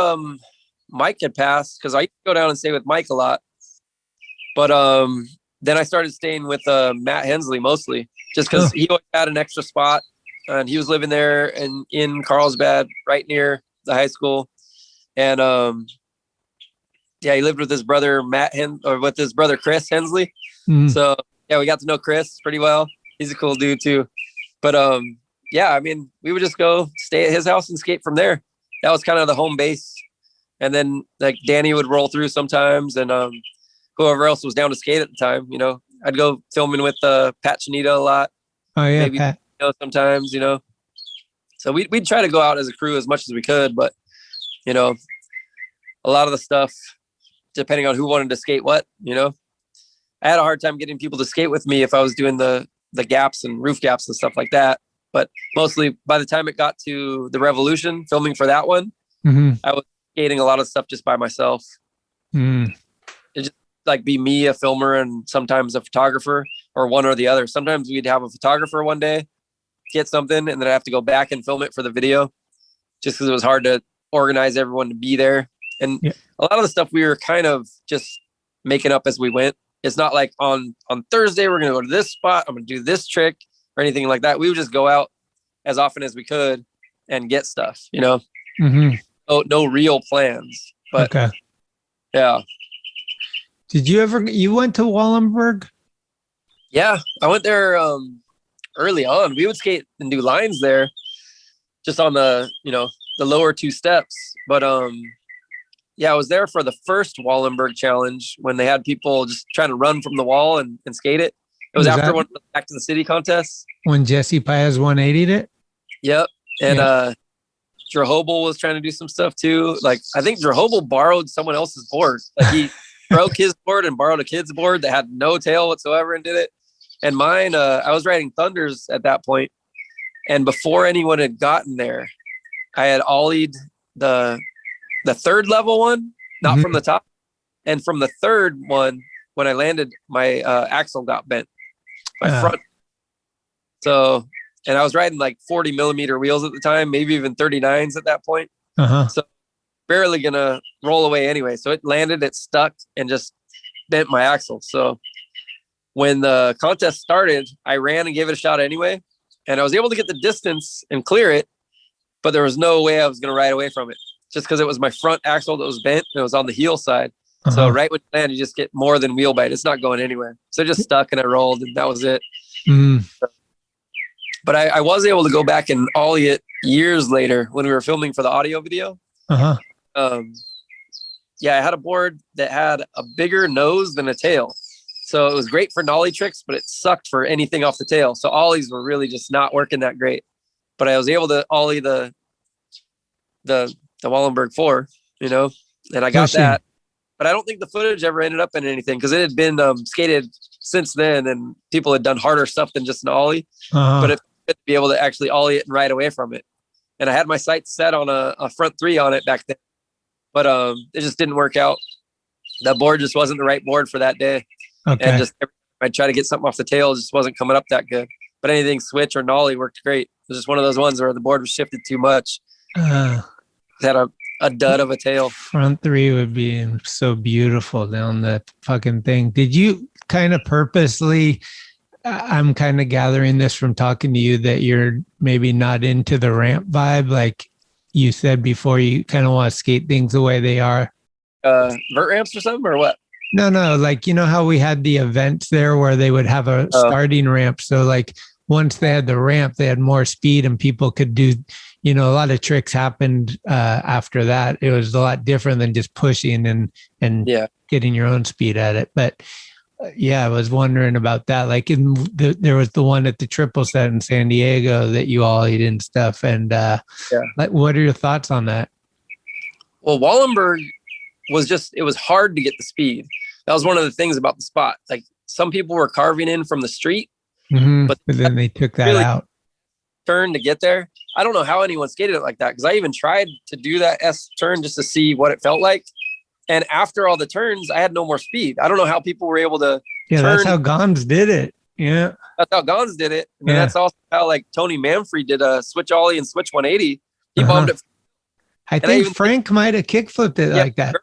Mike had passed, because I used to go down and stay with Mike a lot, but then I started staying with Matt Hensley mostly, just because he always had an extra spot, and he was living there and in Carlsbad, right near the high school, and yeah, he lived with his brother with his brother Chris Hensley. So yeah, we got to know Chris pretty well. He's a cool dude too. But yeah, I mean, we would just go stay at his house and skate from there. That was kind of the home base. And then like Danny would roll through sometimes, and whoever else was down to skate at the time, you know. I'd go filming with Pat Chanita a lot. Oh yeah, maybe Pat. You know, sometimes, you know. So we'd try to go out as a crew as much as we could, but you know, a lot of the stuff, depending on who wanted to skate what, you know. I had a hard time getting people to skate with me if I was doing the gaps and roof gaps and stuff like that. But mostly by the time it got to the Revolution, filming for that one, I was skating a lot of stuff just by myself. It just like be me, a filmer, and sometimes a photographer, or one or the other. Sometimes we'd have a photographer one day, get something, and then I have to go back and film it for the video, just because it was hard to organize everyone to be there. And a lot of the stuff we were kind of just making up as we went. It's not like on Thursday, we're going to go to this spot, I'm going to do this trick or anything like that. We would just go out as often as we could and get stuff, you know. No real plans, but yeah. Did you went to Wallenberg? Yeah, I went there early on. We would skate and do lines there, just on the, you know, the lower 2 steps. But yeah, I was there for the first Wallenberg challenge when they had people just trying to run from the wall and skate it. It was after one of the Back to the City contests. When Jesse Paez 180'd it? Yep. And Drehobel was trying to do some stuff too. Like, I think Drehobel borrowed someone else's board. Like, he broke his board and borrowed a kid's board that had no tail whatsoever and did it. And mine, I was riding Thunders at that point. And before anyone had gotten there, I had ollied the 3rd level one, not from the top. And from the 3rd one, when I landed, my axle got bent, my front. So, and I was riding like 40 millimeter wheels at the time, maybe even 39s at that point. So barely gonna roll away anyway. So it landed, it stuck, and just bent my axle. So when the contest started, I ran and gave it a shot anyway. And I was able to get the distance and clear it, but there was no way I was going to ride away from it, just because it was my front axle that was bent. And it was on the heel side. So right when you land, you just get more than wheel bite. It's not going anywhere. So it just stuck and it rolled, and that was it. But I was able to go back and ollie it years later when we were filming for the audio video. Yeah, I had a board that had a bigger nose than a tail. So it was great for nollie tricks, but it sucked for anything off the tail. So ollies were really just not working that great. But I was able to ollie the Wallenberg 4, you know, and I got that. But I don't think the footage ever ended up in anything, because it had been skated since then, and people had done harder stuff than just an ollie. But it to be able to actually ollie it and ride away from it. And I had my sights set on a front 3 on it back then, but it just didn't work out. That board just wasn't the right board for that day. And just I'd try to get something off the tail, it just wasn't coming up that good. But anything switch or nollie worked great. It was just one of those ones where the board was shifted too much. It had a dud of a tail. Front 3 would be so beautiful down that fucking thing. Did you kind of purposely, I'm kind of gathering this from talking to you, that you're maybe not into the ramp vibe, like you said before, you kind of want to skate things the way they are? Vert ramps or something, or what? No, like, you know how we had the events there where they would have a starting ramp. So like once they had the ramp, they had more speed and people could do, you know, a lot of tricks happened after that. It was a lot different than just pushing and getting your own speed at it. But Yeah, I was wondering about that. Like there was the one at the triple set in San Diego that you all ate and stuff. And like, what are your thoughts on that? Well, Wallenberg it was hard to get the speed. That was one of the things about the spot. Like some people were carving in from the street, but then they took that out. Turn to get there. I don't know how anyone skated it like that, because I even tried to do that S turn just to see what it felt like. And after all the turns, I had no more speed. I don't know how people were able to turn. That's how Gons did it. Yeah. That's how Gons did it. And that's also how like Tony Manfrey did a switch Ollie and switch 180. He bombed it. I think Frank might have kickflipped it like that.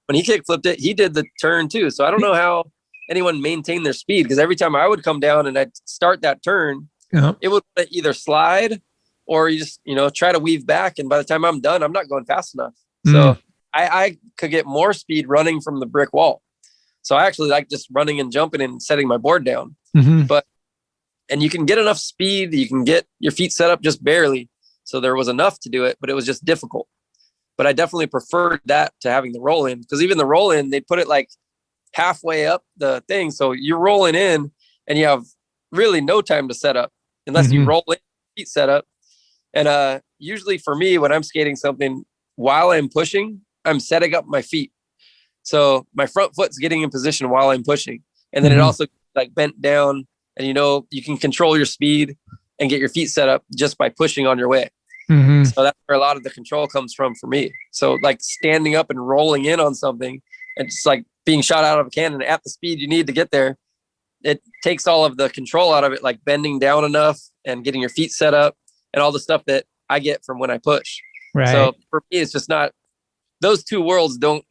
When he kickflipped it, he did the turn too. So I don't know how anyone maintained their speed, because every time I would come down and I'd start that turn, it would either slide or you just, try to weave back. And by the time I'm done, I'm not going fast enough. So I could get more speed running from the brick wall. So I actually like just running and jumping and setting my board down. And you can get enough speed. You can get your feet set up just barely. So there was enough to do it, but it was just difficult. But I definitely preferred that to having the roll in, because even the roll in, they put it like halfway up the thing. So you're rolling in and you have really no time to set up unless you roll in, feet set up. And usually for me, when I'm skating something while I'm pushing, I'm setting up my feet. So my front foot's getting in position while I'm pushing. And then it also like bent down, and you can control your speed and get your feet set up just by pushing on your way. So that's where a lot of the control comes from for me. So like standing up and rolling in on something and just like being shot out of a cannon at the speed you need to get there, it takes all of the control out of it, like bending down enough and getting your feet set up and all the stuff that I get from when I push. Right. So for me, it's just not, those two worlds don't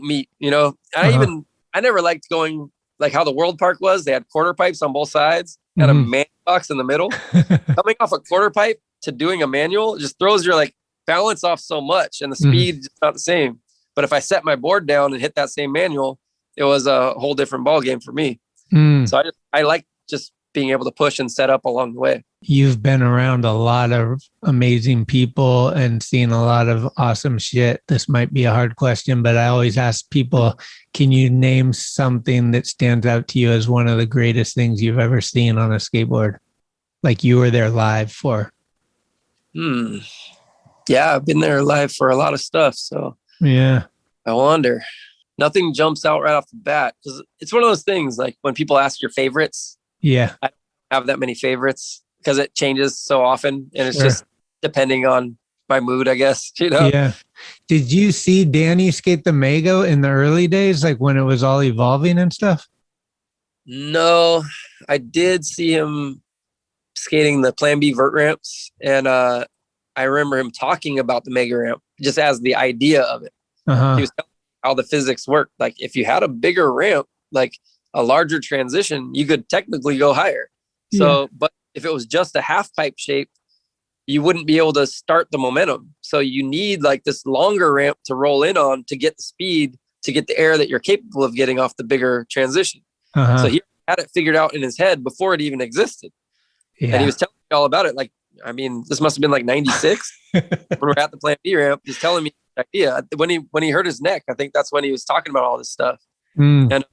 meet, I never liked going like how the World Park was. They had quarter pipes on both sides and a man box in the middle. Coming off a quarter pipe to doing a manual just throws your like balance off so much, and the speed is not the same. But if I set my board down and hit that same manual, it was a whole different ball game for me. So I like just being able to push and set up along the way. You've been around a lot of amazing people and seen a lot of awesome shit. This might be a hard question, but I always ask people, can you name something that stands out to you as one of the greatest things you've ever seen on a skateboard? Like you were there live for? Yeah, I've been there live for a lot of stuff. So yeah, I wonder. Nothing jumps out right off the bat, because it's one of those things like when people ask your favorites. Yeah, I don't have that many favorites because it changes so often, and it's just depending on my mood, I guess. Yeah. Did you see Danny skate the Mago in the early days, like when it was all evolving and stuff? No, I did see him skating the Plan B vert ramps, and I remember him talking about the Mega ramp just as the idea of it. He was telling me how the physics worked. Like if you had a bigger ramp, like a larger transition, you could technically go higher. So, but if it was just a half pipe shape, you wouldn't be able to start the momentum. So you need like this longer ramp to roll in on to get the speed, to get the air that you're capable of getting off the bigger transition. So he had it figured out in his head before it even existed. And he was telling me all about it. Like, I mean, this must have been like 96 when we're at the Plan B ramp. He's telling me the idea. When he hurt his neck, I think that's when he was talking about all this stuff. And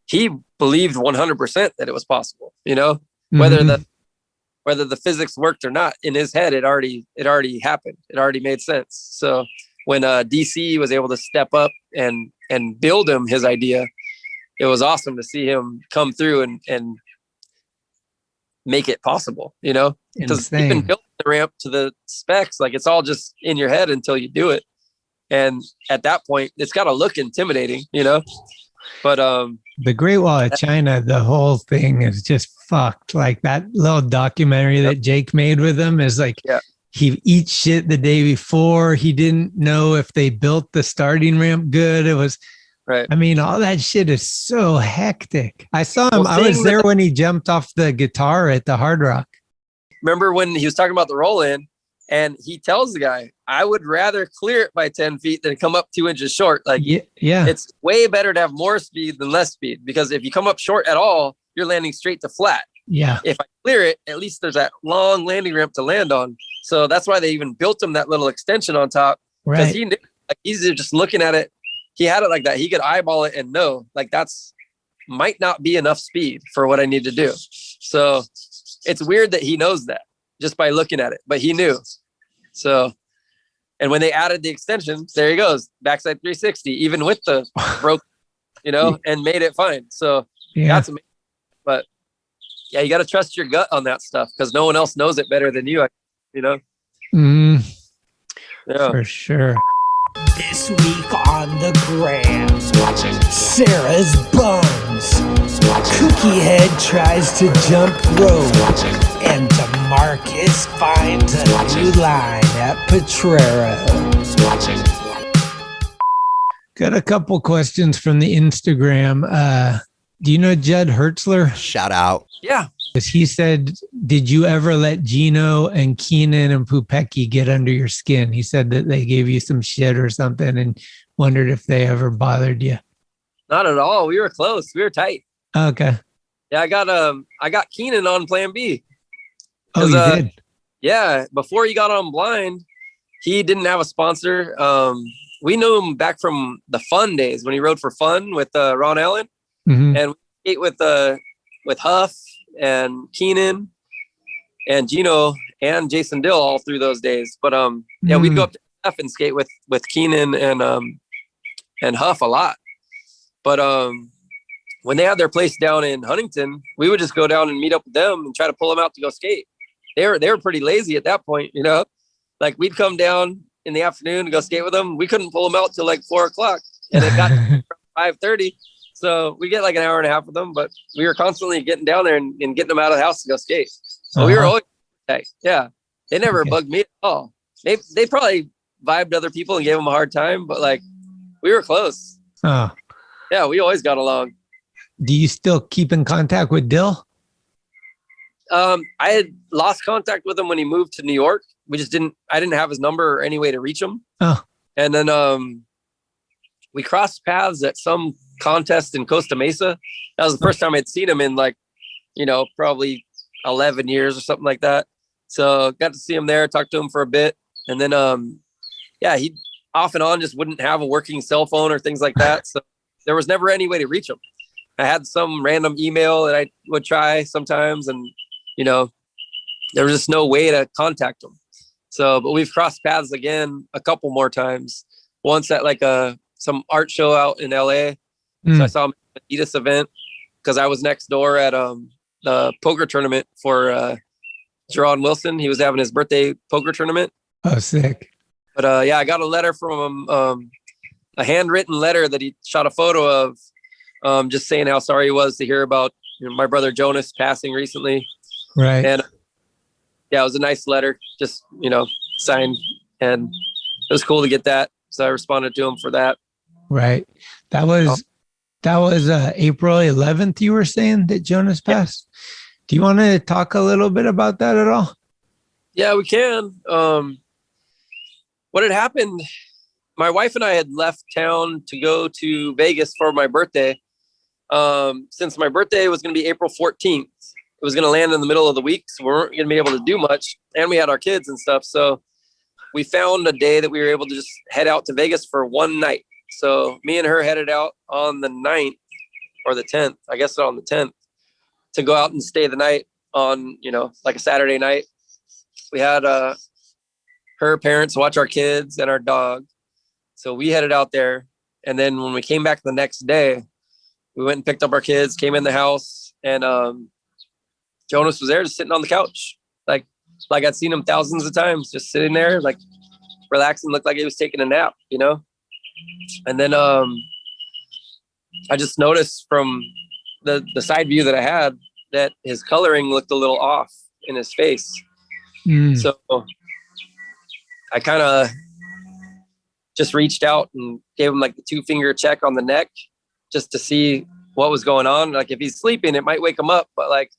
he believed 100% that it was possible, whether the physics worked or not. In his head, it already happened. It already made sense. So when DC was able to step up and build him his idea, it was awesome to see him come through and make it possible, because even building the ramp to the specs, like it's all just in your head until you do it. And at that point, it's got to look intimidating, but the Great Wall of China, the whole thing is just fucked. Like that little documentary that Jake made with him is like, he eats shit the day before. He didn't know if they built the starting ramp good. It was, I mean, all that shit is so hectic. I saw him. I was there when he jumped off the guitar at the Hard Rock. Remember when he was talking about the roll in, and he tells the guy, I would rather clear it by 10 feet than come up 2 inches short. Like, it's way better to have more speed than less speed, because if you come up short at all, you're landing straight to flat. If I clear it, at least there's that long landing ramp to land on. So that's why they even built him that little extension on top, because he knew, like, he's just looking at it. He had it like that. He could eyeball it and know, like, that's might not be enough speed for what I need to do. So it's weird that he knows that just by looking at it, but he knew. So, and when they added the extension, there he goes, backside 360, even with the broke, and made it fine. So that's amazing. But yeah, you got to trust your gut on that stuff because no one else knows it better than you, Yeah. For sure. This week on the gram, Sarah's buns. Cookie Head tries to jump rope, and DeMarcus finds a new line at Petrero. Got a couple questions from the Instagram. Do you know Judd Hertzler? Shout out. Yeah. He said, did you ever let Gino and Keenan and Pupecki get under your skin? He said that they gave you some shit or something and wondered if they ever bothered you. Not at all. We were close. We were tight. Okay. Yeah, I got Keenan on Plan B. Oh, you did? Yeah. Before he got on Blind, he didn't have a sponsor. We knew him back from the Fun days when he rode for Fun with Ron Allen. Mm-hmm. And we skate with Huff and Keenan and Gino and Jason Dill all through those days. But we'd go up to Huff and skate with Keenan and Huff a lot. But when they had their place down in Huntington, we would just go down and meet up with them and try to pull them out to go skate. They were pretty lazy at that point, Like we'd come down in the afternoon to go skate with them. We couldn't pull them out till like 4:00, and it got 5:30. So we get like an hour and a half with them, but we were constantly getting down there and getting them out of the house to go skate. So we were always tight. Yeah. They never bugged me at all. They probably vibed other people and gave them a hard time, but like we were close. Oh. Yeah, we always got along. Do you still keep in contact with Dill? I had lost contact with him when he moved to New York. I didn't have his number or any way to reach him. Oh. And then we crossed paths at some contest in Costa Mesa. That was the first time I'd seen him in probably 11 years or something like that. So got to see him there, talked to him for a bit. And then, he off and on just wouldn't have a working cell phone or things like that. So there was never any way to reach him. I had some random email that I would try sometimes. And, there was just no way to contact him. So, but we've crossed paths again a couple more times. Once at like some art show out in LA. So I saw him at the Adidas event because I was next door at the poker tournament for Jerron Wilson. He was having his birthday poker tournament. Oh, sick. But I got a letter from him, a handwritten letter that he shot a photo of, just saying how sorry he was to hear about my brother Jonas passing recently. Right. And it was a nice letter, just, signed. And it was cool to get that. So I responded to him for that. Right. That was April 11th. You were saying that Jonas passed. Yeah. Do you want to talk a little bit about that at all? Yeah, we can. What had happened, my wife and I had left town to go to Vegas for my birthday. Since my birthday was going to be April 14th, it was going to land in the middle of the week. So we weren't going to be able to do much. And we had our kids and stuff. So we found a day that we were able to just head out to Vegas for one night. So me and her headed out on the 9th or the 10th, I guess on the 10th, to go out and stay the night on, like a Saturday night. We had her parents watch our kids and our dog. So we headed out there. And then when we came back the next day, we went and picked up our kids, came in the house, and Jonas was there just sitting on the couch. Like I'd seen him thousands of times, just sitting there, like relaxing, looked like he was taking a nap, And then I just noticed from the side view that I had that his coloring looked a little off in his face. So I kind of just reached out and gave him like the 2-finger check on the neck just to see what was going on. Like if he's sleeping, it might wake him up, but like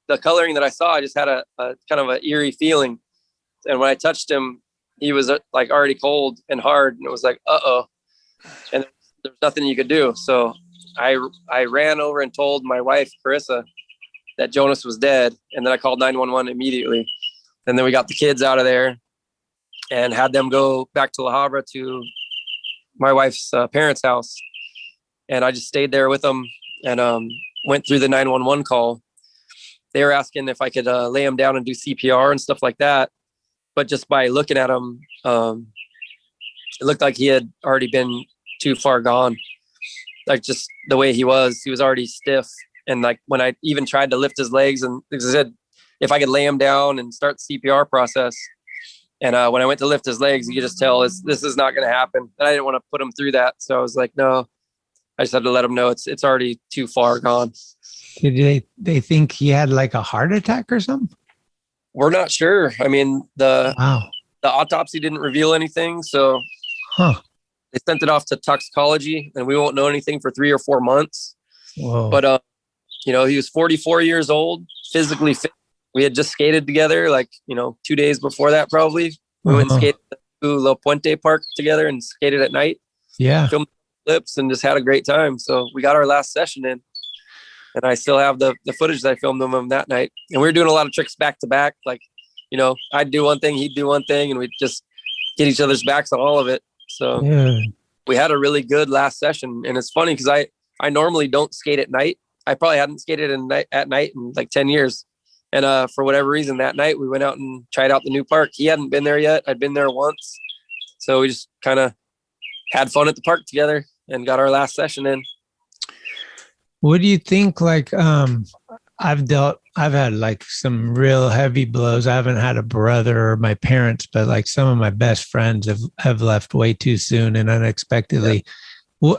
the coloring that I saw, I just had a kind of an eerie feeling. And when I touched him, he was like already cold and hard, and it was like, uh-oh. And there's nothing you could do. So I ran over and told my wife, Carissa, that Jonas was dead. And then I called 911 immediately. And then we got the kids out of there and had them go back to La Habra to my wife's parents' house. And I just stayed there with them and went through the 911 call. They were asking if I could lay him down and do CPR and stuff like that. But just by looking at him, it looked like he had already been too far gone. Like just the way he was already stiff. And like when I even tried to lift his legs, and I said, if I could lay him down and start the CPR process. And when I went to lift his legs, you could just tell this is not going to happen. And I didn't want to put him through that. So I was like, no, I just had to let him know it's already too far gone. Did they think he had like a heart attack or something? We're not sure. I mean, the autopsy didn't reveal anything. So they sent it off to toxicology, and we won't know anything for 3 or 4 months. Whoa. But, he was 44 years old, physically fit. We had just skated together, 2 days before that, probably. We went and skated to La Puente Park together and skated at night. Yeah. Filmed clips and just had a great time. So we got our last session in, and I still have the footage that I filmed of him that night. And we were doing a lot of tricks back to back. I'd do one thing, he'd do one thing, and we'd just get each other's backs on all of it. So we had a really good last session. And it's funny because I normally don't skate at night. I probably hadn't skated at night in like 10 years. And for whatever reason, that night we went out and tried out the new park. He hadn't been there yet. I'd been there once. So we just kind of had fun at the park together and got our last session in. What do you think? I've had like some real heavy blows. I haven't had a brother or my parents, but like some of my best friends have left way too soon and unexpectedly. Yeah.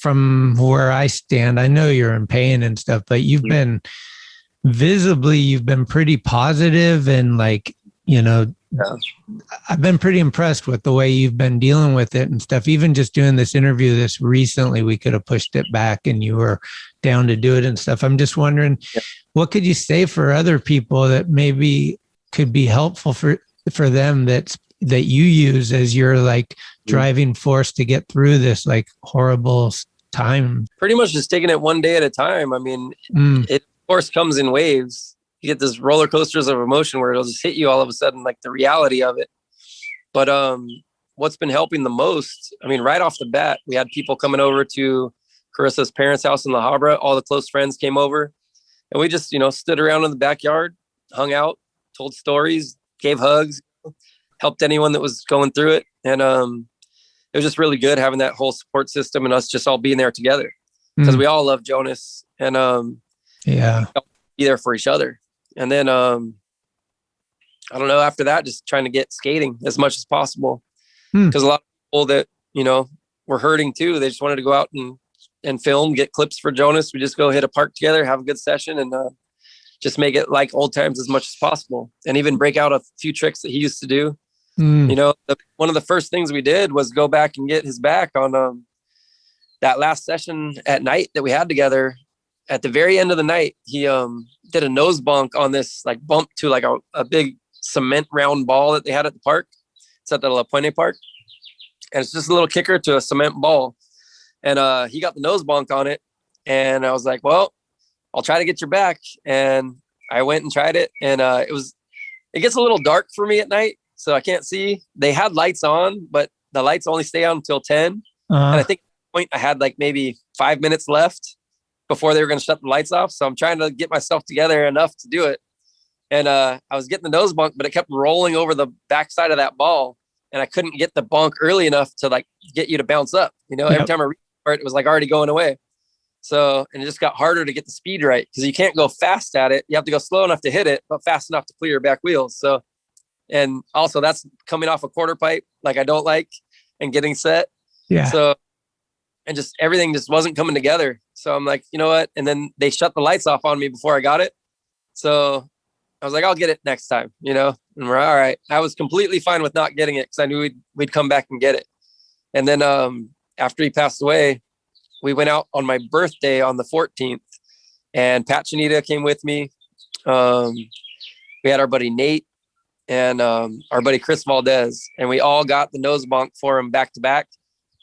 From where I stand, I know you're in pain and stuff, but you've been pretty positive and I've been pretty impressed with the way you've been dealing with it and stuff. Even just doing this interview this recently, we could have pushed it back and you were down to do it and stuff. I'm just wondering, what could you say for other people that maybe could be helpful for them that you use as your driving force to get through this horrible time? Pretty much just taking it one day at a time. I mean, it of course comes in waves. You get this roller coasters of emotion where it'll just hit you all of a sudden, like the reality of it. But what's been helping the most, I mean, right off the bat, we had people coming over to Carissa's parents' house in La Habra. All the close friends came over, and we just, stood around in the backyard, hung out, told stories, gave hugs, helped anyone that was going through it. And it was just really good having that whole support system and us just all being there together because we all love Jonas and be there for each other. And then, I don't know, after that, just trying to get skating as much as possible because a lot of people that, were hurting too. They just wanted to go out and film, get clips for Jonas. We just go hit a park together, have a good session and just make it like old times as much as possible and even break out a few tricks that he used to do. One of the first things we did was go back and get his back on that last session at night that we had together. At the very end of the night, he did a nose bunk on this bump to a big cement round ball that they had at the park. It's at the La Puente Park. And it's just a little kicker to a cement ball. And he got the nose bunk on it. And I was like, well, I'll try to get your back. And I went and tried it. And it gets a little dark for me at night. So I can't see. They had lights on, but the lights only stay on until 10. And I think at that point I had maybe 5 minutes left before they were going to shut the lights off. So I'm trying to get myself together enough to do it. And I was getting the nose bunk, but it kept rolling over the backside of that ball. And I couldn't get the bunk early enough to get you to bounce up. Every time I reached for it, it was already going away. So, and it just got harder to get the speed right because you can't go fast at it. You have to go slow enough to hit it, but fast enough to clear your back wheels. So, and also that's coming off a quarter pipe I don't like and getting set. Yeah. So, and just everything just wasn't coming together. So I'm like, you know what? And then they shut the lights off on me before I got it. So I was like, I'll get it next time, and we're all right. I was completely fine with not getting it because I knew we'd come back and get it. And then after he passed away, we went out on my birthday on the 14th and Pat Chanita came with me. We had our buddy Nate and our buddy Chris Valdez, and we all got the nose bunk for him back to back,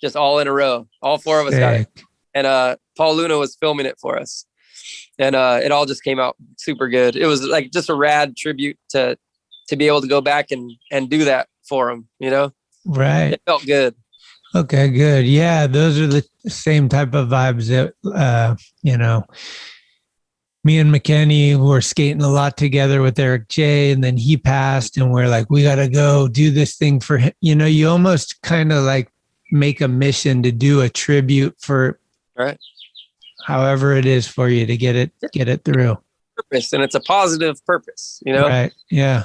just all in a row. All four of us got it. And Paul Luna was filming it for us. And it all just came out super good. It was just a rad tribute to be able to go back and do that for him, Right. It felt good. Okay, good. Yeah, those are the same type of vibes that, me and McKenney were skating a lot together with Eric J, and then he passed, and we're like, we got to go do this thing for him. You almost kind of like make a mission to do a tribute for however it is for you to get it through. Purpose, and it's a positive purpose, Right. Yeah.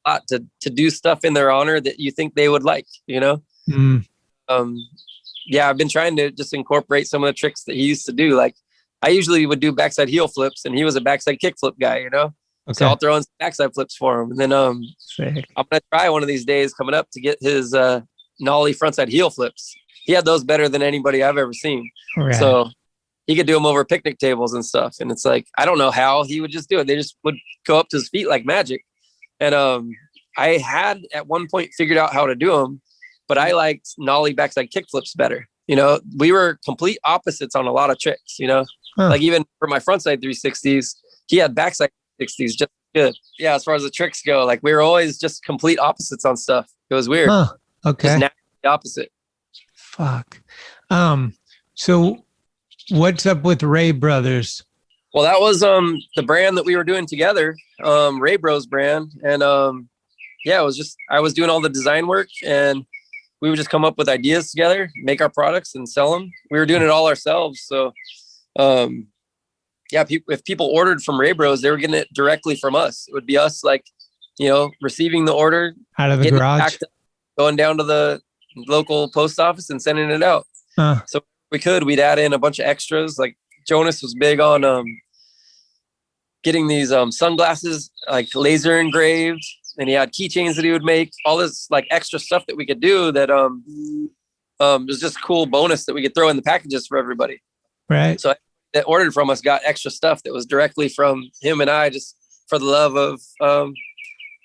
A lot to do stuff in their honor that you think they would like, Mm. I've been trying to just incorporate some of the tricks that he used to do. Like I usually would do backside heel flips, and he was a backside kick flip guy, Okay. So I'll throw in some backside flips for him. And then Sick. I'm going to try one of these days coming up to get his nollie frontside heel flips. He had those better than anybody I've ever seen. Right. So he could do them over picnic tables and stuff. And it's like, I don't know how he would just do it. They just would go up to his feet like magic. And I had at one point figured out how to do them, but I liked nollie backside kick flips better. We were complete opposites on a lot of tricks, like even for my frontside 360s, he had backside 60s just good. Yeah. As far as the tricks go, like we were always just complete opposites on stuff. It was weird. Huh. Okay. Just naturally opposite. Fuck. So what's up with Wray Brothers? Well, that was the brand that we were doing together, Wray Bros brand. And it was just, I was doing all the design work, and we would just come up with ideas together, make our products and sell them. We were doing it all ourselves. So if people ordered from Wray Bros, they were getting it directly from us. It would be us, like, receiving the order out of the garage, going down to the local post office and sending it out. So we'd add in a bunch of extras. Like Jonas was big on getting these sunglasses like laser engraved, and he had keychains that he would make, all this like extra stuff that we could do that was just a cool bonus that we could throw in the packages for everybody. Right. So that ordered from us got extra stuff that was directly from him and I, just for the love of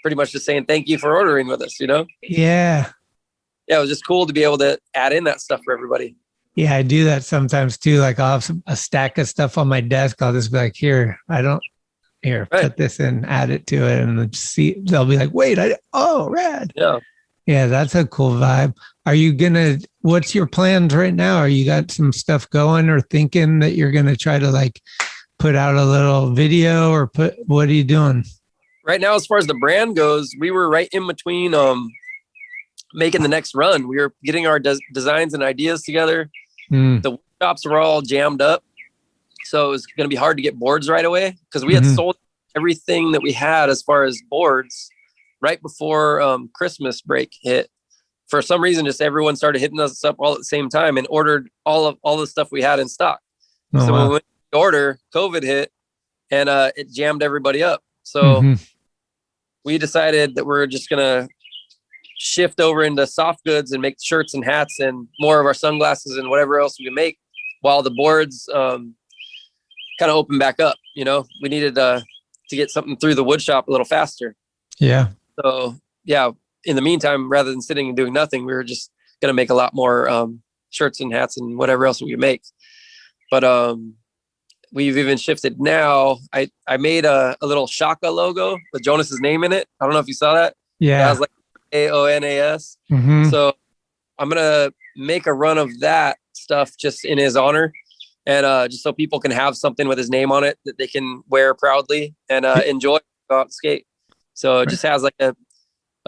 pretty much just saying thank you for ordering with us, Yeah. Yeah, it was just cool to be able to add in that stuff for everybody. Yeah, I do that sometimes too. Like I'll have a stack of stuff on my desk. I'll just be like, put this in, add it to it, and they'll be like, wait, rad. Yeah, that's a cool vibe. Are you what's your plans right now? Are you got some stuff going or thinking that you're going to try to like put out a little video or what are you doing? Right now, as far as the brand goes, we were right in between making the next run. We were getting our designs and ideas together. The workshops were all jammed up, so it was going to be hard to get boards right away, because we had sold everything that we had as far as boards right before Christmas break hit. For some reason, just everyone started hitting us up all at the same time and ordered all the stuff we had in stock. So when we went to order, COVID hit, and it jammed everybody up. So we decided that we're just going to shift over into soft goods and make shirts and hats and more of our sunglasses and whatever else we can make, while the boards kind of open back up. We needed to get something through the wood shop a little faster. Yeah. So in the meantime, rather than sitting and doing nothing, we were just going to make a lot more shirts and hats and whatever else we could make. But we've even shifted now. I made a little Shaka logo with Jonas's name in it. I don't know if you saw that. Yeah. It was like AONAS. So I'm going to make a run of that stuff just in his honor, and just so people can have something with his name on it that they can wear proudly and enjoy, go out and skate. So it just has like a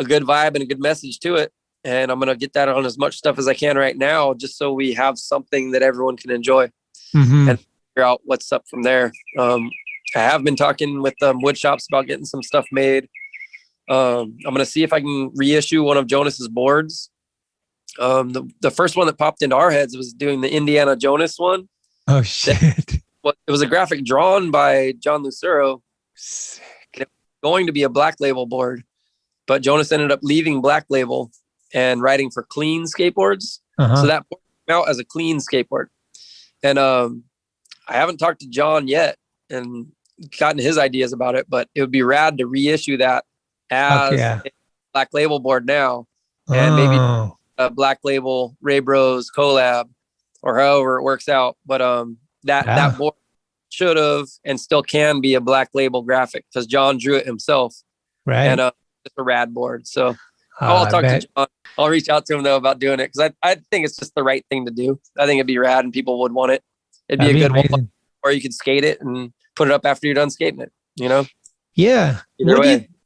good vibe and a good message to it. And I'm going to get that on as much stuff as I can right now, just so we have something that everyone can enjoy and figure out what's up from there. I have been talking with wood shops about getting some stuff made. I'm going to see if I can reissue one of Jonas's boards. The first one that popped into our heads was doing the Indiana Jonas one. Oh shit. It was a graphic drawn by John Lucero. Sick. It was going to be a Black Label board, but Jonas ended up leaving Black Label and writing for Clean Skateboards. So that board came out as a Clean skateboard. And I haven't talked to John yet and gotten his ideas about it, but it would be rad to reissue that as a Black Label board now, and maybe a Black Label Wray Bros collab, or however it works out. But that board should have and still can be a Black Label graphic, because John drew it himself. Right. And it's a rad board. So I'll talk to John. I'll reach out to him though about doing it because I think it's just the right thing to do. I think it'd be rad and people would want it. It'd be a good one, or you could skate it and put it up after you're done skating it. You know? Yeah.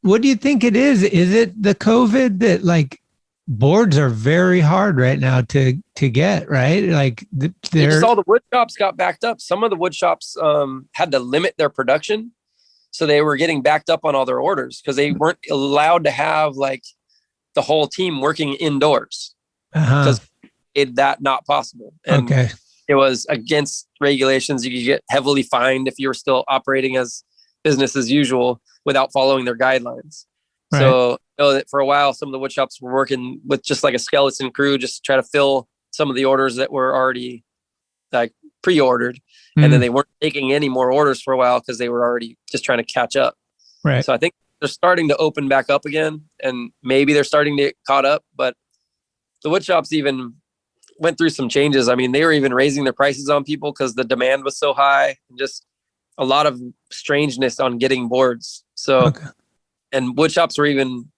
What do you think it is? Is it the COVID that like boards are very hard right now to get, right? Like just all the wood shops got backed up. Some of the wood shops had to limit their production. So they were getting backed up on all their orders because they weren't allowed to have like the whole team working indoors because that not possible. And it was against regulations. You could get heavily fined if you were still operating as business as usual without following their guidelines. Right. So I know that for a while, some of the wood shops were working with just like a skeleton crew, just to try to fill some of the orders that were already like pre-ordered. And then they weren't taking any more orders for a while because they were already just trying to catch up. Right. So I think they're starting to open back up again, and maybe they're starting to get caught up, but the wood shops even went through some changes. I mean, they were even raising their prices on people because the demand was so high, and just a lot of strangeness on getting boards. So, and wood shops were even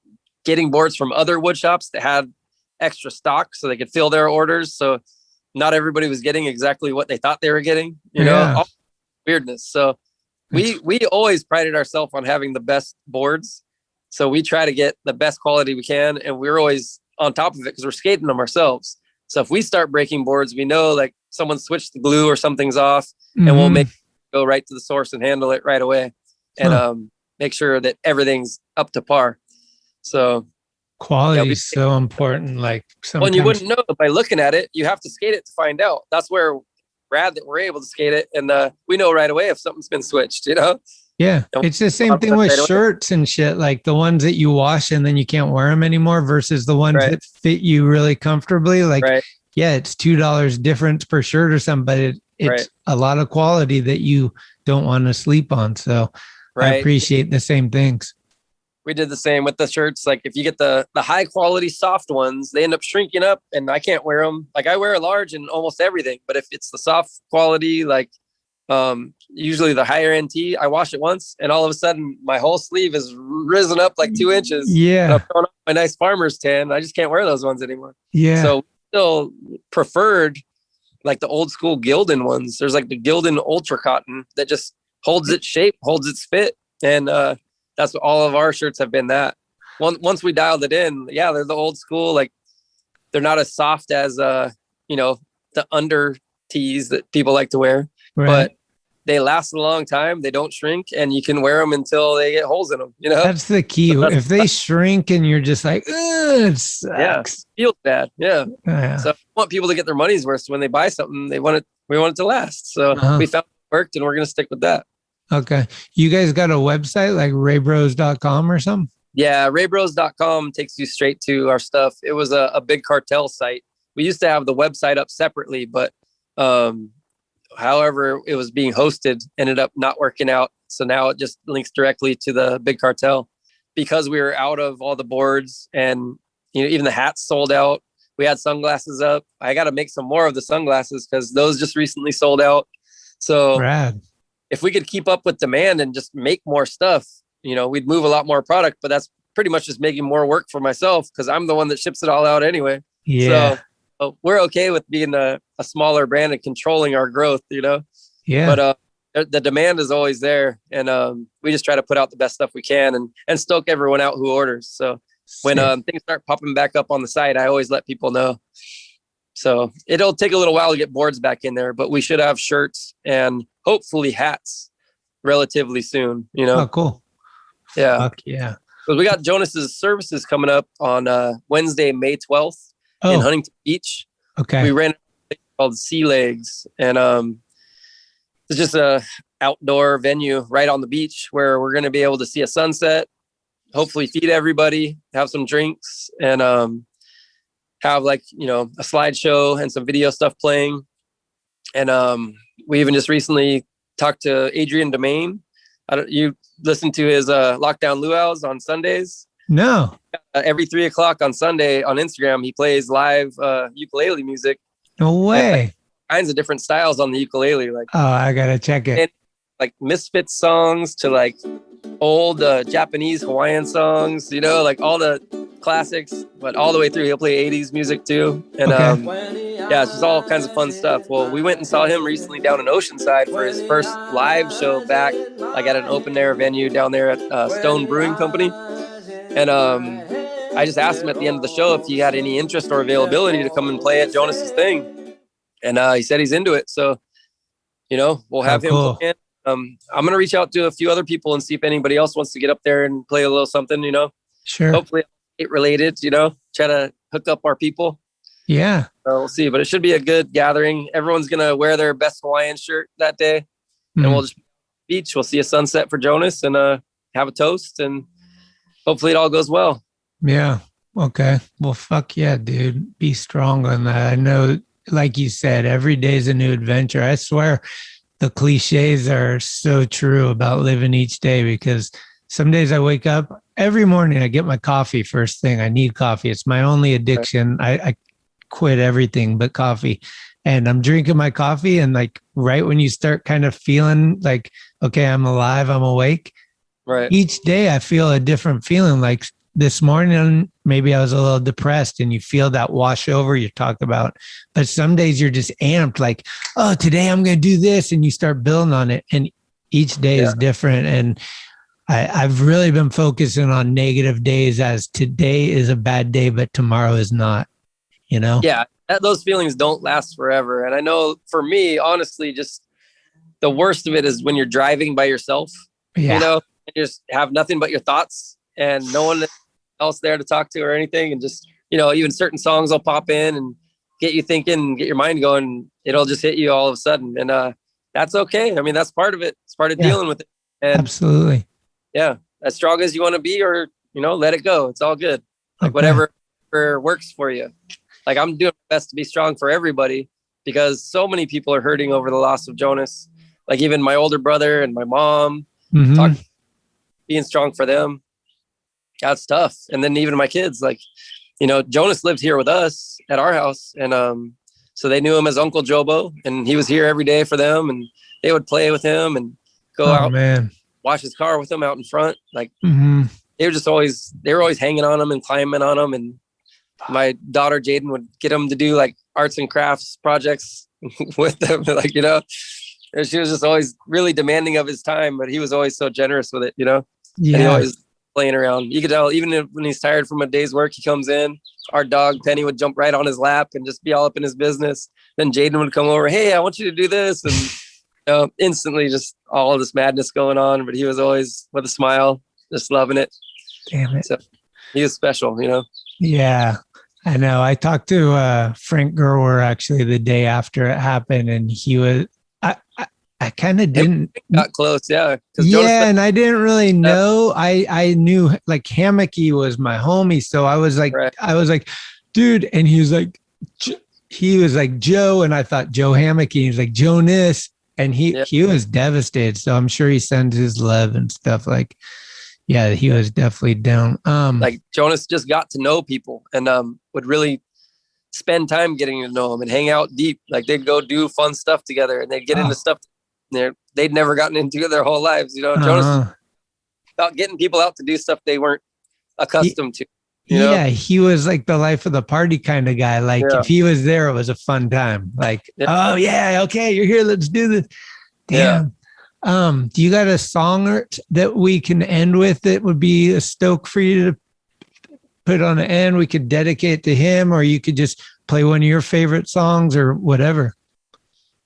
getting boards from other wood shops that had extra stock so they could fill their orders. So not everybody was getting exactly what they thought they were getting, you know, all weirdness. So we always prided ourselves on having the best boards. So we try to get the best quality we can. And we're always on top of it because we're skating them ourselves. So if we start breaking boards, we know like someone switched the glue or something's off, and we'll go right to the source and handle it right away and make sure that everything's up to par. So quality is so important. Like when you wouldn't know by looking at it, you have to skate it to find out. That's where rad that we're able to skate it, and we know right away if something's been switched, you know. Yeah, it's the same thing with shirts and shit, like the ones that you wash and then you can't wear them anymore versus the ones that fit you really comfortably. Like yeah, it's $2 difference per shirt or something, but it's a lot of quality that you don't want to sleep on. So I appreciate the same things. We did the same with the shirts. Like if you get the high quality soft ones, they end up shrinking up and I can't wear them. Like I wear a large in almost everything, but if it's the soft quality, like usually the higher end tee, I wash it once and all of a sudden my whole sleeve is risen up like 2 inches. Yeah. And I'm throwing up my nice farmer's tan. I just can't wear those ones anymore. Yeah. So still preferred like the old school Gildan ones. There's like the Gildan Ultra Cotton that just holds its shape, holds its fit. And, that's what all of our shirts have been. That once we dialed it in, they're the old school. Like they're not as soft as you know, the under tees that people like to wear, but they last a long time. They don't shrink, and you can wear them until they get holes in them. You know, that's the key. If they shrink and you're just like, it sucks. Feels bad. Yeah. So I want people to get their money's worth. So when they buy something, we want it to last. So we found it worked, and we're gonna stick with that. Okay. You guys got a website like raybros.com or something? Yeah. Raybros.com takes you straight to our stuff. It was a big cartel site. We used to have the website up separately, but however it was being hosted ended up not working out. So now it just links directly to the big cartel because we were out of all the boards and, you know, even the hats sold out. We had sunglasses up. I got to make some more of the sunglasses because those just recently sold out. So rad. If we could keep up with demand and just make more stuff, you know, we'd move a lot more product, but that's pretty much just making more work for myself because I'm the one that ships it all out anyway. Yeah. So we're okay with being a smaller brand and controlling our growth, you know? Yeah. But the demand is always there. And we just try to put out the best stuff we can and stoke everyone out who orders. So when things start popping back up on the site, I always let people know. So it'll take a little while to get boards back in there, but we should have shirts and hopefully hats relatively soon, you know? Oh, cool. Yeah. Fuck yeah. But we got Jonas's services coming up on Wednesday, May 12th in Huntington Beach. Okay. We ran a called Sea Legs, and it's just a outdoor venue right on the beach where we're going to be able to see a sunset, hopefully feed everybody, have some drinks, and have like, you know, a slideshow and some video stuff playing. And we even just recently talked to Adrian Domain. You listen to his Lockdown Luau's on Sundays? No. Every 3:00 on Sunday on Instagram, he plays live ukulele music. No way. Kinds of different styles on the ukulele. Like, oh, I gotta check it. And, like Misfits songs to like old Japanese Hawaiian songs, you know, like all the classics, but all the way through. He'll play 80s music too. And yeah, it's just all kinds of fun stuff. Well, we went and saw him recently down in Oceanside for his first live show back, like at an open air venue down there at Stone Brewing Company. And I just asked him at the end of the show if he had any interest or availability to come and play at Jonas's thing. And he said he's into it. So, you know, we'll have him play in. I'm going to reach out to a few other people and see if anybody else wants to get up there and play a little something, you know. Sure. Hopefully it related, you know, try to hook up our people. Yeah. So we'll see, but it should be a good gathering. Everyone's going to wear their best Hawaiian shirt that day. And we'll just beach. We'll see a sunset for Jonas and have a toast, and hopefully it all goes well. Yeah. Okay. Well, fuck yeah, dude. Be strong on that. I know, like you said, every day is a new adventure. I swear the cliches are so true about living each day, because some days I wake up every morning, I get my coffee first thing. I need coffee. It's my only addiction. I quit everything but coffee, and I'm drinking my coffee. And like right when you start kind of feeling like, okay, I'm alive, I'm awake. Right. Each day I feel a different feeling. Like this morning, maybe I was a little depressed, and you feel that wash over you talk about. But some days you're just amped, like, oh, today I'm going to do this. And you start building on it. And each day is different. And I've really been focusing on negative days as today is a bad day, but tomorrow is not, you know? Yeah. Those feelings don't last forever. And I know for me, honestly, just the worst of it is when you're driving by yourself, you know, and you just have nothing but your thoughts and no one else there to talk to or anything. And just, you know, even certain songs will pop in and get you thinking, get your mind going. It'll just hit you all of a sudden. And that's okay. I mean, that's part of it. It's part of dealing with it. And absolutely. Yeah. As strong as you want to be, or, you know, let it go. It's all good. Like whatever works for you. Like I'm doing my best to be strong for everybody, because so many people are hurting over the loss of Jonas. Like even my older brother and my mom, being strong for them. That's tough. And then even my kids, like, you know, Jonas lived here with us at our house. And so they knew him as Uncle Jobo, and he was here every day for them, and they would play with him and go out, wash his car with him out in front. Like they were always hanging on him and climbing on him. And my daughter Jaden would get him to do like arts and crafts projects with them. Like, you know, and she was just always really demanding of his time, but he was always so generous with it, you know? Yeah. And he always playing around. You could tell, even when he's tired from a day's work, he comes in, our dog Penny would jump right on his lap and just be all up in his business. Then Jaden would come over, hey, I want you to do this. And you know, instantly just all of this madness going on, but he was always with a smile, just loving it. Damn it. So he was special, you know? Yeah, I know. I talked to Frank Gerwer actually the day after it happened, and he was, I kind of didn't got close. Yeah. Yeah. And I didn't really know. I knew like Hammocky was my homie. So I was like, dude. And he was like Joe. And I thought Joe Hammocky. He was like Jonas. And he was devastated. So I'm sure he sends his love and stuff. Like, yeah, he was definitely down. Like Jonas just got to know people and would really spend time getting to know him and hang out deep. Like they'd go do fun stuff together, and they'd get into stuff they'd never gotten into their whole lives. You know, Jonas about getting people out to do stuff they weren't accustomed to. You know? Yeah, he was like the life of the party kind of guy. Like if he was there, it was a fun time. Like, oh yeah, okay, you're here, let's do this. Damn. Do you got a song that we can end with that would be a stoke for you to put on the end? We could dedicate to him, or you could just play one of your favorite songs or whatever.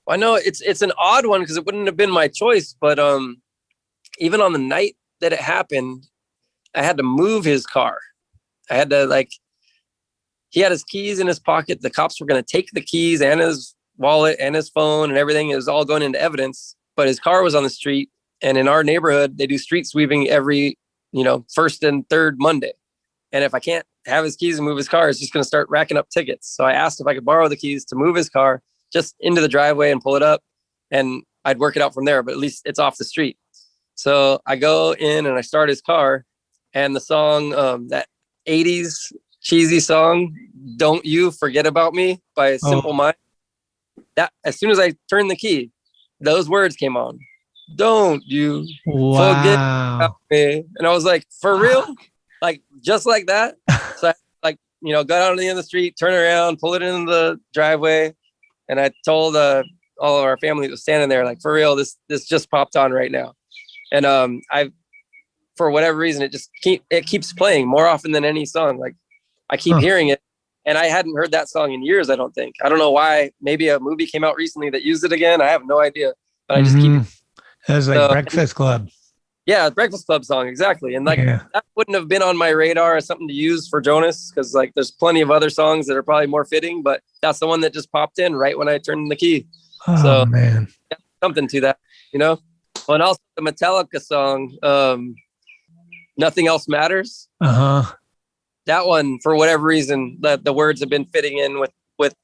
I know it's an odd one because it wouldn't have been my choice, but even on the night that it happened, I had to move his car. I had to he had his keys in his pocket. The cops were going to take the keys and his wallet and his phone and everything. It was all going into evidence, but his car was on the street. And in our neighborhood, they do street sweeping every, first and third Monday. And if I can't have his keys and move his car, it's just going to start racking up tickets. So I asked if I could borrow the keys to move his car just into the driveway and pull it up, and I'd work it out from there, but at least it's off the street. So I go in and I start his car, and the song, that 80s cheesy song, Don't You Forget About Me by Simple Minds. That as soon as I turned the key, those words came on. Don't you forget about me. And I was like, for real? like just like that. So I like, you know, got out on the end of the street, turn around, pull it in the driveway. And I told all of our family that was standing there, like, for real, this just popped on right now. And for whatever reason, it keeps playing more often than any song. Like I keep hearing it, and I hadn't heard that song in years. I don't think. I don't know why. Maybe a movie came out recently that used it again. I have no idea, but I just keep. That's like Breakfast Club. Yeah, Breakfast Club song, exactly. And like that wouldn't have been on my radar as something to use for Jonas, because like there's plenty of other songs that are probably more fitting, but that's the one that just popped in right when I turned the key. Oh, so man, something to that, you know. Well, and also the Metallica song, Nothing Else Matters. That one, for whatever reason, the words have been fitting in with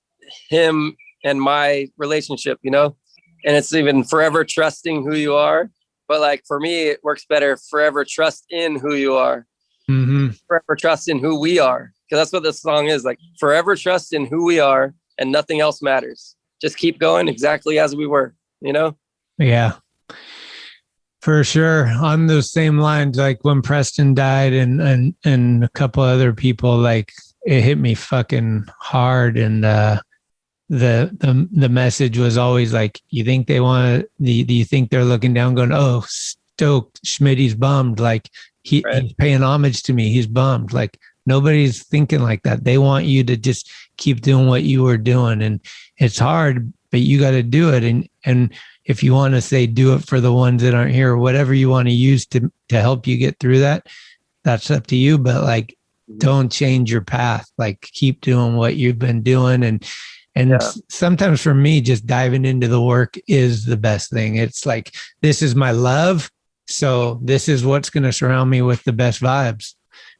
him and my relationship, you know. And it's even forever trusting who you are. But like for me, it works better. Forever trust in who you are. Forever trust in who we are. Because that's what this song is. Like forever trust in who we are and nothing else matters. Just keep going exactly as we were, you know? Yeah, for sure. On those same lines, like when Preston died and a couple other people, like it hit me fucking hard. And the message was always like, you think they want to, do you think they're looking down going, oh, stoked, Schmitty's bummed, like he's paying homage to me, he's bummed. Like nobody's thinking like that. They want you to just keep doing what you were doing, and it's hard, but you got to do it. And if you want to say do it for the ones that aren't here, or whatever you want to use to help you get through that, that's up to you. But like, don't change your path. Like keep doing what you've been doing. And sometimes for me, just diving into the work is the best thing. It's like, this is my love. So this is what's going to surround me with the best vibes.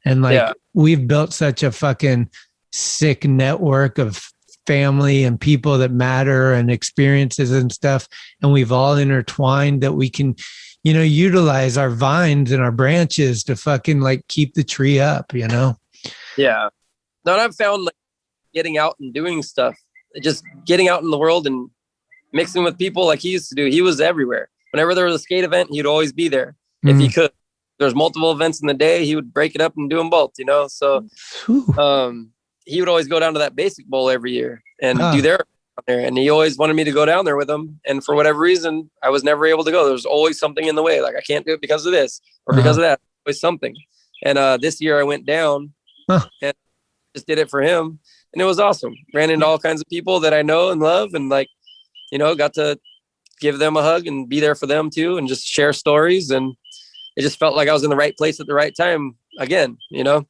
And like, we've built such a fucking sick network of family and people that matter and experiences and stuff. And we've all intertwined that we can, you know, utilize our vines and our branches to fucking like keep the tree up, you know? Yeah. No, and I've found like getting out and doing stuff, just getting out in the world and mixing with people like he used to do. He was everywhere. Whenever there was a skate event, he'd always be there if he could. There's multiple events in the day, he would break it up and do them both, you know? So he would always go down to that basic bowl every year and do their there. And he always wanted me to go down there with him. And for whatever reason, I was never able to go. There was always something in the way. Like I can't do it because of this or because of that. Always something. And this year I went down and just did it for him. And it was awesome. Ran into all kinds of people that I know and love, and like, you know, got to give them a hug and be there for them too, and just share stories. And it just felt like I was in the right place at the right time again, you know?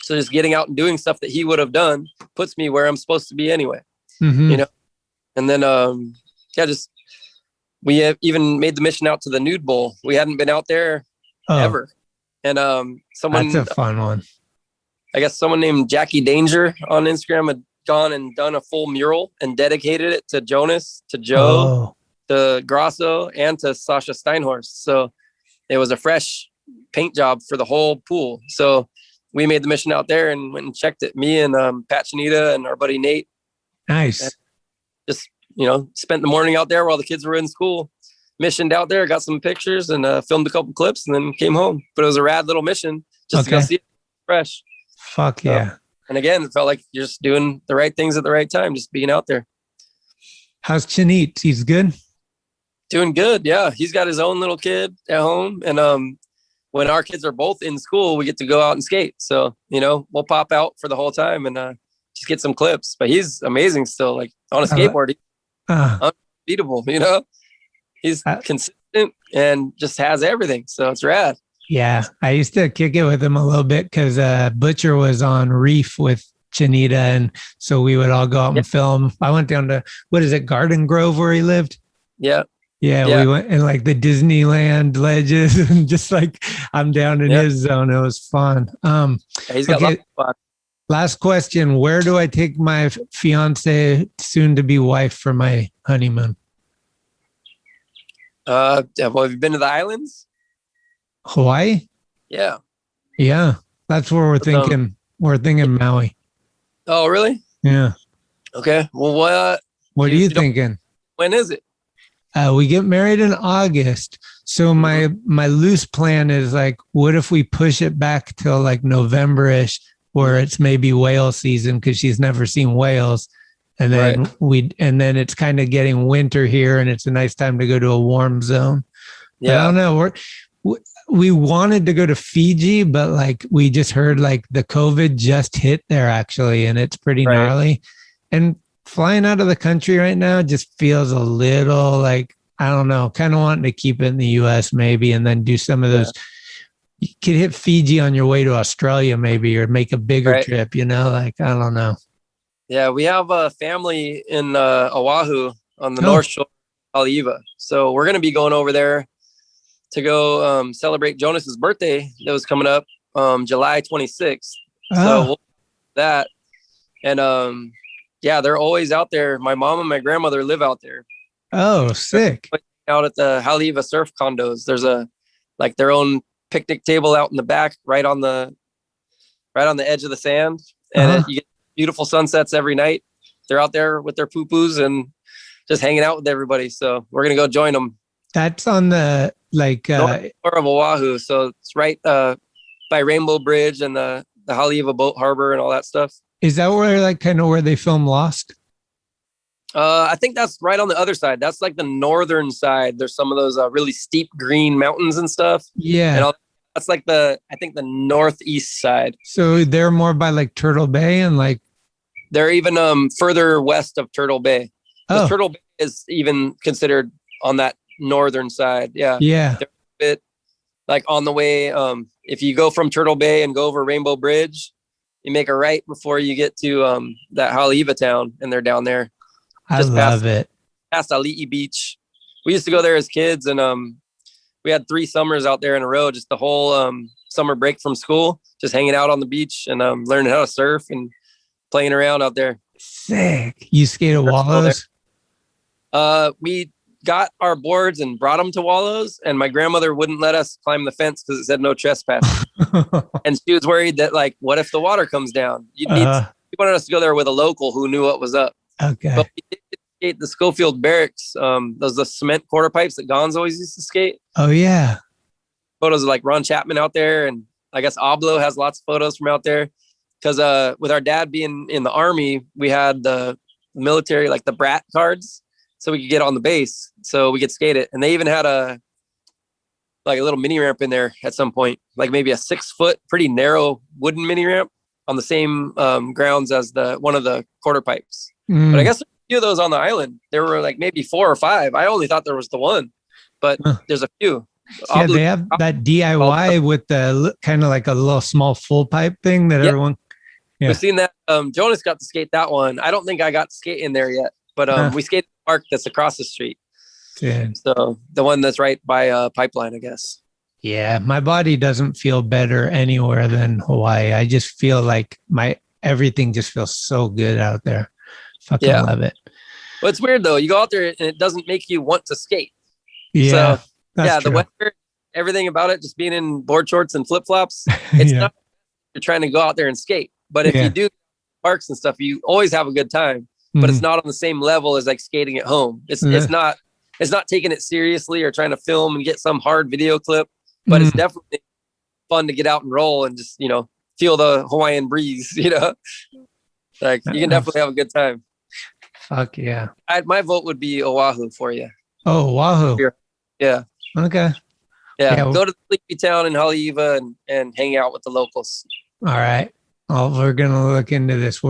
So just getting out and doing stuff that he would have done puts me where I'm supposed to be anyway, you know? And then, we have even made the mission out to the Nude Bowl. We hadn't been out there ever. And someone, that's a fun one. I guess someone named Jackie Danger on Instagram had gone and done a full mural and dedicated it to Jonas, to Joe, to Grasso, and to Sasha Steinhorst. So it was a fresh paint job for the whole pool. So we made the mission out there and went and checked it. Me and Pat Chanita and our buddy Nate. Nice. And just, you know, spent the morning out there while the kids were in school. Missioned out there, got some pictures and filmed a couple clips, and then came home. But it was a rad little mission just to go see it fresh. Fuck yeah. And again, it felt like you're just doing the right things at the right time, just being out there. How's Chanit? He's good? Doing good, yeah. He's got his own little kid at home. And when our kids are both in school, we get to go out and skate. So, you know, we'll pop out for the whole time and just get some clips. But he's amazing still. Like on a skateboard, he's unbeatable, you know? He's consistent and just has everything. So it's rad. Yeah, I used to kick it with him a little bit because Butcher was on Reef with Chanita, and so we would all go out and film. I went down to, what is it, Garden Grove where he lived? Yeah. We went in like the Disneyland ledges and just like I'm down in his zone. It was fun. He's got lots of fun. Last question. Where do I take my fiance, soon to be wife, for my honeymoon? Have you been to the islands? Hawaii? Yeah. Yeah. That's where we're thinking. We're thinking Maui. Oh, really? Yeah. Okay. Well, what are you thinking? When is it? We get married in August. So my loose plan is like, what if we push it back till like November-ish, where it's maybe whale season because she's never seen whales, and then and then it's kind of getting winter here, and it's a nice time to go to a warm zone. Yeah, but I don't know. We wanted to go to Fiji, but like we just heard like the COVID just hit there actually, and it's pretty gnarly. And flying out of the country right now just feels a little like, I don't know, kind of wanting to keep it in the US maybe, and then do some of those. You could hit Fiji on your way to Australia maybe, or make a bigger trip, you know, like, I don't know. Yeah, we have a family in Oahu on the North Shore of Haleiwa. So we're going to be going over there to go celebrate Jonas's birthday that was coming up July 26th. So we'll do that. And yeah, they're always out there. My mom and my grandmother live out there. Oh, sick. Out at the Haleiwa surf condos. There's like their own picnic table out in the back, right on the edge of the sand. And you get beautiful sunsets every night. They're out there with their poo-poos and just hanging out with everybody. So we're going to go join them. That's on the like north shore of Oahu. So it's right by Rainbow Bridge and the Haleiwa Boat Harbor and all that stuff. Is that where like kind of where they film Lost? I think that's right on the other side. That's like the northern side. There's some of those really steep green mountains and stuff. Yeah. And that's like I think the northeast side. So they're more by like Turtle Bay and like. They're even further west of Turtle Bay. Turtle Bay is even considered on that northern side. Yeah. Yeah. They're a bit like on the way. If you go from Turtle Bay and go over Rainbow Bridge, you make a right before you get to that Haleiwa town, and they're down there. I love it. Past Ali'i Beach. We used to go there as kids, and we had 3 summers out there in a row, just the whole summer break from school, just hanging out on the beach and learning how to surf and playing around out there. Sick. You skate at Wallows? We got our boards and brought them to Wallows, and my grandmother wouldn't let us climb the fence because it said no trespassing. And she was worried that, like, what if the water comes down? She wanted us to go there with a local who knew what was up. Okay. But we did skate the Schofield Barracks. Those the cement quarter pipes that Gons always used to skate. Oh yeah. Photos of like Ron Chapman out there, and I guess Oblo has lots of photos from out there. Because with our dad being in the Army, we had the military, like the brat cards, so we could get on the base, so we could skate it. And they even had a little mini ramp in there at some point, like maybe a 6-foot, pretty narrow wooden mini ramp on the same grounds as one of the quarter pipes. But I guess there's a few of those on the island. There were like maybe 4 or 5. I only thought there was the one, but there's a few. Yeah, they have that DIY with the kind of like a little small full pipe thing that everyone. Yeah. We've seen that. Jonas got to skate that one. I don't think I got to skate in there yet, but we skated the park that's across the street. Yeah. So the one that's right by Pipeline, I guess. Yeah, my body doesn't feel better anywhere than Hawaii. I just feel like everything just feels so good out there. Fucking love it. Well, it's weird though. You go out there and it doesn't make you want to skate. Yeah. So, the weather, everything about it, just being in board shorts and flip flops. It's not you're trying to go out there and skate. But if you do parks and stuff, you always have a good time. But it's not on the same level as like skating at home. It's not taking it seriously or trying to film and get some hard video clip. But it's definitely fun to get out and roll and just, feel the Hawaiian breeze, Like you can definitely have a good time. Fuck yeah. My vote would be Oahu for you. Oh, Oahu. Yeah. Okay. Yeah. Go to the sleepy town in Haleiwa and hang out with the locals. All right. Oh, we're going to look into this.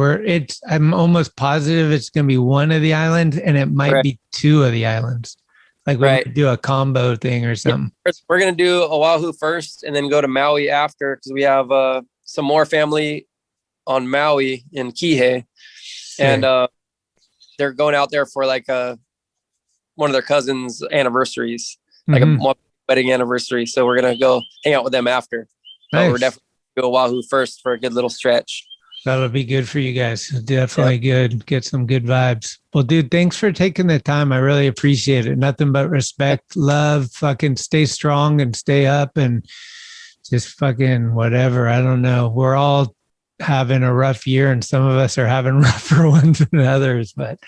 I'm almost positive it's going to be one of the islands, and it might be 2 of the islands. Like we could do a combo thing or something. We're going to do Oahu first and then go to Maui after, because we have some more family on Maui in Kihei. And they're going out there for like one of their cousins' anniversaries, like a wedding anniversary. So we're going to go hang out with them after. So we're definitely go Oahu first for a good little stretch. That'll be good for you guys. Definitely good. Get some good vibes. Well, dude, thanks for taking the time. I really appreciate it. Nothing but respect, love, fucking stay strong and stay up and just fucking whatever. I don't know. We're all having a rough year and some of us are having rougher ones than others, but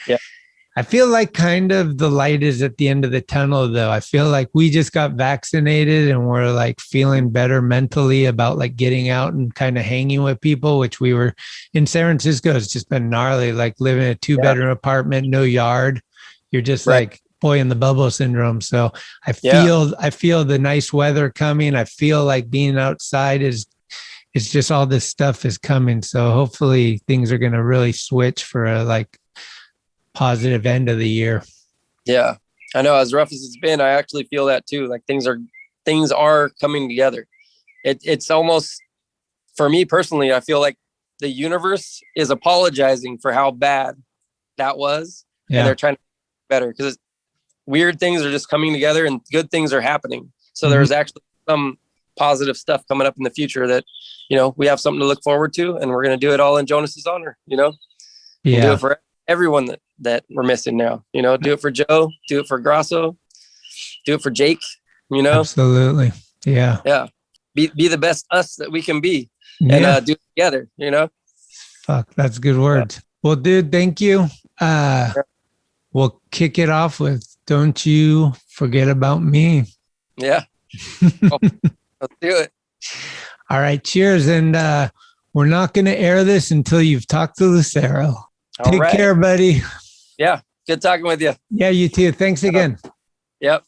I feel like kind of the light is at the end of the tunnel, though. I feel like we just got vaccinated and we're like feeling better mentally about like getting out and kind of hanging with people, which we were in San Francisco. It's just been gnarly, like living in a 2-bedroom apartment, no yard. You're just like boy in the bubble syndrome. So I feel the nice weather coming. I feel like being outside it's just all this stuff is coming. So hopefully things are going to really switch for a like positive end of the year. Yeah, I know, as rough as it's been, I actually feel that too. Like things are coming together. It's almost, for me personally, I feel like the universe is apologizing for how bad that was. And they're trying to get better, because weird things are just coming together and good things are happening. So there's actually some positive stuff coming up in the future that, you know, we have something to look forward to, and we're going to do it all in Jonas's honor, you know? We'll do it for everyone that we're missing now, you know, do it for Joe, do it for Grasso, do it for Jake, you know? Absolutely. Yeah. Yeah. Be the best us that we can be, and do it together, you know? Fuck, that's good words. Well, dude, thank you. We'll kick it off with Don't You Forget About Me. Yeah. Let's do it. All right. Cheers. And we're not going to air this until you've talked to Lucero. Take care, buddy. Yeah. Good talking with you. Yeah, you too. Thanks again. Yep.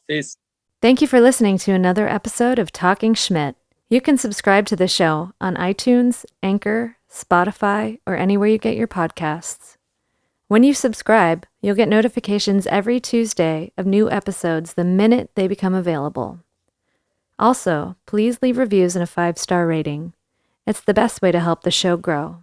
Peace. Thank you for listening to another episode of Talkin Schmit. You can subscribe to the show on iTunes, Anchor, Spotify, or anywhere you get your podcasts. When you subscribe, you'll get notifications every Tuesday of new episodes the minute they become available. Also, please leave reviews and a 5-star rating. It's the best way to help the show grow.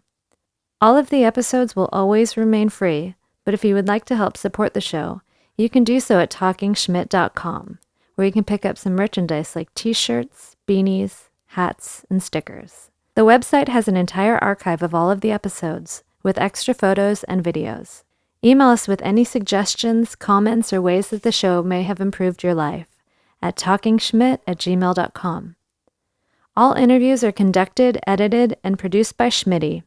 All of the episodes will always remain free, but if you would like to help support the show, you can do so at talkingschmit.com, where you can pick up some merchandise like t-shirts, beanies, hats, and stickers. The website has an entire archive of all of the episodes, with extra photos and videos. Email us with any suggestions, comments, or ways that the show may have improved your life at talkingschmit@gmail.com. All interviews are conducted, edited, and produced by Schmitty.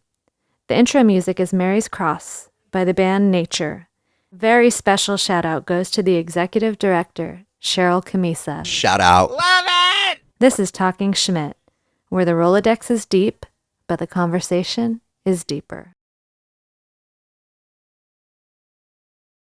The intro music is Mary's Cross by the band Nature. Very special shout out goes to the executive director, Cheryl Camisa. Shout out. Love it! This is Talkin Schmit, where the Rolodex is deep, but the conversation is deeper.